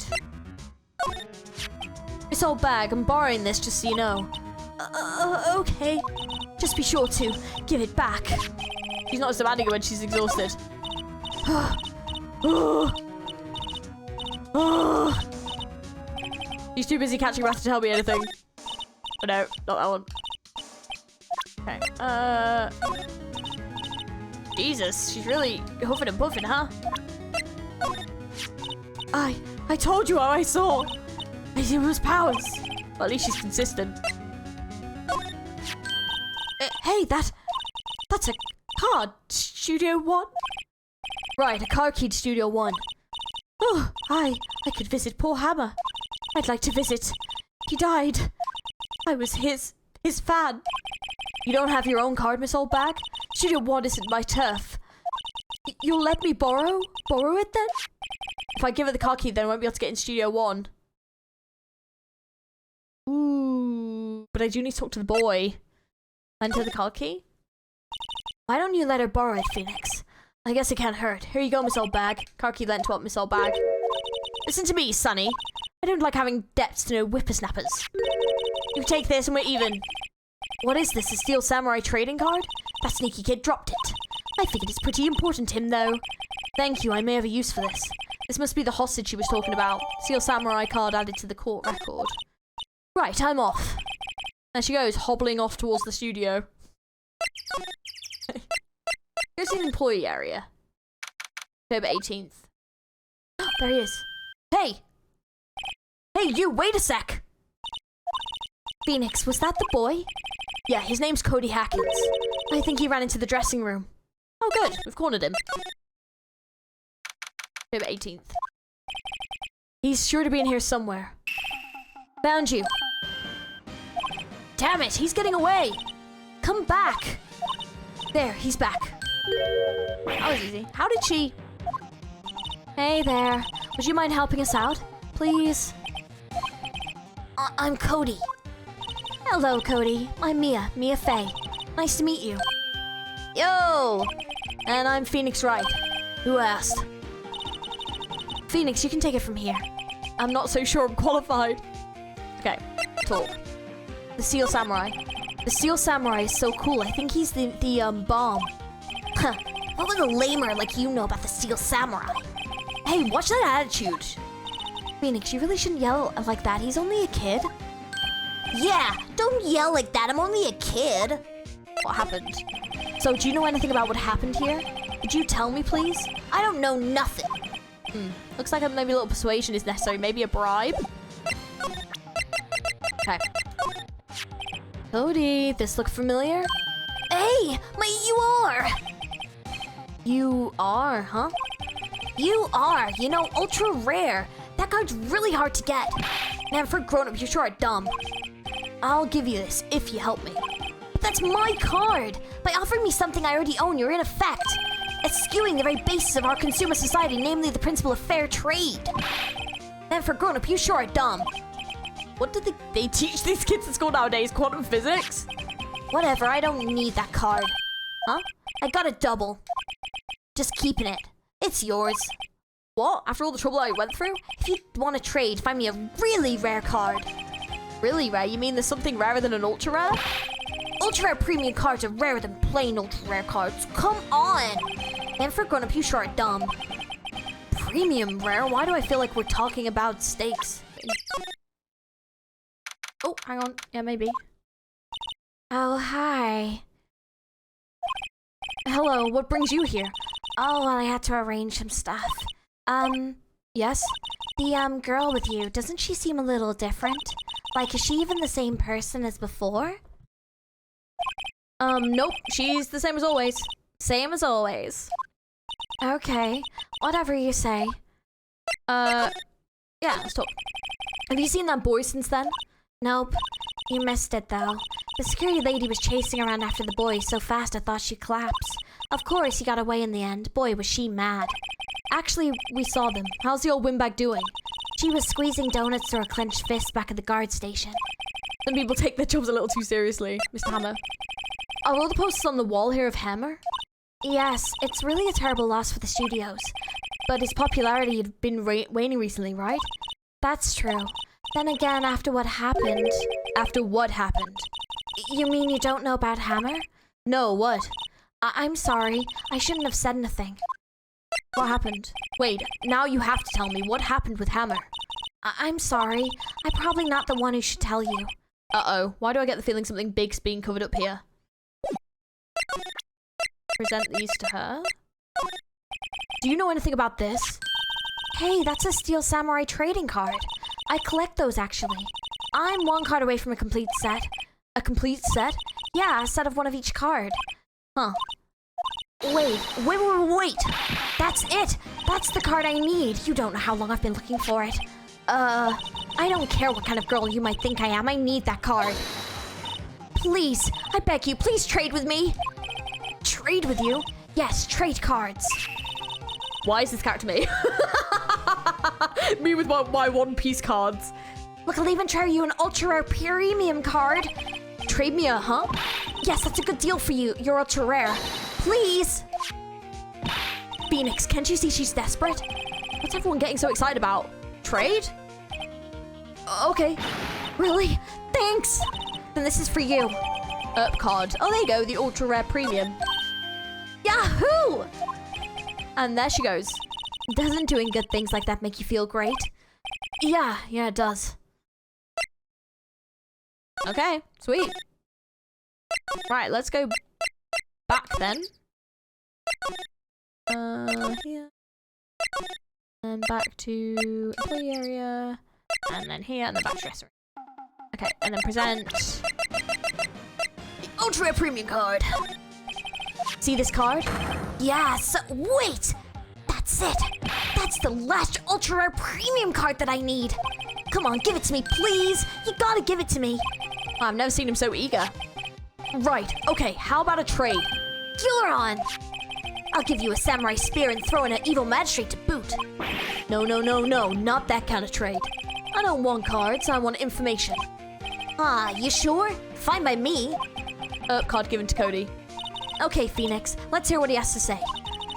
This old bag, I'm borrowing this just so you know. Okay. Just be sure to give it back. She's not demanding it when she's exhausted. She's too busy catching rats to tell me anything. Oh no, not that one. Okay, Jesus, she's really huffing and puffing, huh? I told you how I saw. It was powers. Well, at least she's consistent. Hey, that's a card. Studio 1? Right, a card key to Studio 1. Oh, I could visit poor Hammer. I'd like to visit. He died. I was his fan. You don't have your own card, Miss Oldbag? Studio 1 isn't my turf. You'll let me borrow it then? If I give her the card key, then I won't be able to get in Studio 1. Ooh, but I do need to talk to the boy. Lend her the card key? Why don't you let her borrow it, Phoenix? I guess it can't hurt. Here you go, Miss Oldbag. Card key lent to Miss Oldbag. Listen to me, Sonny. I don't like having debts to no whippersnappers. You take this and we're even. What is this, a Steel Samurai trading card? That sneaky kid dropped it. I figured it's pretty important to him, though. Thank you, I may have a use for this. This must be the hostage she was talking about. Steel Samurai card added to the court record. Right, I'm off. There she goes, hobbling off towards the studio. Go to the employee area. October 18th. There he is. Hey! Hey, you, wait a sec! Phoenix, was that the boy? Yeah, his name's Cody Hackins. I think he ran into the dressing room. Oh, good. We've cornered him. October 18th. He's sure to be in here somewhere. Found you. Damn it, he's getting away. Come back. There, he's back. That was easy. How did she... Hey there. Would you mind helping us out? Please? I'm Cody. Hello, Cody. I'm Mia Fey. Nice to meet you. Yo! And I'm Phoenix Wright. Who asked? Phoenix, you can take it from here. I'm not so sure I'm qualified. Okay, talk. The Steel Samurai. The Steel Samurai is so cool. I think he's the bomb. Huh. What was a lamer like you know about the Steel Samurai? Hey, watch that attitude. Phoenix, you really shouldn't yell like that. He's only a kid. Yeah, don't yell like that. I'm only a kid. What happened? So, do you know anything about what happened here? Could you tell me, please? I don't know nothing. Looks like maybe a little persuasion is necessary. Maybe a bribe? Okay. Cody, this look familiar? Hey, you are! You are, huh? You are, you know, ultra rare. That card's really hard to get. Man, for a grown-up, you sure are dumb. I'll give you this if you help me. But that's my card! By offering me something I already own, you're in effect eschewing the very basis of our consumer society, namely the principle of fair trade. Man, for a grown-up, you sure are dumb. What did they teach these kids at school nowadays? Quantum physics? Whatever, I don't need that card. Huh? I got a double. Just keeping it. It's yours. What? After all the trouble I went through? If you want to trade, find me a really rare card. Really rare? You mean there's something rarer than an ultra rare? Ultra rare premium cards are rarer than plain ultra rare cards. Come on! And for grown-up, you sure are dumb. Premium rare? Why do I feel like we're talking about stakes? Oh, hang on. Yeah, maybe. Oh, hi. Hello, what brings you here? Oh, well, I had to arrange some stuff. Yes? The, girl with you, doesn't she seem a little different? Like, is she even the same person as before? Nope. She's the same as always. Same as always. Okay. Whatever you say. Yeah, let's talk. Have you seen that boy since then? Nope. You missed it, though. The security lady was chasing around after the boy so fast I thought she'd collapse. Of course, he got away in the end. Boy, was she mad. Actually, we saw them. How's the old windbag doing? She was squeezing donuts through her clenched fist back at the guard station. Some people take their jobs a little too seriously, Mr. Hammer. Are all the posters on the wall here of Hammer? Yes, it's really a terrible loss for the studios. But his popularity had been waning recently, right? That's true. Then again, after what happened... After what happened? You mean you don't know about Hammer? No, what? I'm sorry. I shouldn't have said anything. What happened? Wait, now you have to tell me. What happened with Hammer? I'm sorry. I'm probably not the one who should tell you. Uh-oh. Why do I get the feeling something big's being covered up here? Present these to her. Do you know anything about this? Hey, that's a Steel Samurai trading card. I collect those, actually. I'm one card away from a complete set. A complete set? Yeah, a set of one of each card. Huh. Wait. That's it! That's the card I need. You don't know how long I've been looking for it. I don't care what kind of girl you might think I am. I need that card. Please, I beg you, please trade with me. Trade with you? Yes, trade cards. Why is this character me? Me with my One Piece cards. Look, I'll even trade you an ultra rare premium card. Trade me a, huh? Yes, that's a good deal for you. You're ultra rare. Please. Phoenix, can't you see she's desperate? What's everyone getting so excited about? Trade? Okay. Really? Thanks. Then this is for you. Card. Oh, there you go. The ultra rare premium. Yahoo! And there she goes. Doesn't doing good things like that make you feel great? Yeah, it does. Okay, sweet. Right, let's go back then. Here. And back to employee area. And then here, and then back to restaurant. Okay, and then present the ultra rare premium card. See this card? Yes, wait! That's it! That's the last ultra rare premium card that I need! Come on, give it to me, please! You gotta give it to me! Oh, I've never seen him so eager. Right, okay, how about a trade? You're on! I'll give you a samurai spear and throw in an evil magistrate to boot. No, not that kind of trade. I don't want cards, I want information. Ah, you sure? Fine by me. Card given to Cody. Okay, Phoenix, let's hear what he has to say.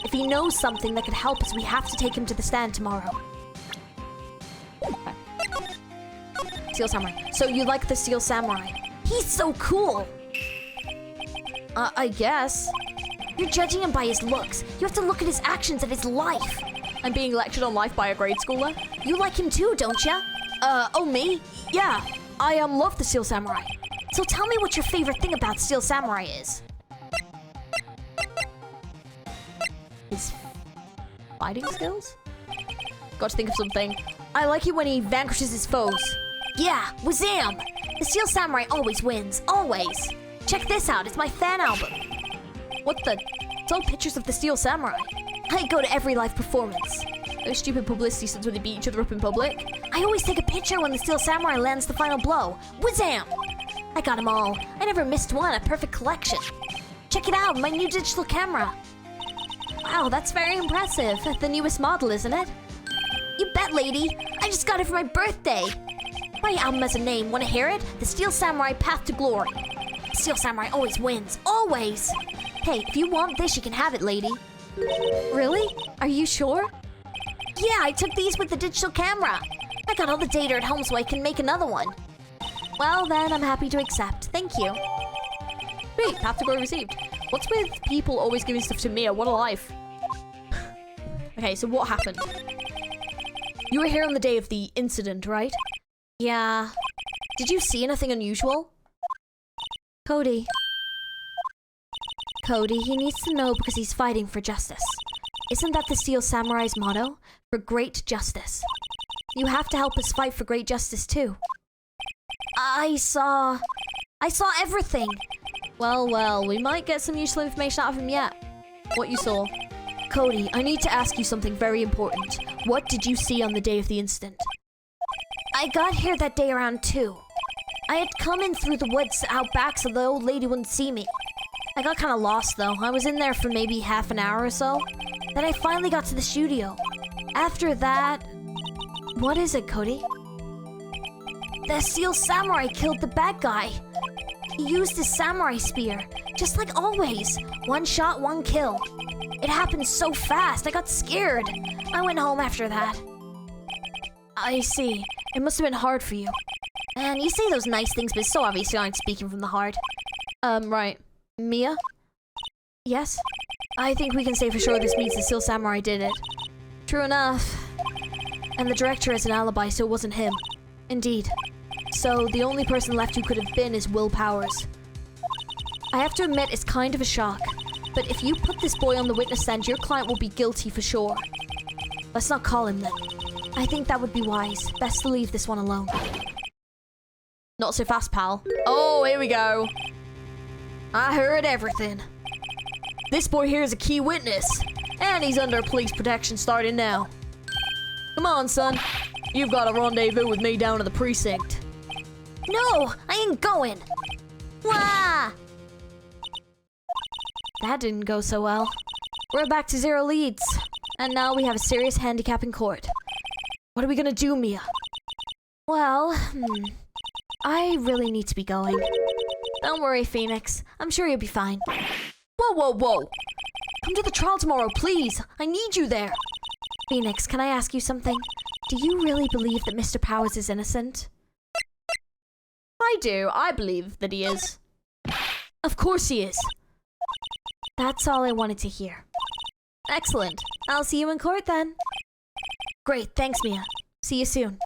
If he knows something that could help us, we have to take him to the stand tomorrow. Okay. Steel Samurai. So you like the Steel Samurai? He's so cool! I guess. You're judging him by his looks. You have to look at his actions and his life. I'm being lectured on life by a grade schooler. You like him too, don't ya? Oh, me? Yeah, I love the Steel Samurai. So tell me what your favorite thing about Steel Samurai is. His fighting skills? Got to think of something. I like it when he vanquishes his foes. Yeah, wazam! The Steel Samurai always wins, always. Check this out, it's my fan album. What the? It's all pictures of the Steel Samurai. I go to every live performance. Those stupid publicity stunts when they beat each other up in public. I always take a picture when the Steel Samurai lands the final blow. Wazam! I got them all. I never missed one, a perfect collection. Check it out, my new digital camera. Wow, that's very impressive. The newest model, isn't it? You bet, lady. I just got it for my birthday. My album has a name. Want to hear it? The Steel Samurai Path to Glory. The Steel Samurai always wins. Always. Hey, if you want this, you can have it, lady. Really? Are you sure? Yeah, I took these with the digital camera. I got all the data at home so I can make another one. Well, then, I'm happy to accept. Thank you. Sweet, Path to Glory received. What's with people always giving stuff to Mia? What a life. Okay, so what happened? You were here on the day of the incident, right? Yeah. Did you see anything unusual? Cody. Cody, he needs to know because he's fighting for justice. Isn't that the Steel Samurai's motto? For great justice. You have to help us fight for great justice too. I saw everything. Well, we might get some useful information out of him yet. What you saw? Cody, I need to ask you something very important. What did you see on the day of the incident? I got here that day around 2. I had come in through the woods out back so the old lady wouldn't see me. I got kind of lost though. I was in there for maybe half an hour or so. Then I finally got to the studio. After that... What is it, Cody? The Steel Samurai killed the bad guy. He used his samurai spear, just like always. 1 shot, 1 kill. It happened so fast, I got scared. I went home after that. I see. It must have been hard for you. Man, you say those nice things, but it's so obvious you aren't speaking from the heart. Right. Mia? Yes? I think we can say for sure this means the Steel Samurai did it. True enough. And the director has an alibi, so it wasn't him. Indeed. So the only person left who could have been is Will Powers. I have to admit it's kind of a shock, but if you put this boy on the witness stand, your client will be guilty for sure. Let's not call him then. I think that would be wise. Best to leave this one alone. Not so fast, pal. Oh, here we go. I heard everything. This boy here is a key witness, and he's under police protection starting now. Come on, son. You've got a rendezvous with me down to the precinct. No, I ain't going. Wah! That didn't go so well. We're back to 0 leads. And now we have a serious handicap in court. What are we gonna do, Mia? Well, I really need to be going. Don't worry, Phoenix. I'm sure you'll be fine. Whoa, whoa, whoa! Come to the trial tomorrow, please! I need you there! Phoenix, can I ask you something? Do you really believe that Mr. Powers is innocent? I do. I believe that he is. Of course he is. That's all I wanted to hear. Excellent. I'll see you in court then. Great, thanks, Mia. See you soon.